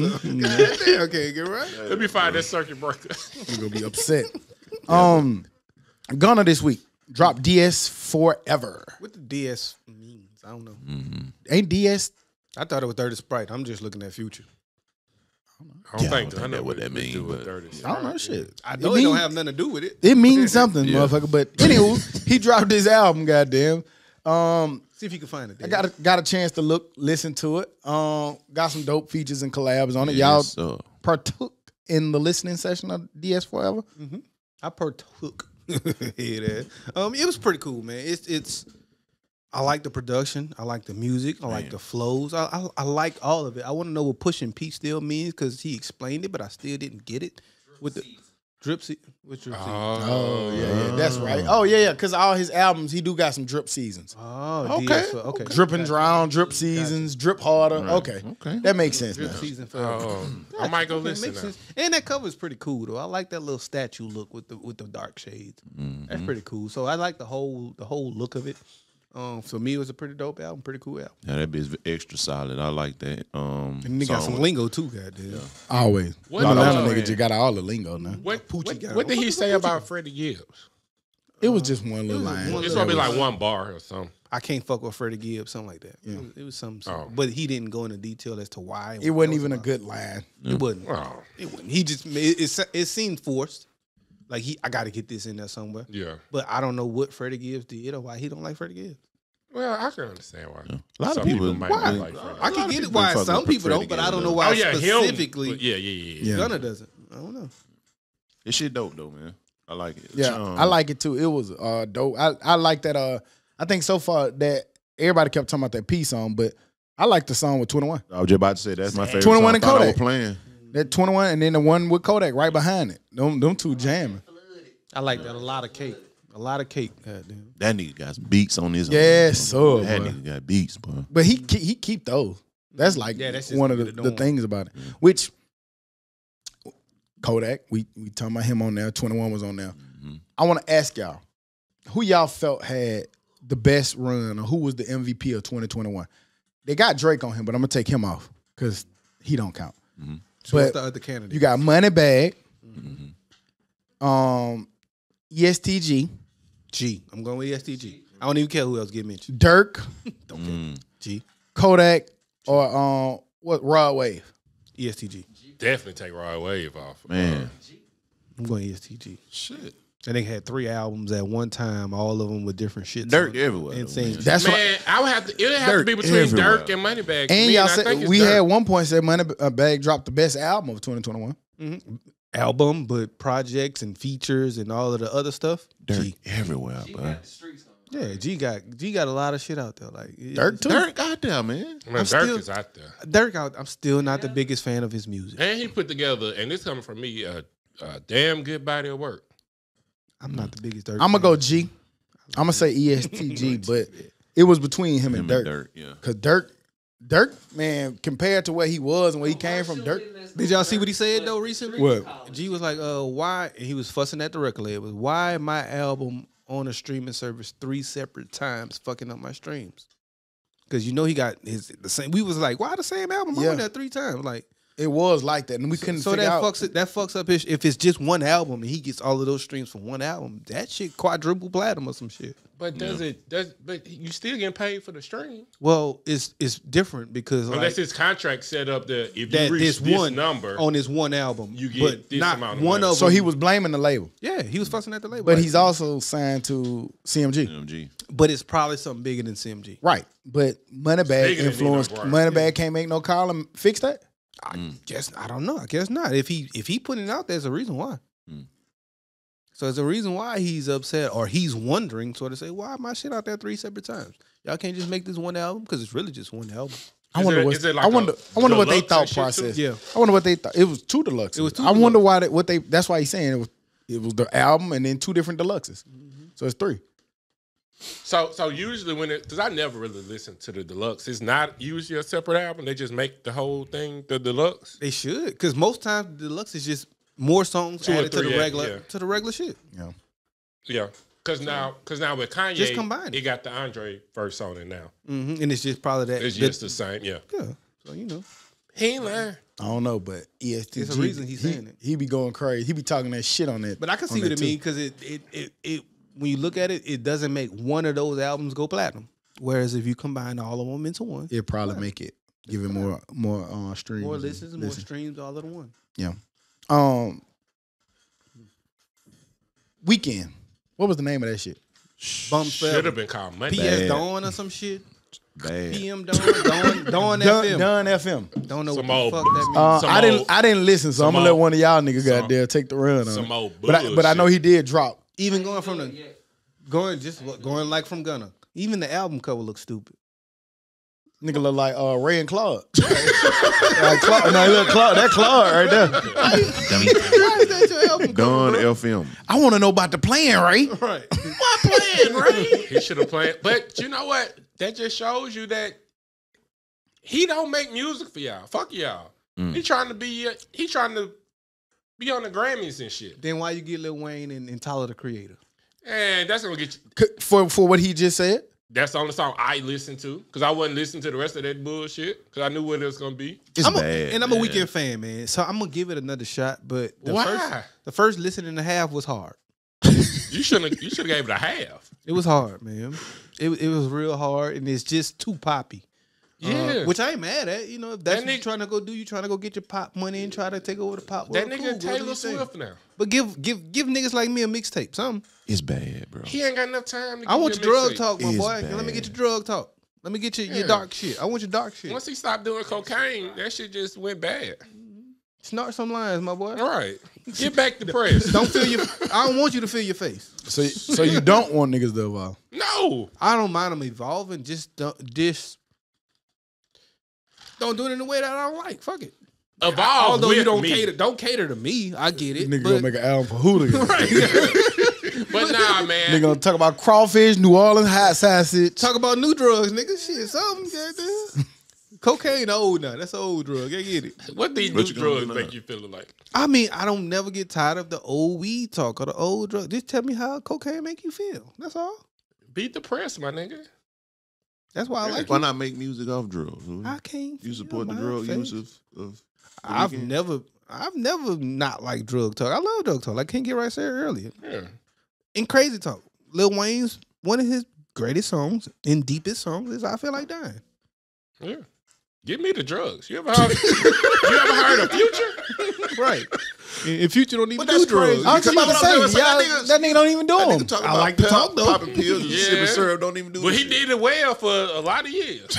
Goddamn, okay, get right. Let me find that circuit breaker. You're gonna be upset. Gunna this week dropped DS Forever. What the DS means, I don't know. Ain't DS? I thought it was Dirty Sprite. I'm just looking at Future. I don't think that what that means, but I don't know shit. I know it don't have nothing to do with it. It means something, motherfucker. But anywho, he dropped this album. Goddamn. See if you can find it. I got a chance to listen to it. Got some dope features and collabs on it. Y'all partook in the listening session of DS Forever. Mm-hmm. I partook. It was pretty cool, man. It's. I like the production. I like the music. I like the flows. I like all of it. I want to know what pushing P still means because he explained it, but I still didn't get it. With the drip season. With drip season. Oh yeah, that's right. Oh yeah, because all his albums he do got some drip seasons. Oh, okay. Okay. Drip and drown, drip seasons, drip harder. Okay, that makes sense. Drip Now. season for I might go listen now. And that cover is pretty cool though. I like that little statue look with the dark shades. That's pretty cool. So I like the whole look of it. For me, it was a pretty dope album, pretty cool album. Yeah, that bit's extra solid. I like that. And they got some lingo too, goddamn. Yeah. Always. What Atlanta nigga just got all the lingo now. What did he say about Freddie Gibbs? It was just one little line. It's gonna be like one bar or something. I can't fuck with Freddie Gibbs, something like that. Yeah. It was something. But he didn't go into detail as to why. It wasn't even a good line. It wasn't. Oh. It wasn't. He just it seemed forced. Like I got to get this in there somewhere. Yeah. But I don't know what Freddie Gibbs did or why he don't like Freddie Gibbs. Well, I can understand why. Yeah. A lot some of people might why? not like Freddie. I can get it why some people don't, but I don't know why specifically. Yeah. Gunna doesn't. I don't know. This shit dope though, man. I like it. Yeah, I like it too. It was dope. I like that. I think so far that everybody kept talking about that P song, but I like the song with 21. I was just about to say that's my favorite 21 song. and I thought I Kodak was playing. That 21 and then the one with Kodak right behind it. Them two jamming. I like that. A lot of cake. A lot of cake. Goddamn. That nigga got beats on his Yes, so that boy. nigga got beats, bro. But he keep those. That's like that's just one of gonna be the the norm. things about it. Which Kodak, we talking about him on there. 21 was on there. I want to ask y'all, who y'all felt had the best run, or who was the MVP of 2021? They got Drake on him, but I'm gonna take him off because he don't count. So what's But the other candidate? you got Moneybag, ESTG, G. I'm going with ESTG. I don't even care who else get mentioned. Dirk, G. Kodak, or Rod Wave. ESTG. Definitely take Rod Wave off. Man. I'm going ESTG. Shit. And they had 3 albums at one time, all of them with different shit. Dirk everywhere. Insane. though, man. That's Man, I would have to. It would have to be Dirk between everywhere. Dirk and Moneybag. And y'all said we Dirk. had one point said Moneybag dropped the best album of 2021. Album, but projects and features and all of the other stuff. Dirk G. everywhere, She bro. got the streets on. Yeah, G got a lot of shit out there. Like Dirk too. Dirk out there, man. Man, Dirk is out there. I'm still not the biggest fan of his music. And he put together, and this coming from me, a damn good body of work. I'm not the biggest Dirk. I'm gonna fan. go G. I'm gonna say ESTG, but it was between him and Dirk. Yeah. Cause Dirk, man, compared to where he was and where he came from, Dirk. Did y'all see what he said though recently? What? G was like, why? And he was fussing at the record label. Why my album on a streaming service 3 separate times fucking up my streams? Because you know he got the same. We was like, why the same album on there 3 times? Like It was like that, and we couldn't figure out. That fucks up his. If it's just one album and he gets all of those streams from one album, that shit quadruple platinum or some shit. But but you still getting paid for the stream. Well, it's different because unless his contract set up that if you that reach this number on this one album, you get this not amount of one money. of So them. he was blaming the label, Yeah, he was fussing at the label, but like, he's also signed to CMG. MG. But it's probably something bigger than CMG. Right, but Moneybag bigger than influenced. Nino Brown. Moneybag can't make no call and fix that. I don't know. I guess not. If he putting it out, there's a reason why. So there's a reason why he's upset or he's wondering, sort of say, why my shit out there 3 separate times? Y'all can't just make this one album because it's really just one album. I wonder what they thought process. Yeah. I wonder what they thought. It was 2 deluxes. It was 2 I wonder why that's why he's saying it was the album and then 2 different deluxes. So it's 3. So usually because I never really listen to the deluxe. It's not usually a separate album. They just make the whole thing the deluxe. They should, because most times the deluxe is just more songs 2 or added to 3, the regular shit. Yeah. Yeah. Because now with Kanye, Just combine it. It got the Andre verse on it now. Mm-hmm. And it's just probably that. It's just the same. Yeah. Yeah. So you know, He ain't lying. I don't know, but ESTG. There's a reason he's saying it. He be going crazy. He be talking that shit on that. but I can see what it means because it when you look at it, it doesn't make one of those albums go platinum. Whereas if you combine all of them into one, It'd probably make it give it more streams, more listens, more streams, all in one. Yeah. Weekend. What was the name of that shit? Bump Should have been called Money. PS Dawn or some shit. Bad. PM Dawn FM. Done FM. Don't know Some what old- the fuck that means. Some I didn't listen, so I'm gonna let old- one of y'all niggas some- got there take the run on some it. old But I know he did drop. Even going from going like from Gunna. Even the album cover looks stupid. Nigga look like Ray and Claude. Like Claude. No, he look Claude. That Claude right there. Dummy. Why is that your album Done cover, bro? FM. I want to know about the plan, Ray. Right. What plan, Ray? He should have played. But you know what? That just shows you that he don't make music for y'all. Fuck y'all. He trying to be on the Grammys and shit. Then why you get Lil Wayne and Tyler the Creator? And that's gonna get you. For what he just said? That's the only song I listened to because I wasn't listening to the rest of that bullshit because I knew what it was gonna be. It's bad. I'm a Weekend fan, man. So I'm gonna give it another shot. But Why? the first listen and a half was hard. You should have gave it a half. It was hard, man. It was real hard, and it's just too poppy. Yeah. Which I ain't mad at. You know, if that's That what you're nigga- trying to go do, you trying to go get your pop money and try to take over the pop That world. nigga Cool, go do Taylor your thing. Swift now. But give niggas like me a mixtape, something. It's bad, bro. He ain't got enough time to I want give your you a drug mixtape. talk, my It's boy. bad. Let me get your drug talk. Let me get your Yeah. dark shit. I want your dark shit. Once he stopped doing cocaine, that shit just went bad. Snort some lines, my boy. All right. Get back to press. Don't feel your. I don't want you to feel your face. So you don't want niggas to evolve. No. I don't mind them evolving. Just don't do it in a way that I don't like. Fuck it. Evolve Although with you don't me. cater to me. I get it. Nigga but, gonna make an album for hooligans. But nah, man. Nigga gonna talk about crawfish, New Orleans hot sausage. talk about new drugs, nigga. Shit, something. Goddamn. Cocaine old now. That's an old drug. I get it. What these What new you gonna drugs do now? make you feel like? I mean, I don't never get tired of the old weed talk or the old drug. Just tell me how cocaine make you feel. That's all. Beat the press, my nigga. That's why I like Why it. not make music off drugs? I can't. You support the feel drug my use face. of I've Weeknd? never not liked drug talk. I love drug talk. Like King Get Right said earlier. Yeah. In Crazy Talk, Lil Wayne's one of his greatest songs and deepest songs is I Feel Like Dying. Yeah. Give me the drugs. You ever heard of Future? Right. And Future don't even But do that's drugs. crazy. I was about to say, that nigga don't even do That them. nigga talking I about like to talk, though. popping pills and Yeah. sipping syrup. Don't even do. But this he shit. did it well for a lot of years.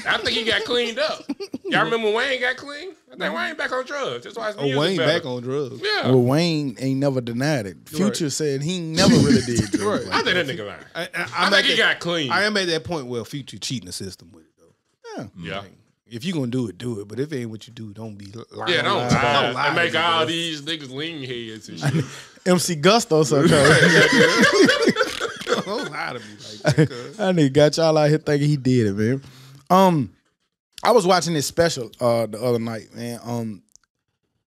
I think he got cleaned up. Y'all remember Wayne got clean? I think Wayne back on drugs. That's why his music Wayne better. back on drugs. Yeah. Well, Wayne ain't never denied it. Future said he never really did drugs. Right. I think that nigga lying. I'm I think at he that- got clean. I am at that point where Future cheating the system with it though. yeah. If you gonna do it, do it. But if it ain't what you do, don't be lying. Yeah, don't lying. lie. Don't lie And make to me, all bro. these niggas lean heads and shit. MC Gusto, so Don't lie to me like that. Cause that nigga got y'all out here thinking he did it, man. I was watching this special the other night, man.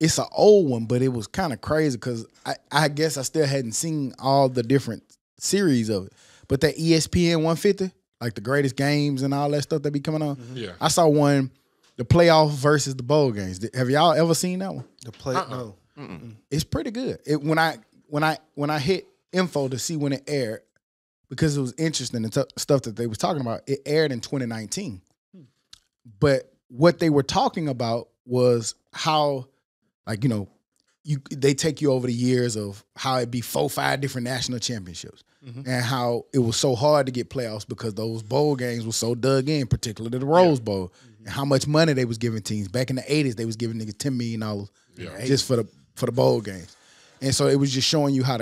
It's an old one, but it was kind of crazy because I guess I still hadn't seen all the different series of it. But that ESPN 150, like the greatest games and all that stuff that be coming on. Yeah. I saw one, the playoff versus the bowl games. Have y'all ever seen that one? the play, no. It's pretty good. When I hit info to see when it aired, because it was interesting the stuff that they was talking about, it aired in 2019. But what they were talking about was how, like, they take you over the years of how it'd be 4-5 different national championships and how it was so hard to get playoffs because those bowl games were so dug in, particularly the Rose Bowl, and how much money they was giving teams. Back in the 80s, they was giving niggas $10 million just for the bowl games. And so it was just showing you how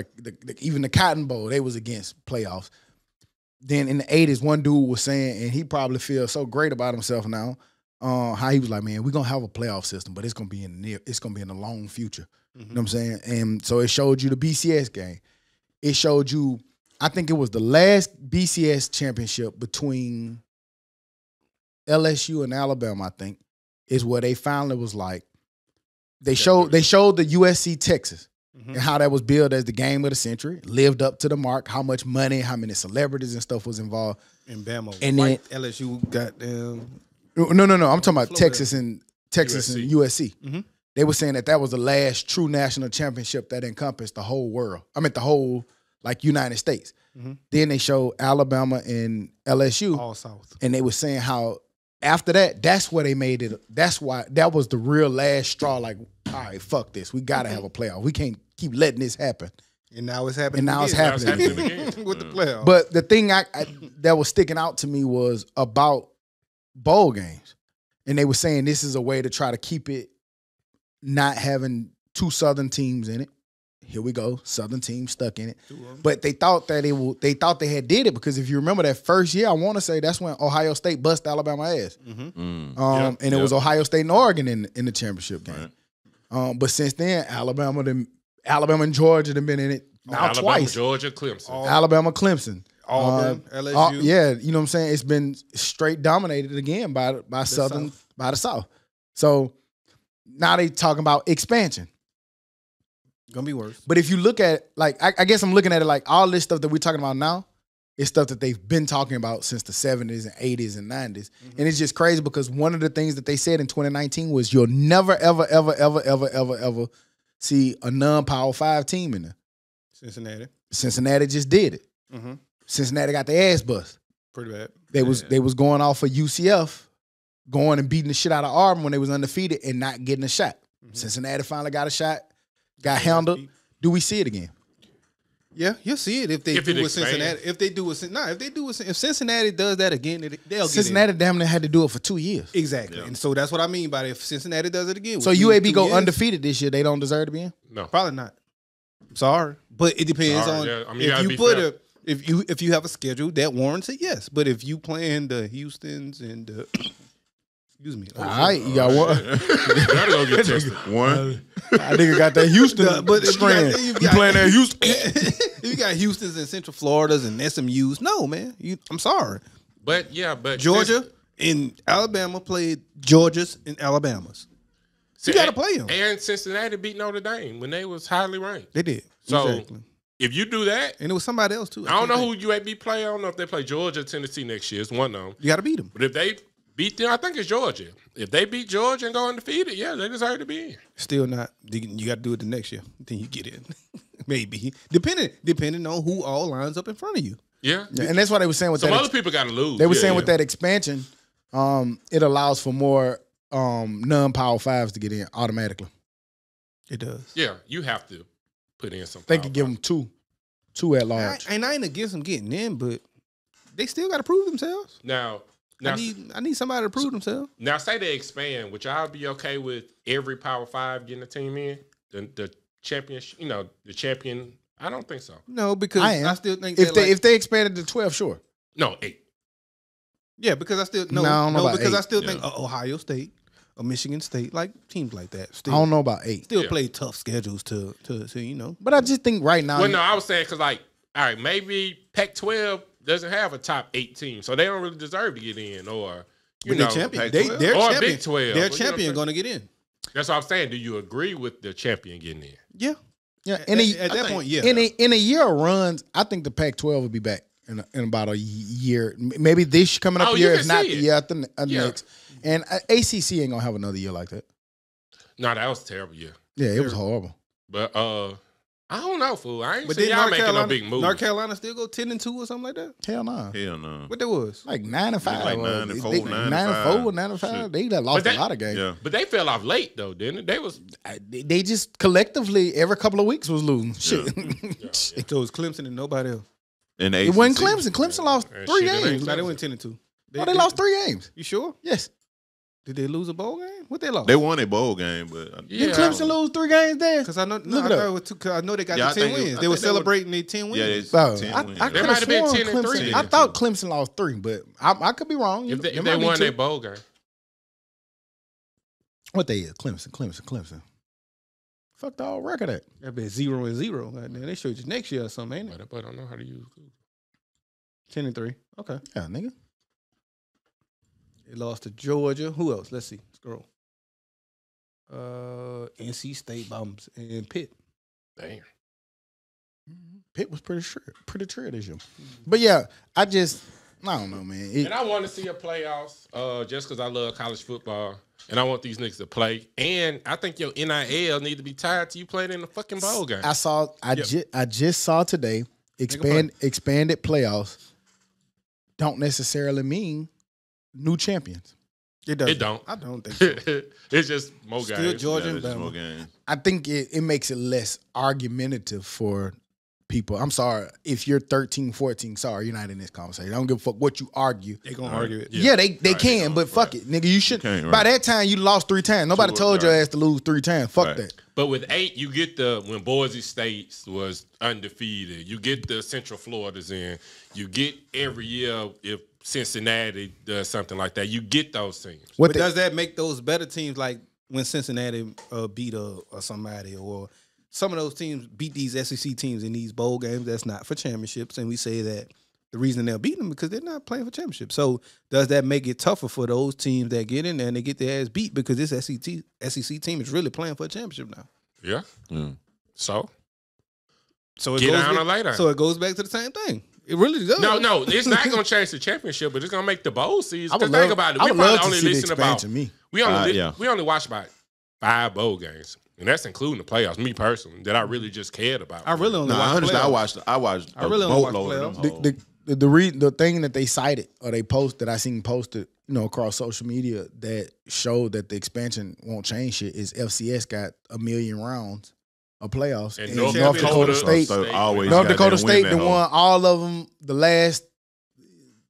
even the Cotton Bowl, they was against playoffs. Then in the 80s, one dude was saying, and he probably feels so great about himself now, how he was like, man, we're gonna have a playoff system, but it's gonna be in the long future. You know what I'm saying? And so it showed you the BCS game. It showed you, I think it was the last BCS championship between LSU and Alabama, I think, is where they finally was like, they showed the USC Texas and how that was billed as the game of the century, lived up to the mark, how much money, how many celebrities and stuff was involved. And Bama. And then LSU got them. No. I'm talking about Florida. Texas and USC. They were saying that was the last true national championship that encompassed the whole world. I mean, the whole United States. Then they showed Alabama and LSU, All South. and they were saying how after that, that's where they made it. That's why that was the real last straw. Like, all right, fuck this. We gotta have a playoff. We can't keep letting this happen. And now it's happening. And now it's again. happening again. with the playoffs. But the thing that was sticking out to me was about bowl games. And they were saying this is a way to try to keep it not having two Southern teams in it. Here we go, Southern team stuck in it. But they thought that they had did it because if you remember that first year, I want to say that's when Ohio State bust Alabama ass. And it was Ohio State and Oregon in the championship game. Right. But since then, Alabama and Georgia have been in it now Alabama, twice. Georgia, Clemson. Alabama, Clemson. Auburn, LSU. Yeah, you know what I'm saying? It's been straight dominated again by Southern, by the South. So now they talking about expansion. Gonna be worse. But if you look at, like, I guess I'm looking at it like all this stuff that we're talking about now is stuff that they've been talking about since the 70s and 80s and 90s. And it's just crazy because one of the things that they said in 2019 was you'll never, ever, ever, ever, ever, ever, ever see a non-Power 5 team in there. Cincinnati just did it. Cincinnati got their ass bust. Pretty bad. They was going off for UCF, going and beating the shit out of Auburn when they was undefeated and not getting a shot. Cincinnati finally got a shot, got handled. Do we see it again? Yeah, you'll see it if they do with Cincinnati. If Cincinnati does that again, they'll Cincinnati get damn near had to do it for 2 years. it. Exactly. And so that's what I mean by if Cincinnati does it again. So which UAB means go 2 years, undefeated this year, they don't deserve to be in? No. Probably not. Sorry. But it depends Sorry, on yeah. I mean, you if gotta you be put fair. if you have a schedule that warrants it, yes. But if you playing the Houstons and the excuse me. All right, you got one. Gotta go get tested. One. I think I got that Houston But if strand. you You playing that Houston? if you got Houston's and Central Florida's and SMU's, no, man. I'm sorry. But Georgia and Alabama played Georgia's and Alabama's. You got to play them. And Cincinnati beat Notre Dame when they was highly ranked. They did. So Exactly. if you do that, And it was somebody else, too. I don't know who UAB play. I don't know if they play Georgia or Tennessee next year. It's one of them. You got to beat them. But if they beat them, I think it's Georgia. If they beat Georgia and go undefeated, yeah, they deserve to be in. Still not. You got to do it the next year. Then you get in. Maybe. Depending on who all lines up in front of you. Yeah. Yeah, and that's what they were saying with Some that. other people got to lose. They were Yeah, saying yeah. with that expansion, it allows for more non-Power 5s to get in automatically. It does. Yeah, you have to put in some. They power could give them two at large. I ain't against them getting in, but they still got to prove themselves. Now, I need somebody to prove themselves. Now, say they expand. Would y'all be okay with every Power 5 getting a team in? The champion, the champion. I don't think so. No, because I still think if they expanded to 12, sure. No, 8. Yeah, because I still I don't know about because 8. I still think Ohio State or Michigan State, like teams like that, still I don't know about 8. still play tough schedules to. But I just think right now. Well, no, I was saying because all right, maybe Pac-12 doesn't have a top 8 team, so they don't really deserve to get in, or they're champion. They're or champion. Big 12. Their champion going to get in. That's what I'm saying. Do you agree with the champion getting in? Yeah. Yeah, At that point, yeah. In a year of runs, I think the Pac-12 will be back in about a year. Maybe this coming up year, if not the year after next. And ACC ain't gonna have another year like that. No, that was a terrible year. Yeah, it was horrible. But I don't know, fool. I ain't But seen then y'all making no big moves. North Carolina still go 10-2 or something like that. Hell no. Hell no. What that was? Like 9-5. Like 9-4, 9-4, 9-5. They done lost a lot of games. Yeah. But they fell off late though, didn't they? They just collectively every couple of weeks was losing. Shit. So it was Clemson and nobody else. And It wasn't Clemson. Clemson lost Yeah, 3 shit, it ain't games. No, they went 10-2. They lost 3 games. You sure? Yes. Did they lose a bowl game? What they lost? They won a bowl game, but Did Clemson lose 3 games there? Because I know, Look I it up. thought it was cause I know they got Yeah, I the 10 think it- wins. I They were think they were- celebrating their 10 wins. yeah, it's Bro, 10 I wins. could They have might have been sworn 10 and 3 Clemson. then. I thought Clemson lost 3, but I could be wrong. If they It might be won 2. their bowl game. What they is? Clemson. Fuck the whole record at. That be 0-0. Goddamn, they showed you next year or something, ain't it? But I don't know how to use Google. 10-3. Okay. Yeah, nigga. They lost to Georgia. Who else? Let's see. Scroll. NC State Bombs and Pitt. Damn. Pitt was pretty sure this year. But yeah, I don't know, man. And I want to see a playoffs just because I love college football. And I want these niggas to play. And I think your NIL need to be tied to you playing in the fucking bowl game. I just saw today expanded playoffs don't necessarily mean new champions. It doesn't. It don't. I don't think so. It's just more Still games. Georgia Yeah, and it's just Bama. more games. I think it makes it less argumentative for people. I'm sorry if you're 13, 14. Sorry, you're not in this conversation. I don't give a fuck what you argue. They gonna argue it. Yeah, they Right, can, but fuck it, nigga. You should. can't, right. By that time, you lost 3 times. Nobody Sure, told your right. ass to lose 3 times. Fuck Right. that. But with 8, you get when Boise State was undefeated. You get the Central Floridas in. You get every year if Cincinnati does something like that. You get those teams. But does that make those better teams like when Cincinnati beat or somebody, or some of those teams beat these SEC teams in these bowl games that's not for championships, and we say that the reason they're beating them because they're not playing for championships. So does that make it tougher for those teams that get in there and they get their ass beat because this SEC team is really playing for a championship now? Yeah. Yeah. So It get goes down back, or lay down. So it goes back to the same thing. It really does. No, it's not going to change the championship, but it's going to make the bowl season. I would Because think love- about it. I We would probably love to only see the listen about expansion, me. we only watched about 5 bowl games, and that's including the playoffs. Me personally, that I really just cared about. I really only No, I watch understand. playoffs. I watched I really only watch boatload of playoffs. them. The thing that they cited or they posted that I seen posted, across social media that showed that the expansion won't change shit is FCS got 1 million rounds of playoffs. And And North North Dakota Dakota State, So always North goddamn Dakota win State, that they hoe. won all of them. The last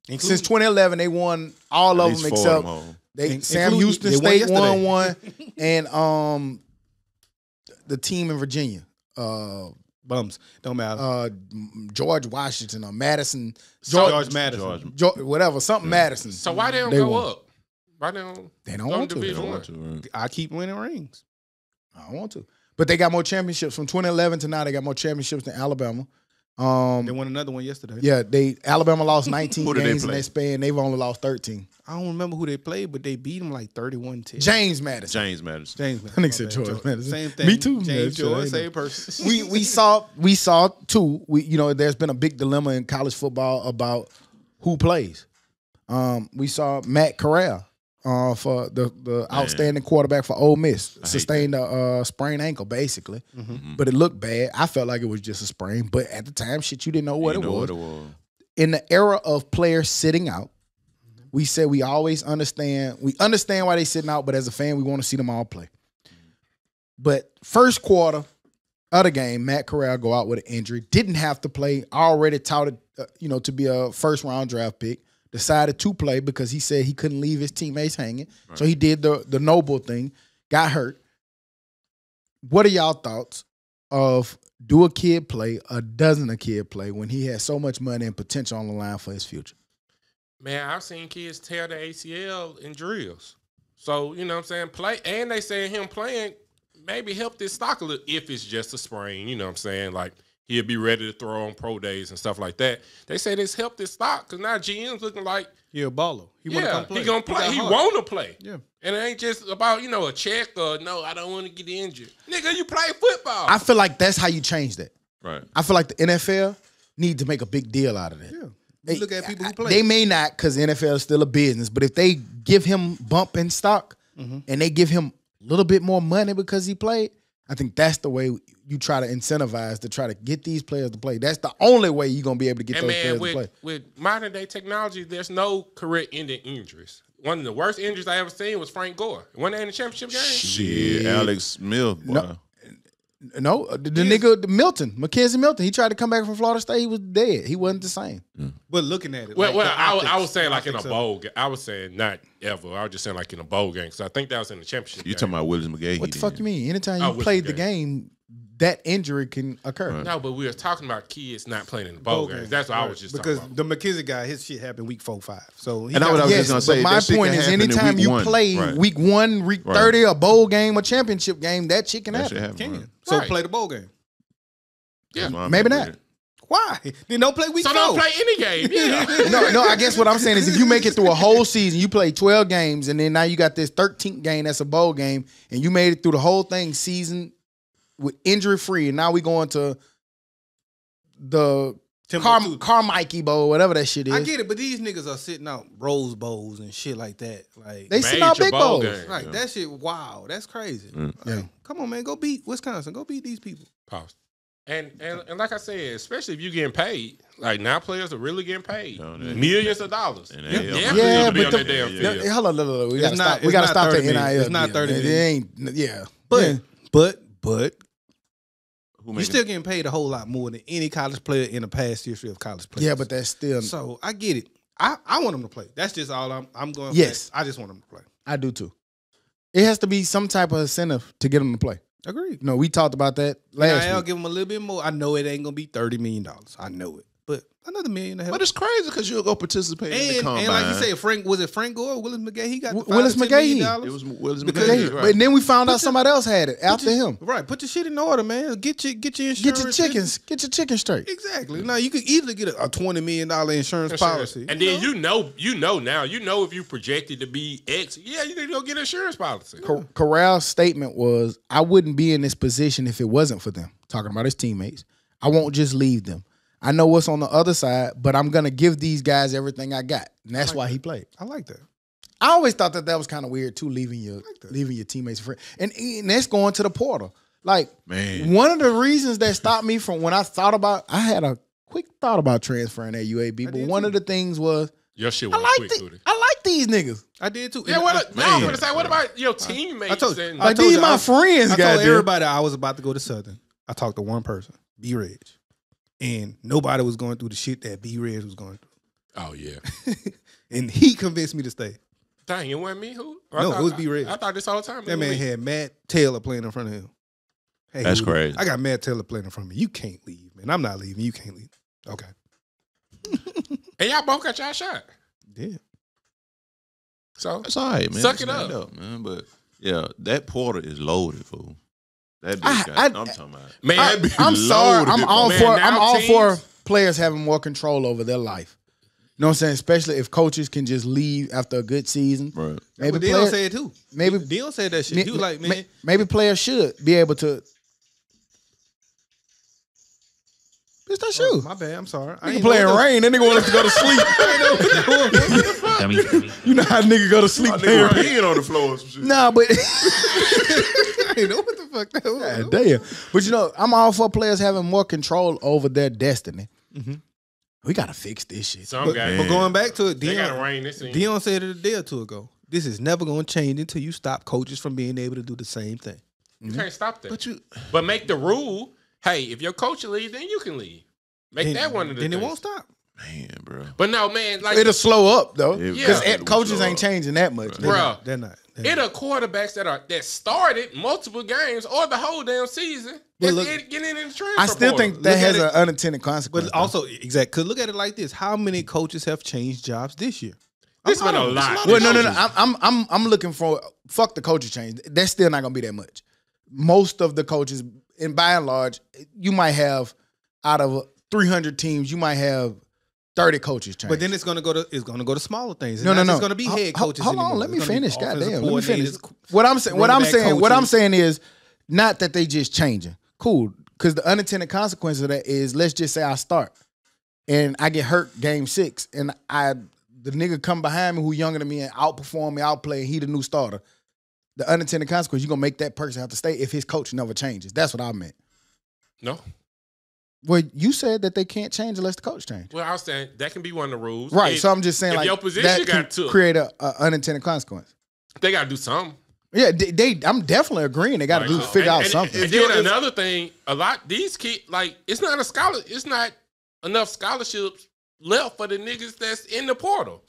since 2011, they won all At of least them 4 except of them hoes. Sam including- Houston they won State yesterday. won and the team in Virginia, Bums. Don't matter. George Washington or Madison, George Madden. whatever, something Madison. So why they don't They go won. up? Why they don't? They don't go want to. They Division don't One? want to. Right. I keep winning rings. I don't want to. But they got more championships from 2011 to now. They got more championships than Alabama. They won another one yesterday. Yeah, Alabama lost 19 Who did they games in play? that span. They've only lost 13. I don't remember who they played, but they beat them like 31-10. James Madison. James Madison. James I think said my bad. George Madison. Same thing. Me too. James man. George, Shit, I same ain't person. we saw too. There's been a big dilemma in college football about who plays. We saw Matt Corral for the outstanding quarterback for Ole Miss sustained a sprained ankle basically, but it looked bad. I felt like it was just a sprain, but at the time, shit, you didn't know what it was. In the era of players sitting out, we said we always understand. We understand why they sitting out, but as a fan, we want to see them all play. But first quarter of the game, Matt Corral go out with an injury. Didn't have to play. Already touted, to be a first round draft pick. Decided to play because he said he couldn't leave his teammates hanging. Right. So he did the noble thing. Got hurt. What are y'all thoughts of do a kid play or doesn't a kid play when he has so much money and potential on the line for his future? Man, I've seen kids tear the ACL in drills. So, you know what I'm saying? Play, and they saying him playing maybe help this stock a little if it's just a sprain, you know what I'm saying? Like, he'll be ready to throw on pro days and stuff like that. They say this helped his stock because now GM's looking like a baller. He want to come play. He gonna play. He want to play. Yeah. And it ain't just about, a check or no, I don't want to get injured. Nigga, you play football. I feel like that's how you change that. Right. I feel like the NFL need to make a big deal out of that. Yeah. Look at people who play. They may not because the NFL is still a business, but if they give him bump in stock and they give him a little bit more money because he played, I think that's the way you try to incentivize to try to get these players to play. That's the only way you're going to be able to get those players to play. With modern day technology, there's no career-ending injuries. One of the worst injuries I ever seen was Frank Gore. Wasn't that in the championship game? Shit, Alex Smith. No, the nigga Milton, Mackenzie Milton. He tried to come back from Florida State. He was dead. He wasn't the same. But looking at it, I was saying like in a bowl game. I was saying not ever. I was just saying like in a bowl game. So I think that was in the championship. You talking about Willis McGahee? What the fuck you mean? Anytime you played the game, that injury can occur. Right. No, but we were talking about kids not playing in the bowl games. That's what I was just talking about. Because the McKissick guy, his shit happened week 4, 5. So and I was just gonna say. But my point is, anytime you play week 1, week 30, a bowl game, a championship game, that shit can happen. So play the bowl game. Yeah, maybe not. Why? Then don't play week 4. So don't play any game. Yeah. No. I guess what I'm saying is if you make it through a whole season, you play 12 games, and then now you got this 13th game that's a bowl game, and you made it through the whole thing season with injury free, and now we going to the Carmike Bowl, whatever that shit is. I get it, but these niggas are sitting out Rose Bowls and shit like that. Like they sitting out big bowls. Right, that shit. Wow, that's crazy. Like, come on, man, go beat Wisconsin. Go beat these people. Pause. And like I said, especially if you getting paid, like now players are really getting paid millions of dollars. Yeah, but hold on, we gotta stop the NIL. It's not 30. It ain't. Yeah, but you're still getting paid a whole lot more than any college player in the past history of college players. Yeah, but that's still. So I get it. I want them to play. That's just all I'm going. Yes, I just want them to play. I do too. It has to be some type of incentive to get them to play. Agreed. No, we talked about that last week. I'll give them a little bit more. I know it ain't gonna be $30 million. I know it, but another $1 million. But it's crazy because you'll go participate in the combine. And like you said, Frank Gore, or Willis McGahee? He got Willis McGahee. It was Willis McGahee. Right. But then we found out somebody else had it after him. Right. Put your shit in order, man. Get your insurance. Get your chicken straight. Exactly. Now you could easily get a $20 million insurance policy. And then you know now if you projected to be X, you need to go get an insurance policy. Corral's statement was, I wouldn't be in this position if it wasn't for them. Talking about his teammates. I won't just leave them. I know what's on the other side, but I'm going to give these guys everything I got. And that's why he played. I like that. I always thought that was kind of weird, too, leaving your teammates. And that's going to the portal. Like, man, one of the reasons that stopped me from when I had a quick thought about transferring at UAB, but one of the things was, your shit went quick, I like these niggas. I did, too. Yeah, I'm going to say, what about your teammates? These my friends, I told everybody I was about to go to Southern. I talked to one person, B-Reg. And nobody was going through the shit that B-Reg was going through. Oh, yeah. And he convinced me to stay. Dang, it wasn't me? Who? No, it was B-Reg. I thought this all the time. That man had Matt Taylor playing in front of him. Hey, that's crazy. I got Matt Taylor playing in front of me. You can't leave, man. I'm not leaving. You can't leave. Okay. And y'all both got y'all shot. Yeah. So it's all right, man. Suck it up, man. But yeah, that Porter is loaded, fool. That bitch I'm talking about. Man, I'm sorry. I'm all for players having more control over their life. You know what I'm saying? Especially if coaches can just leave after a good season. Right. Maybe Dion said it too. Maybe Dion said that shit. Maybe players should be able to. Bitch, that's you. My bad. I'm sorry. I ain't playing rain. That nigga want us to go to sleep. Dummy. You know how nigga go to sleep playing rain. Peeing on the floor or some shit. Nah, but I didn't know what the fuck that was. God damn. But I'm all for players having more control over their destiny. Mm-hmm. We gotta fix this shit. But going back to it, Dion said it a day or two ago. This is never gonna change until you stop coaches from being able to do the same thing. You can't stop that. But you, But make the rule, hey, if your coach leave, then you can leave. Make that one of the Then things. it won't stop. man, bro. But no, man, like It'll slow up though, Yeah, because it will coaches slow ain't up. changing that much. bro, They're not. it are quarterbacks that started multiple games or the whole damn season. But That's look, getting in the transfer I still portal. think that Look has at an it- unintended consequence. But also, exactly. Because look at it like this: how many coaches have changed jobs this year? This been a lot. well, no. I'm looking for fuck the coaches change. That's still not gonna be that much. Most of the coaches, and by and large, you might have out of 300 teams, you might have 30 coaches change. But then it's gonna go to smaller things. It's No. It's gonna be head coaches. Hold on, anymore. let me It's gonna be finish. offensive Goddamn, let me finish. coordinators, What I'm saying, what running I'm back saying is not that they just changing. Cool, because the unintended consequence of that is, let's just say I start and I get hurt game 6, and the nigga come behind me who younger than me and outperform me, outplay, and he the new starter. The unintended consequence, you're gonna make that person have to stay if his coach never changes. That's what I meant. No. Well, you said that they can't change unless the coach changes. Well, I was saying that can be one of the rules. Right. If- So I'm just saying, if like, your position that got can took, create a unintended consequence. they got to do something. Yeah, I'm definitely agreeing. They got to Like, figure out and- something. And then another thing, a lot these kids, like, it's not enough scholarships left for the niggas that's in the portal.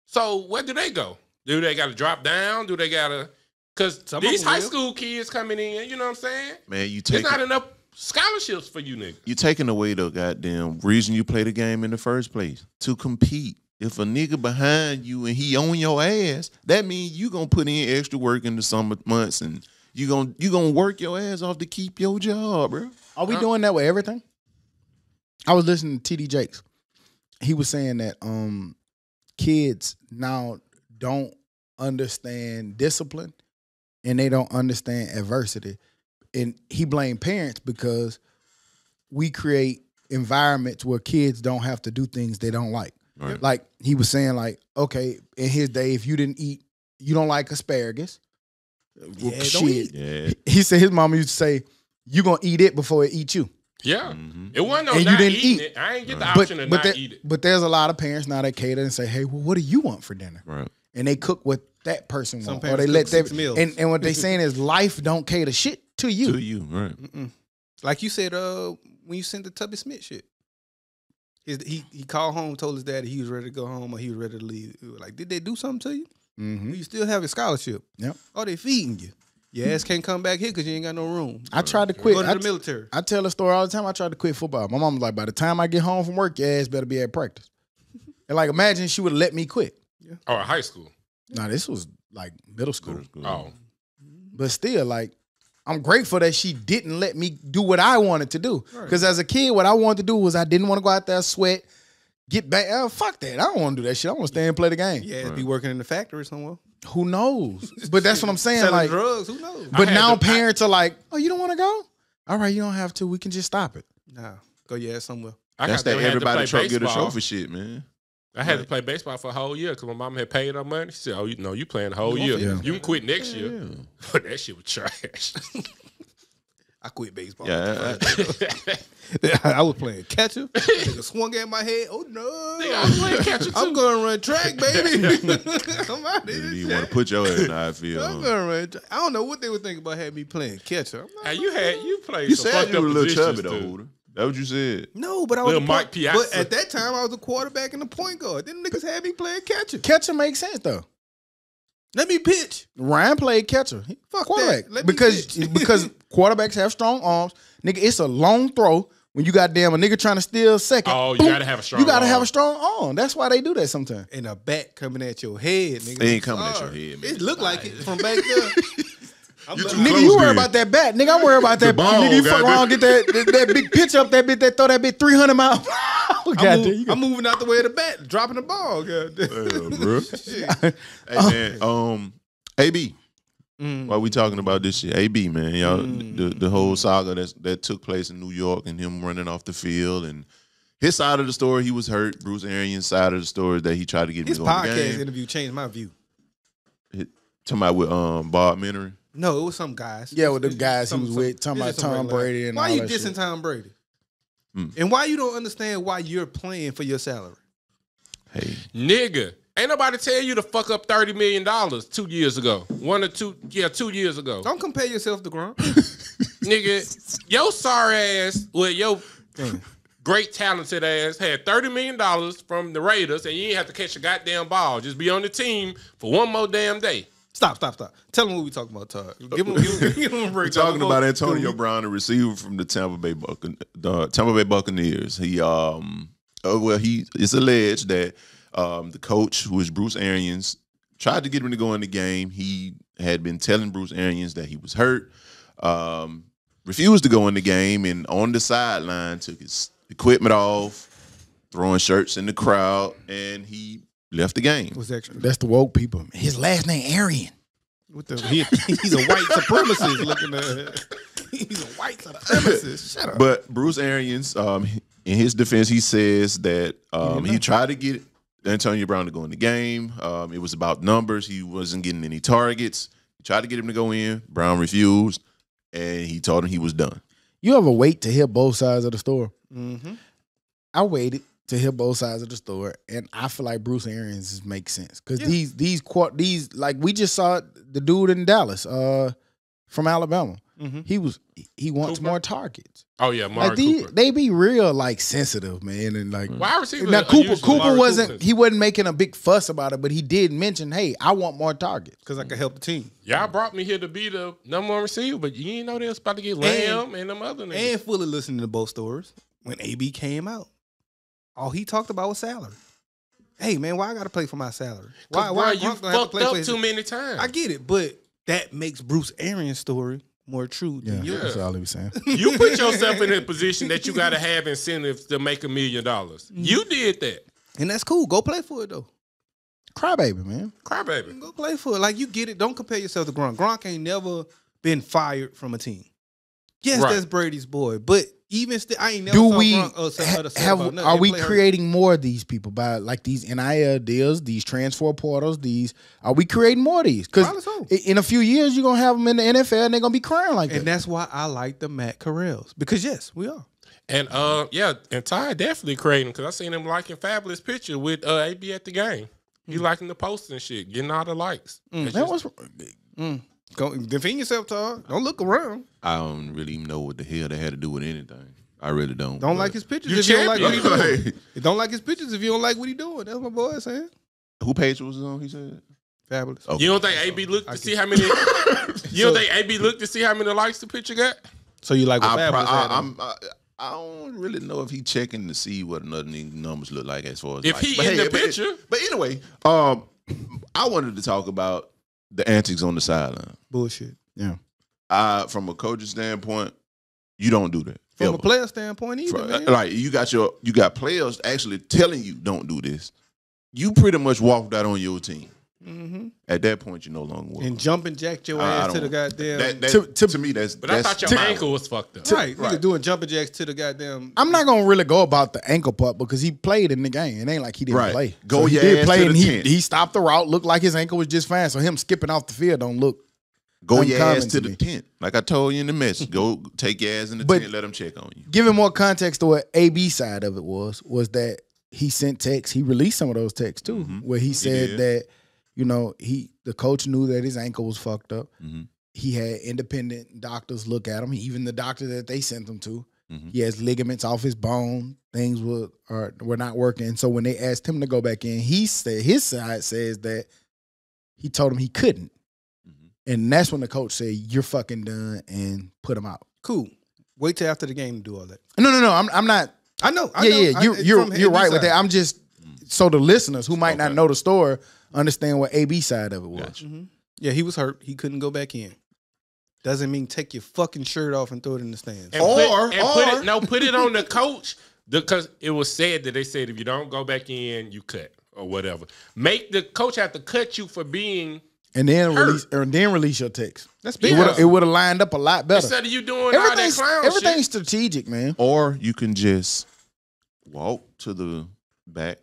So where do they go? Do they got to drop down? Do they got to? Because Some these of them high will. school kids coming in, you know what I'm saying? Man, you There's take not enough scholarships for you niggas. you taking away the goddamn reason you play the game in the first place, to compete. If a nigga behind you and he on your ass, that means you gonna put in extra work in the summer months, and you gonna work your ass off to keep your job, bro. Are we doing that with everything? I was listening to TD Jakes. He was saying that kids now don't understand discipline and they don't understand adversity. And he blamed parents because we create environments where kids don't have to do things they don't like. Right. Like he was saying, like, okay, in his day, if you don't like asparagus, well, don't shit. eat. Yeah. He said his mama used to say, you gonna eat it before it eats you. Yeah. Mm-hmm. It wasn't no And you not didn't eating eat. it. I ain't get the option to not eat it. But there's a lot of parents now that cater and say, hey, well, what do you want for dinner? Right. And they cook what that person Some wants. Or parents they let cook that 6 meals. and what they saying is life don't cater shit to you. To you, right. Like you said, when you sent the Tubby Smith shit, he called home, told his dad he was ready to go home or he was ready to leave. It was like, did they do something to you? Mm-hmm. You still have a scholarship. Yep. Oh, they feeding you. Your ass can't come back here because you ain't got no room. I tried to quit. Go to the military. I tell a story all the time. I tried to quit football. My mom was like, by the time I get home from work, your ass better be at practice. And like, imagine she would have let me quit. Oh, high school. Now, this was like middle school. Oh. But still, like, I'm grateful that she didn't let me do what I wanted to do. Because as a kid, what I wanted to do was I didn't want to go out there, sweat, get back. Fuck that. I don't want to do that shit. I want to stay and play the game. Yeah, be working in the factory somewhere. Who knows? But that's what I'm saying. Selling Like, drugs, who knows? but I had now to- parents are like, oh, you don't want to go? All right, you don't have to. We can just stop it. Nah, go your ass somewhere. That's that everybody truck get a trophy shit, man. I had to play baseball for a whole year because my mom had paid her money. She said, "Oh, you playing the whole year. Yeah. You can quit next year." But that shit was trash. I quit baseball. Yeah, I was playing catcher. Nigga swung at my head. Oh no! I was playing catcher too. I'm gonna run track, baby. I'm out you there. want to put your ass in the outfield. I'm huh? gonna run. I don't know what they would think about having me playing catcher. I'm not Hey, you played You some said fucked you up were a little positions chubby though, too. Hooter. That what you said? No, but I was Little a Mike point, Piazza. But at that time, I was a quarterback and a point guard. Then niggas had me playing catcher. Catcher makes sense, though. Let me pitch. Ryan played catcher. He Fuck quarterback. that. Let me Because pitch. because quarterbacks have strong arms. Nigga, it's a long throw when you got damn a nigga trying to steal second. Oh, you Boom. gotta have a strong You gotta have arm. a strong arm. That's why they do that sometimes. And a bat coming at your head, nigga. They ain't I'm coming at sorry. your head, man. It looked like it from back there. You too Nigga, close you worry then. about that bat. Nigga, I'm worried about that ball, nigga, you fuck goddamn. around, get that big pitch up that bit, that throw that bit 300 miles. I'm moving out the way of the bat, dropping the ball. Goddamn. Bro. Hey man, AB. While we talking about this shit, AB man, y'all, the whole saga that took place in New York and him running off the field and his side of the story, he was hurt. Bruce Arians' side of the story that he tried to get me His to go to the podcast game. interview changed my view. Talking about with Bob Menery. No, it was some guys. Yeah, with the guys he was with, talking about it's some Tom regular- Brady and why all you that dissing shit. Tom Brady? And why you don't understand why you're playing for your salary? Hey, Nigga, Ain't nobody tell you to fuck up $30 million 2 years ago. 2 years ago. Don't compare yourself to Gronk. Nigga, your sorry ass, well, your great talented ass had $30 million from the Raiders, and you ain't have to catch a goddamn ball. Just be on the team for one more damn day. Stop. Tell them what we talking about, Todd. Give them a break. We're talking about Antonio Brown, a receiver from the Tampa Bay Buccaneers. It's alleged that the coach, who is Bruce Arians, tried to get him to go in the game. He had been telling Bruce Arians that he was hurt, refused to go in the game, and on the sideline took his equipment off, throwing shirts in the crowd, and he left the game. That's the woke people. His last name Arian. He's a white supremacist looking at. He's a white supremacist. Shut up. But Bruce Arians, in his defense, he says that he tried to get Antonio Brown to go in the game. It was about numbers. He wasn't getting any targets. He tried to get him to go in. Brown refused, and he told him he was done. You ever wait to hear both sides of the story? Mm-hmm. I waited to hear both sides of the story, and I feel like Bruce Arians makes sense because these like we just saw the dude in Dallas, from Alabama. Mm-hmm. He wants Cooper? more targets. Oh yeah, Mark Cooper. They be real like sensitive, man, and like Wide receivers now are Cooper usually Mark wasn't Cooper. he wasn't making a big fuss about it, but he did mention, hey, I want more targets. Because I can help the team. Y'all brought me here to be the number one receiver, but you ain't know they was about to get Lamb and them other niggas. And fully listening to both stories. When AB came out, all he talked about was salary. Hey man, why I gotta play for my salary? Why you Gronk gonna have to fucked play for up his- too many times. I get it, but that makes Bruce Arians' story more true than yours. That's all he was saying. You put yourself in a position that you got to have incentives to make $1 million. You did that. And that's cool. Go play for it though. Crybaby, man. Crybaby. Go play for it. Like you get it. Don't compare yourself to Gronk. Gronk ain't never been fired from a team. Yes, Right. that's Brady's boy, but even still, I ain't never Do saw we Gronk are we creating more of these people by like these NIL deals, these transfer portals? Are we creating more of these? Probably Because so. in a few years you're gonna have them in the NFL and they're gonna be crying like And that. that's why I like the Matt Corrals because yes, we are. And and Ty definitely creating because I seen him liking Fabulous picture with AB at the game. He liking the posts and shit, getting all the likes. It's Man, just- Go defend yourself, Todd. Don't look around. I don't really even know what the hell they had to do with anything. I really don't. Don't But like his pictures You if you don't like what he champion. doing. You don't like his pictures if you don't like what he doing. That's what my boy saying. Who page was it on? He said. Fabulous. Okay. You don't think AB looked to see how many? You don't think AB looked to see how many likes the picture got? So you like what Fabulous had on. I don't really know if he checking to see what another nigga numbers look like as far as If likes. he But in the but- picture. But anyway, I wanted to talk about the antics on the sideline. Bullshit. From a coaching standpoint, you don't do that. From ever. a player standpoint, either, man. Like you got players actually telling you don't do this. You pretty much walked out on your team. Mm-hmm. At that point, you no longer work. And jumping jacked your I ass to don't- the goddamn. to me, that's. But I thought your ankle was fucked up. right. Nigga doing jumping jacks to the goddamn. I'm not gonna really go about the ankle part because he played in the game. It ain't like he didn't Right. play. Go he your did ass play to and the he tent. he stopped the route. Looked like his ankle was just fine. So him skipping off the field don't look. Go your uncommon ass to to the me. tent. Like I told you in the message. Go take your ass in the But- tent. Let them check on you. Giving more context to what AB side of it was that he sent texts. He released some of those texts too, where he said did. that the coach knew that his ankle was fucked up. Mhm. He had independent doctors look at him. Even the doctor that they sent him to, Mhm. he has ligaments off his bone. Things were not working. So when they asked him to go back in, he said his side says that he told him he couldn't. And that's when the coach said, "You're fucking done," and put him out. Cool. Wait till after the game to do all that. No. I'm not. I know. Yeah. You're right with that. I'm just so the listeners who might not Okay. know the story understand what AB side of it was. Gotcha. Yeah, he was hurt. He couldn't go back in. Doesn't mean take your fucking shirt off and throw it in the stands. And put it on the coach because it was said that they said if you don't go back in, you cut or whatever. Make the coach have to cut you for being And then hurt. release your text. That's It big. would have lined up a lot better. instead of you doing all that clown Everything's shit. strategic, man. Or you can just walk to the back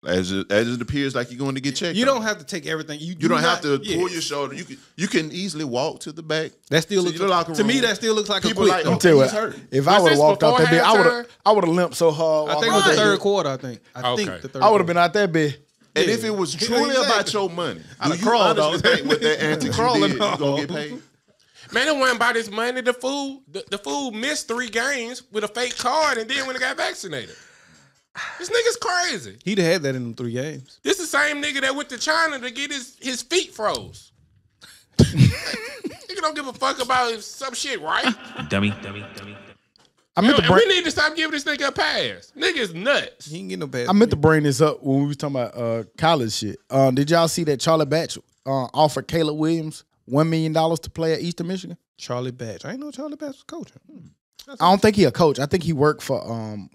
as it appears like you're going to get checked. You on. don't have to take everything. You You don't have to yeah. pull your shoulder. You can easily walk to the back. That still to looks your locker to me. room. That still looks like People a like, quick. I'm tell you he's what, hurt. if Was I would have this walked out before that bit, halftime? I would have limped so hard. I think it was the third quarter. I think. I think Okay. the third. I would have been out that bit. And if it was truly about your money, do you crawl, honestly think with that antics you did, you gonna get paid? Man, it wasn't about his money. The fool missed 3 games with a fake card, and then when he got vaccinated. This nigga's crazy. He'd have had that in them 3 games. This the same nigga that went to China to get his feet froze. Nigga don't give a fuck about if some shit, right? Dummy. I meant to And we need to stop giving this nigga a pass. Nigga's nuts. He ain't get no bad. I meant to bring this up when we was talking about college shit. Did y'all see that Charlie Batch offered Caleb Williams $1 million to play at Eastern Michigan? Charlie Batch. I didn't know Charlie Batch was coaching. I don't think he a coach. I think he worked for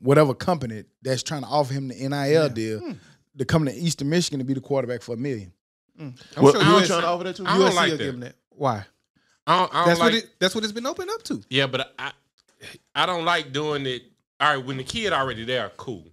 whatever company that's trying to offer him the NIL deal to come to Eastern Michigan to be the quarterback for $1 million. I'm What, sure you USC, trying to offer that too? I don't USC like will that. give him that. Why? I don't That's what it's been opened up to. Yeah, but I don't like doing it. All right, when the kid already there, cool.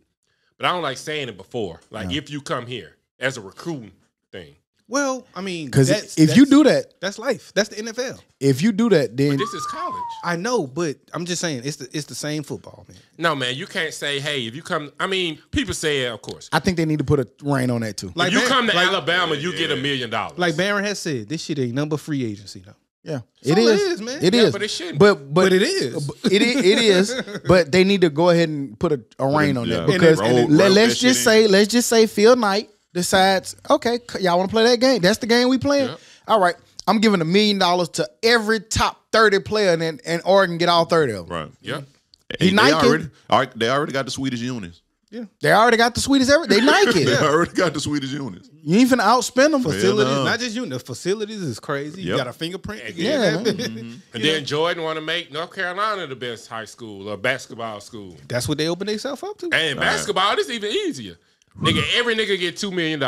But I don't like saying it before. Like, if you come here as a recruiting thing. Well, I mean, Because if you do that, that's life. That's the NFL. if you do that, then But this is college. I know, but I'm just saying it's the same football, man. No, man, you can't say, hey, if you come. I mean, people say it, of course. I think they need to put a rein on that too. Like If you Bar- come to like- Alabama, you get $1 million. Like Barron has said, this shit ain't number free agency now. Yeah, That's all it is, man. It Yeah, is, but it shouldn't. But it is. It is. But they need to go ahead and put a rein on that Yeah. because Roll let's that shit just say Phil Knight decides, okay, y'all want to play that game? That's the game we playing. Yeah. All right, I'm giving $1 million to every top 30 player, and Oregon get all 30 of them. Right. Yeah. He They Nike. already got the Swedish units. They already got the sweetest ever. They Nike. They already got the Swedish units. You ain't finna outspend them. Facilities, no. not just you. The facilities is crazy. You Yep. got a fingerprint. to get Yeah, that. man. And then Jordan want to make North Carolina the best high school or basketball school. That's what they open themselves up to. And basketball, this even easier. Nigga, every nigga get $2 million.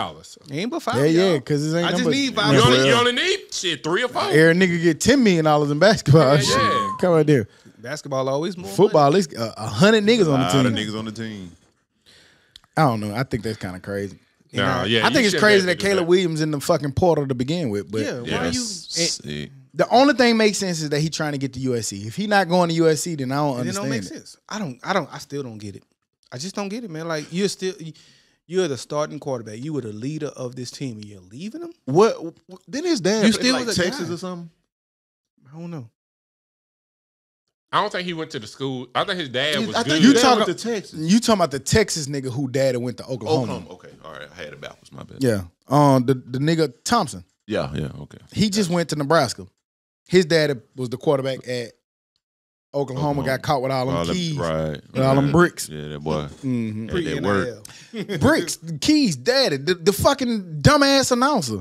Ain't but 5. Yeah, y'all. because it ain't I just number- need 5. You only need shit 3 or 4. Every nigga get $10 million in basketball. Yeah, Shit. yeah. Come out there. Basketball always more. Football is 100 niggas on the A lot team. of niggas on the team. I don't know. I think that's kind of crazy. Nah, yeah, I think you it's should crazy be able that to do Caleb that. Williams in the fucking portal to begin with. But Yeah, Yeah, why you? sick. the only thing makes sense is that he's trying to get to USC. If he not going to USC, then I don't It understand don't make it. sense. I still don't get it. I just don't get it, man. Like you're the starting quarterback. You were the leader of this team, and you're leaving them. What? Then his dad You played still like was a Texas guy. or something? I don't know. I don't think he went to the school. I think his dad was I good. think You his dad talking- went to Texas. You talking about the Texas nigga who daddy went to Oklahoma? Oklahoma. Okay. All right. I had it backwards. My bad. Yeah. The nigga Thompson. Yeah. Yeah. Okay. He just went to Nebraska. His daddy was the quarterback at Oklahoma. Got caught with all them keys, Right. with all them bricks. Yeah, that boy. Mm-hmm. Had that work. Pre-NIL. Bricks, keys, daddy, the fucking dumbass announcer.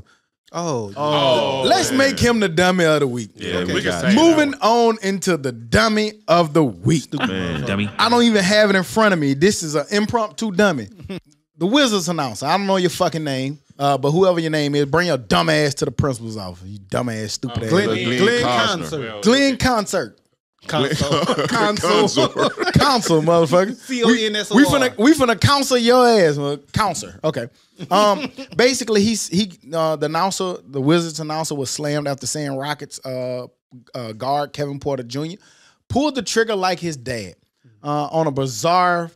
Oh, Let's make him the dummy of the week. Yeah, Okay, we can got say it. Moving on into the dummy of the week. Man. Dummy. I don't even have it in front of me. This is an impromptu dummy. The Wizards announcer. I don't know your fucking name, but whoever your name is, bring your dumb ass to the principal's office. You dumbass, stupid ass. Glenn Glenn Concert. Costner. Glenn Concert. Console. Counsel, motherfucker. C-O-N-S-O-R. We finna counsel your ass, counselor. Okay. Basically, the announcer, the Wizards announcer, was slammed after saying Rockets guard Kevin Porter Jr. pulled the trigger like his dad on a bizarre.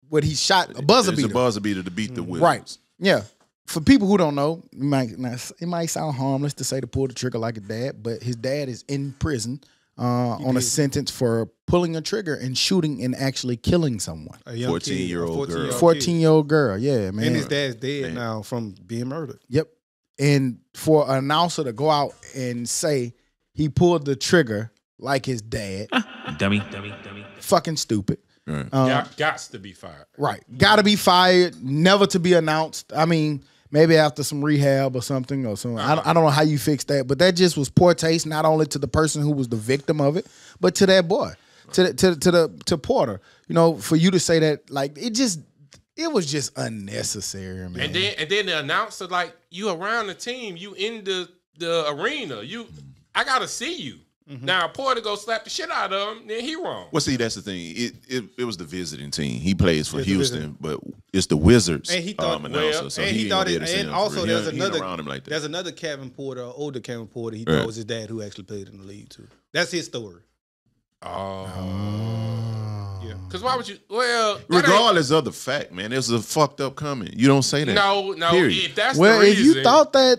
What he shot a buzzer It's beater. a buzzer beater to beat the Wizards. Right. Yeah. For people who don't know, it might sound harmless to say to pull the trigger like a dad, but his dad is in prison on a sentence for pulling a trigger and shooting and actually killing someone. A young 14-year-old girl. 14-year-old girl. Yeah, man. And his dad's dead now from being murdered. Yep. And for an announcer to go out and say he pulled the trigger like his dad, Dummy. fucking stupid. Right. Gots to be fired. Right. Got to be fired, never to be announced. I mean, maybe after some rehab or something or something. I don't know how you fix that, but that just was poor taste, not only to the person who was the victim of it, but to that boy, to Porter. You know, for you to say that, like, it was just unnecessary, man. And then the announcer, like, you around the team, you in the arena, I gotta see you. Now Porter go slap the shit out of him, then he wrong. Well, see, that's the thing. It was the visiting team. He plays for Houston, but it's the Wizards. And he thought, announcer, so and he ain't thought gonna be it. able to see And him also, for real. there's He ain't another. around him like that. There's another Kevin Porter, older Kevin Porter. He Right. thought it was his dad who actually played in the league too. That's his story. Oh. Yeah. Because why would you? Well, regardless of the fact, man, it was a fucked up comment. You don't say that. No. Period. If that's Well, the if reason, you thought that,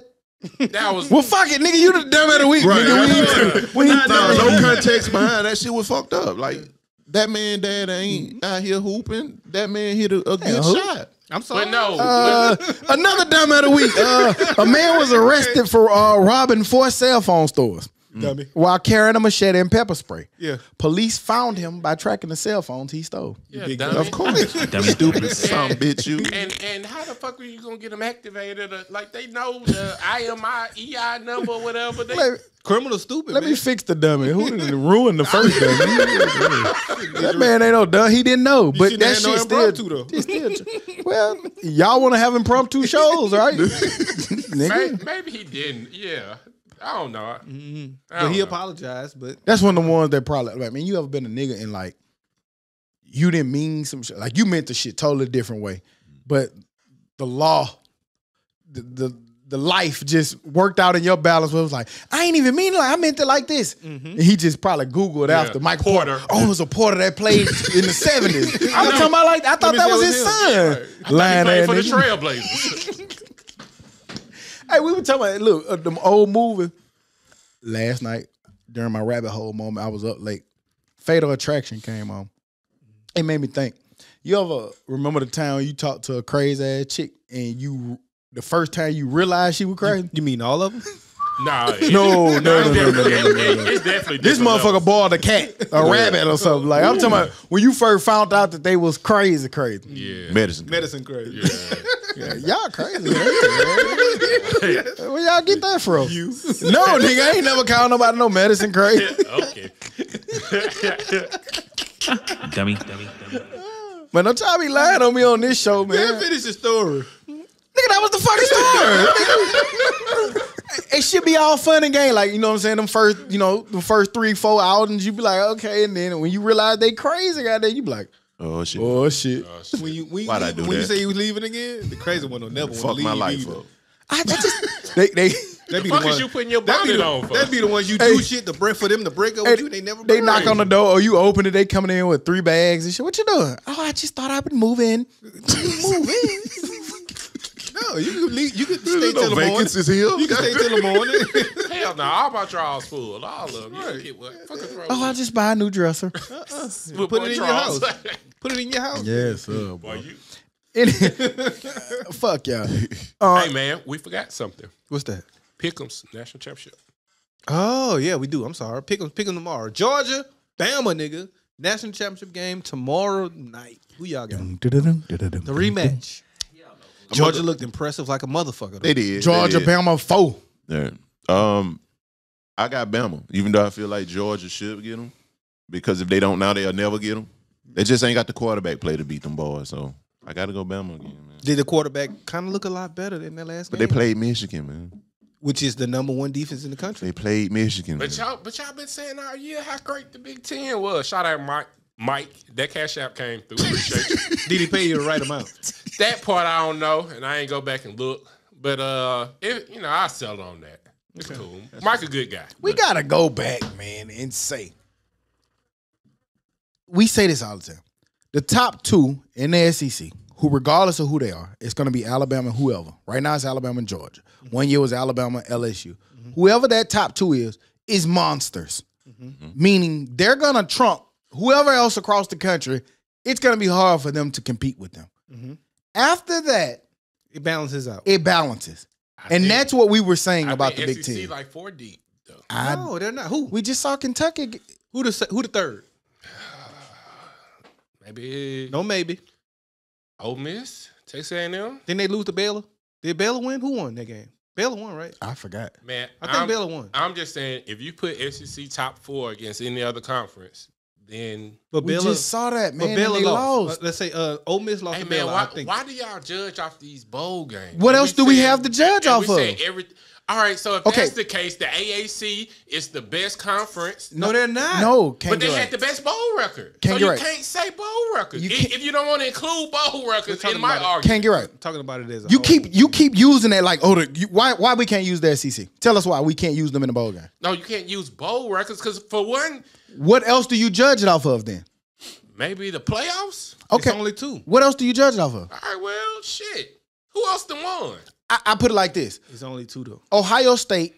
that was well, fuck it, nigga. You the dumb of the week, Right. nigga. No context behind that shit was fucked up. Like that man, dad ain't out here hooping. That man hit a good shot. I'm sorry. But no, Another dumb of the week. A man was arrested for robbing 4 cell phone stores. Dummy. While carrying a machete and pepper spray. Yeah. Police found him by tracking the cell phones he stole. yeah, Big dummy. Of course, Dummy. stupid son of a bitch. You. And how the fuck are you gonna get them activated? Like they know the IMEI number or whatever. Criminal stupid. Let man. me fix the dummy. Who did ruin the first dummy? That man ain't no dumb. He didn't know. But shouldn't that have no shit still, impromptu, though. it's still. Well, y'all want to have impromptu shows, right? Nigga. Maybe he didn't. Yeah, I don't know. I But don't he know. apologized. But That's one of the ones that probably. Like, man, you ever been a nigga and like you didn't mean some shit. Like you meant the shit totally different way, but the law, the life just worked out in your balance where it was like, I ain't even mean it like I meant it like this. And he just probably Googled after Michael Porter. Oh, it was a Porter that played in the 70s. I was talking about like I thought that was his son. He Lying played ass for the nigga. Trailblazers. Hey, we were talking about look, them old movie. Last night, during my rabbit hole moment, I was up late. Fatal Attraction came on. It made me think. You ever remember the time you talked to a crazy ass chick and the first time you realized she was crazy? you mean all of them? Nah, No. It's definitely This different motherfucker levels. boiled a cat, a rabbit or something. Like I'm talking about when you first found out that they was crazy. Yeah. Medicine. Medicine crazy. Yeah, y'all crazy. Man. Where y'all get that from? You. No, nigga, I ain't never called nobody no medicine crazy. Okay. Dummy. Man, don't try to be lying on me on this show, man. Finish the story. Nigga, that was the fucking story. It should be all fun and game. Like, you know what I'm saying? The first 3-4 outings, you be like, okay. And then when you realize they crazy out there, you be like, Oh shit. oh, shit. Why'd I do when you that? say you was leaving again, the crazy one will never want to Fuck leave. my life either. up. I just, they That be Fuck the is one. you putting your That be bonnet the, on for? that be the ones you Hey. do shit to break for them to break up Hey, with you. They never. they break. knock on the door or you open it, they coming in with 3 bags and shit. What you doing? Oh, I just thought I would move in. Move in. No, you could leave. You could stay There's till no the morning. vacancies here. You can stay till the morning. Hell no, all my drawers full. All of them. You don't get what? Fuck is wrong Oh, I'll just buy a new dresser. with Put boy it in your drawers. house. Put it in your house. Yes, Boy, you. Fuck y'all. Hey man, we forgot something. What's that? Pick'em's national championship. Oh yeah, we do. I'm sorry. Pick 'em tomorrow. Georgia, Bama, nigga. National championship game tomorrow night. Who y'all got? The rematch. Georgia looked impressive like a motherfucker. Though. They did. Georgia, They did. Bama, 4. Yeah. I got Bama, even though I feel like Georgia should get them. Because if they don't now, they'll never get them. They just ain't got the quarterback play to beat them boys. So I got to go Bama again, man. Did the quarterback kind of look a lot better than that last But game? they played Michigan, man. Which is the #1 defense in the country. They played Michigan. But man. y'all been saying all year how great the Big Ten was. Shout out Mike. That cash app came through. Appreciate you. Did he pay you the right amount? That part I don't know, and I ain't go back and look. But I settled on that. It's cool. Mike a good guy. We got to go back, man, and say. We say this all the time. The top 2 in the SEC, who regardless of who they are, it's going to be Alabama and whoever. Right now it's Alabama and Georgia. 1 year was Alabama, LSU. Whoever that top 2 is monsters. Meaning they're going to trump whoever else across the country. It's going to be hard for them to compete with them. After that, It balances out. it balances. And think- that's what we were saying I about the think Big SEC Ten. like 4 deep though. No, they're not. Who? We just saw Kentucky. Who the third? Maybe No, maybe. Ole Miss, Texas A&M. Didn't they lose to Baylor? Did Baylor win? Who won that game? Baylor won, right? I forgot. Man, I think Baylor won. I'm just saying, if you put SEC top 4 against any other conference, then But We Baylor just saw that, man. But Baylor and they lost. lost. Let's say Ole Miss lost hey to man, Baylor. I think. why do y'all judge off these bowl games? What And else do we say- have to judge and off we say of? All right, so if Okay. that's the case, the AAC is the best conference. No, they're not. No, But can't they get had right. the best bowl record. Can't so get you right. can't say bowl records. You can't- If you don't want to include bowl records talking in my about it. argument. Can't get right. Talking about it as a You whole. keep using that like why we can't use the SEC? Tell us why we can't use them in the bowl game. No, you can't use bowl records because for one, What else do you judge it off of then? Maybe the playoffs? Okay. It's only 2. What else do you judge it off of? All right, well, shit. Who else done won? I put it like this. It's only 2 though. Ohio State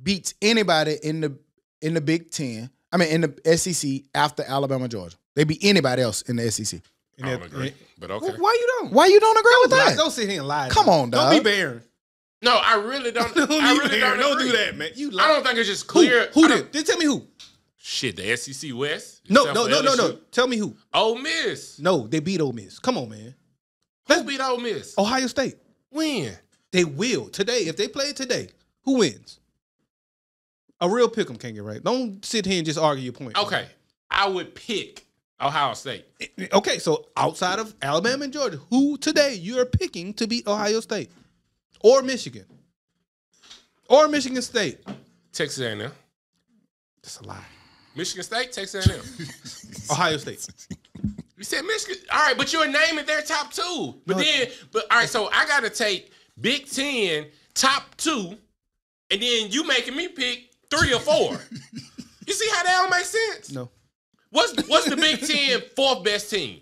beats anybody in the Big Ten. I mean, in the SEC after Alabama, Georgia. They beat anybody else in the SEC. I don't agree, but okay. Why you don't? Why you don't agree with that? Don't sit here and lie. Come on, dog. Don't be barren. No, I really don't. I really don't. Don't agree. do that, man. You lie. I don't think it's just clear. Who I don't- did? Then tell me who. Shit, the SEC West. No. Except for LSU. Tell me who. Ole Miss. No, they beat Ole Miss. Come on, man. Who beat Ole Miss? Ohio State. When? They will today. If they play today, who wins? A real pick'em can't get right. Don't sit here and just argue your point. Okay, I would pick Ohio State. Okay, so outside of Alabama and Georgia, who today you're picking to beat Ohio State or Michigan or Michigan State? Texas A&M. That's a lie. Michigan State, Texas A&M. Ohio State. You said Michigan. All right, but you're naming their top 2. But all right, so I got to take Big Ten top 2, and then you making me pick 3 or 4. You see how that don't make sense? No. What's the Big Ten 4th best team?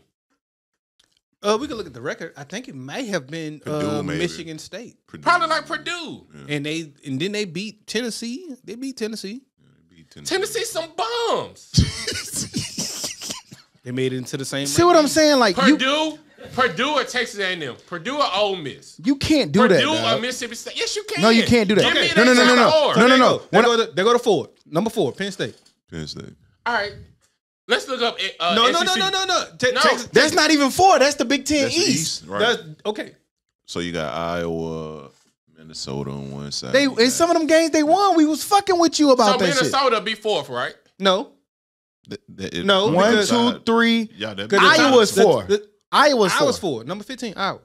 We can look at the record. I think it may have been Purdue, maybe. Michigan State, Probably like Purdue. and then they beat Tennessee. They beat Tennessee. Tennessee some bums. They made it into the same. See what I'm saying? Like Purdue or Texas A&M. Purdue or Ole Miss. you can't do that. Purdue dog. or Mississippi State. Yes, you can. No, you can't do that. Give me No, their no, no, no, top no. four. No, no, no. They go to 4. Number 4, Penn State. Penn State. All right. Let's look up SEC. No. Texas, That's not even 4. That's the Big Ten That's the East. East, right? That's, okay. So you got Iowa, Minnesota on one side. They in some of them games they won. We was fucking with you about So that shit. Minnesota be 4th, right? No. No, 1, because- 2, 3. Yeah, that Iowa's 4. Iowa's 4. Iowa's 4. Number 15. Iowa.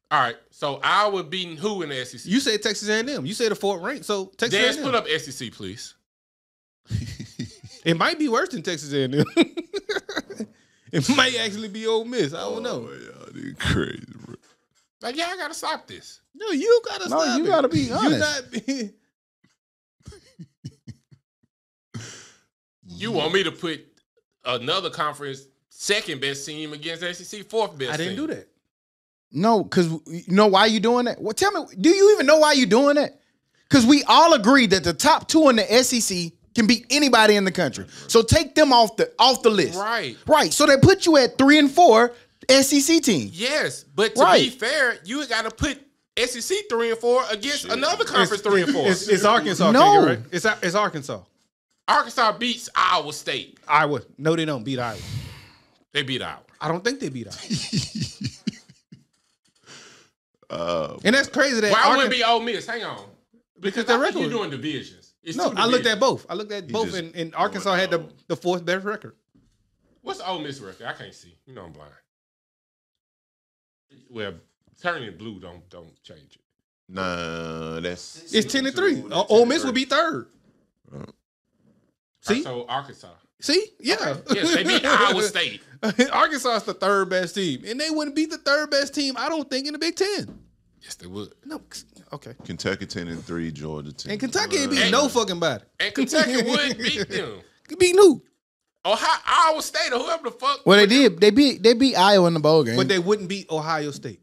All right. So Iowa beating who in the SEC? You said Texas A&M. You said the 4th rank. So Texas Dance, A&M. put up SEC, please. It might be worse than Texas A&M. It might actually be Ole Miss. I don't know. Y'all nigga crazy, bro. Like, yeah, I gotta stop this. No, you gotta No, stop. you it. gotta be You're honest. not being. You want me to put another conference 2nd best team against SEC 4th best? I didn't team? do that. No, because you know why you doing that? Well, tell me, do you even know why you doing that? Because we all agree that the top 2 in the SEC can beat anybody in the country. So take them off the list. Right. Right. So they put you at 3 and 4 SEC teams. Yes, but to Right. be fair, you got to put SEC 3 and 4 against another conference 3 and 4. It's Arkansas. No. Can't get right. It's Arkansas. Arkansas beats Iowa State. Iowa. No, they don't beat Iowa. They beat Iowa. I don't think they beat Iowa. And that's crazy that Why wouldn't it be Ole Miss? Hang on. Because I they're think you're regular. doing divisions. It's No, two I looked divisions. at both. I looked at both, just and Arkansas had the 4th best record. What's Ole Miss record? I can't see. You know I'm blind. Well, turning it blue don't change it. Nah, that's It's 10-3. Ole Miss would be 3rd. See? So Arkansas. See? Yeah. Okay. Yes, they beat Iowa State. Arkansas is the 3rd best team, and they wouldn't beat the 3rd best team. I don't think in the Big Ten. Yes, they would. No. Okay. Kentucky 10-3, Georgia 10. And Kentucky ain't beat no fucking body. And Kentucky would beat them. Beat who? Iowa State or whoever the fuck. Well, they did. They beat Iowa in the bowl game. But they wouldn't beat Ohio State,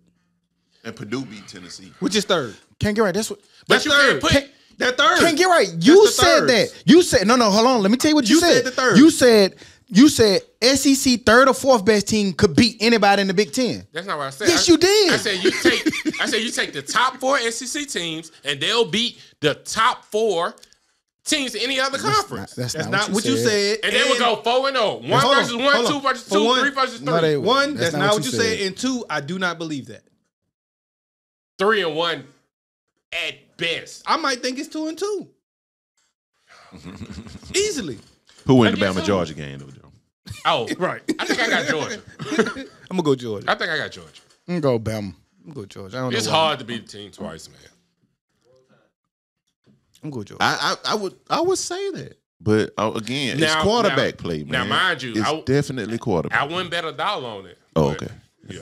And Purdue beat Tennessee. which is 3rd. can't get right. That's what. But you can't put. They're 3rd. Can't get right. You That's the said thirds. that. You said no. Hold on. Let me tell you what you said. You said the thirds. You said SEC 3rd or 4th best team could beat anybody in the Big Ten. That's not what I said. Yes, you did. I said you take the top 4 SEC teams and they'll beat the top 4 teams in any other conference. That's That's not what you said. And they would go 4-0. 1 Hold on, versus 1, hold 2 on. versus For 2, one- 3 versus 3. No, they- One, That's that's not what you said. And 2, I do not believe that. 3-1 at best. I might think it's 2-2. Easily. Who win the I guess Bama so. Georgia game, though, Joe? Oh, Right. I think I got Georgia. I'm gonna go Georgia. I think I got Georgia. I'm gonna go Bama. I'm gonna go Georgia. I don't It's know why. hard to beat the team twice, man. I'm gonna go Georgia. I would say that. But again, Now- it's quarterback now- play, now, man. mind you, it's definitely quarterback. I wouldn't bet $1 on it. Oh, but, okay. Yeah.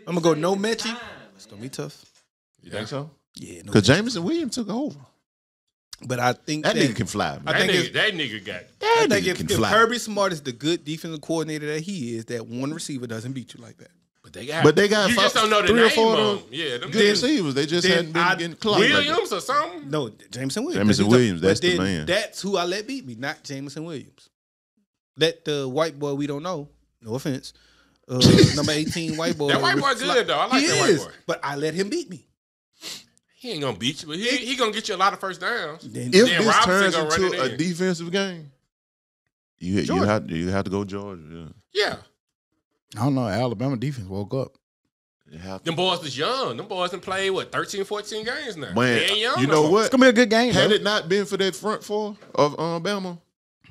I'm gonna go no Mechie. It's gonna be tough. You think so? Yeah, no. Because Jameson Williams took over. But I think That nigga can fly, man. I think that nigga got. I think nigga if can fly. Kirby Smart is the good defensive coordinator that he is, that one receiver doesn't beat you like that. But they got. You just don't know the 3 or name 4 of them. Yeah, them good niggas. receivers. They just then hadn't been getting clocked. Williams or something. No, Jameson Williams. Jameson Williams, that's the man. That's who I let beat me, not Jameson Williams. Let the white boy we don't know, no offense, number 18 white boy. That white boy good though. I like that white boy. But I let him beat me. He ain't gonna beat you, but he gonna get you a lot of first downs. Then, If Then this Robinson turns gonna run into it a in. defensive game, you have to go Georgia. Yeah, I don't know. Alabama defense woke up. You have to. them boys is young. Them boys done played 13, 14 games now. Man, They ain't young you no know more. what? It's gonna be a good game. Had Bro. it not been for that front four of Alabama,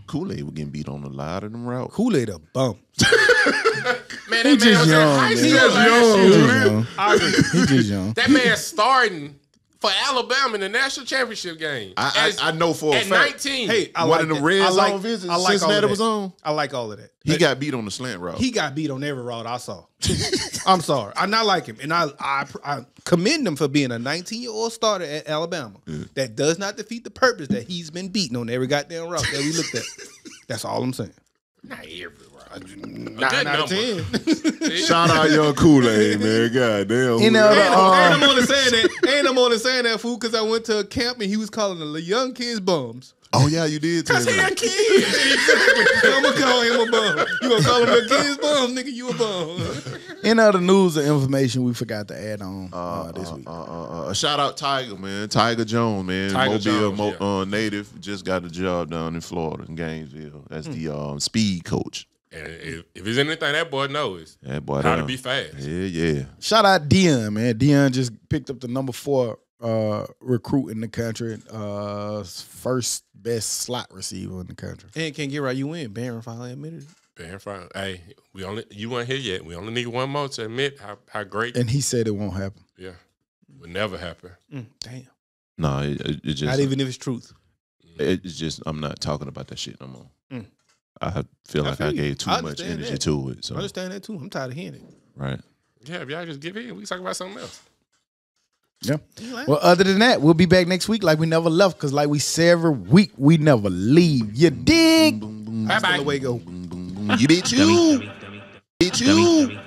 Kool-Aid was getting beat on a lot of them routes. Kool-Aid a bum. Man, He that man just was in young, high man. school He last He year. just young. I agree. He just young. That man starting for Alabama in the national championship game. I know for a At fact. 19. Hey, I One like of them that. red I like, zone visits I like all Cincinnati of was that. on. I like all of that. He got beat on the slant route. He got beat on every route I saw. I'm sorry. I not like him. And I commend him for being a 19-year-old starter at Alabama. That does not defeat the purpose that he's been beaten on every goddamn route that we looked at. That's all I'm saying. Not every route. 9 good out of number. 10. Shout out young Kool-Aid, man. God damn. You know, Ain't I'm only saying that. Ain't I'm only saying that, fool, because I went to a camp and he was calling the young kids bums. Oh yeah, you did. Tell Cause me he a that. kid. I'm gonna call him a bum. You gonna call him a kid's bum, nigga? You a bum. In other news and information we forgot to add on this week. Shout out Tiger, man. Tiger Jones, man. Tiger Mobile Jones, native, just got a job down in Florida, in Gainesville. That's the speed coach. And if there's anything that boy knows, That boy how down. to be fast. Yeah. Shout out Dion, man. Dion just picked up the number 4 recruit in the country. First best slot receiver in the country. And can't get right. You win. Barron finally admitted it. Man, fine. Hey, you weren't here yet. We only need one more to admit how great. And he said it won't happen. Yeah, would never happen. Damn. No, it just Not even if it's truth. it's just I'm not talking about that shit no more. Mm. I feel like I feel you. gave too I much understand energy that. to it. So I understand that too. I'm tired of hearing it. right. Yeah, if y'all just give in, we can talk about something else. Yeah. Well, other than that, we'll be back next week like we never left, because like we say every week, we never leave. You dig? Bye bye. Away go. You beat you. Dummy. Beat you.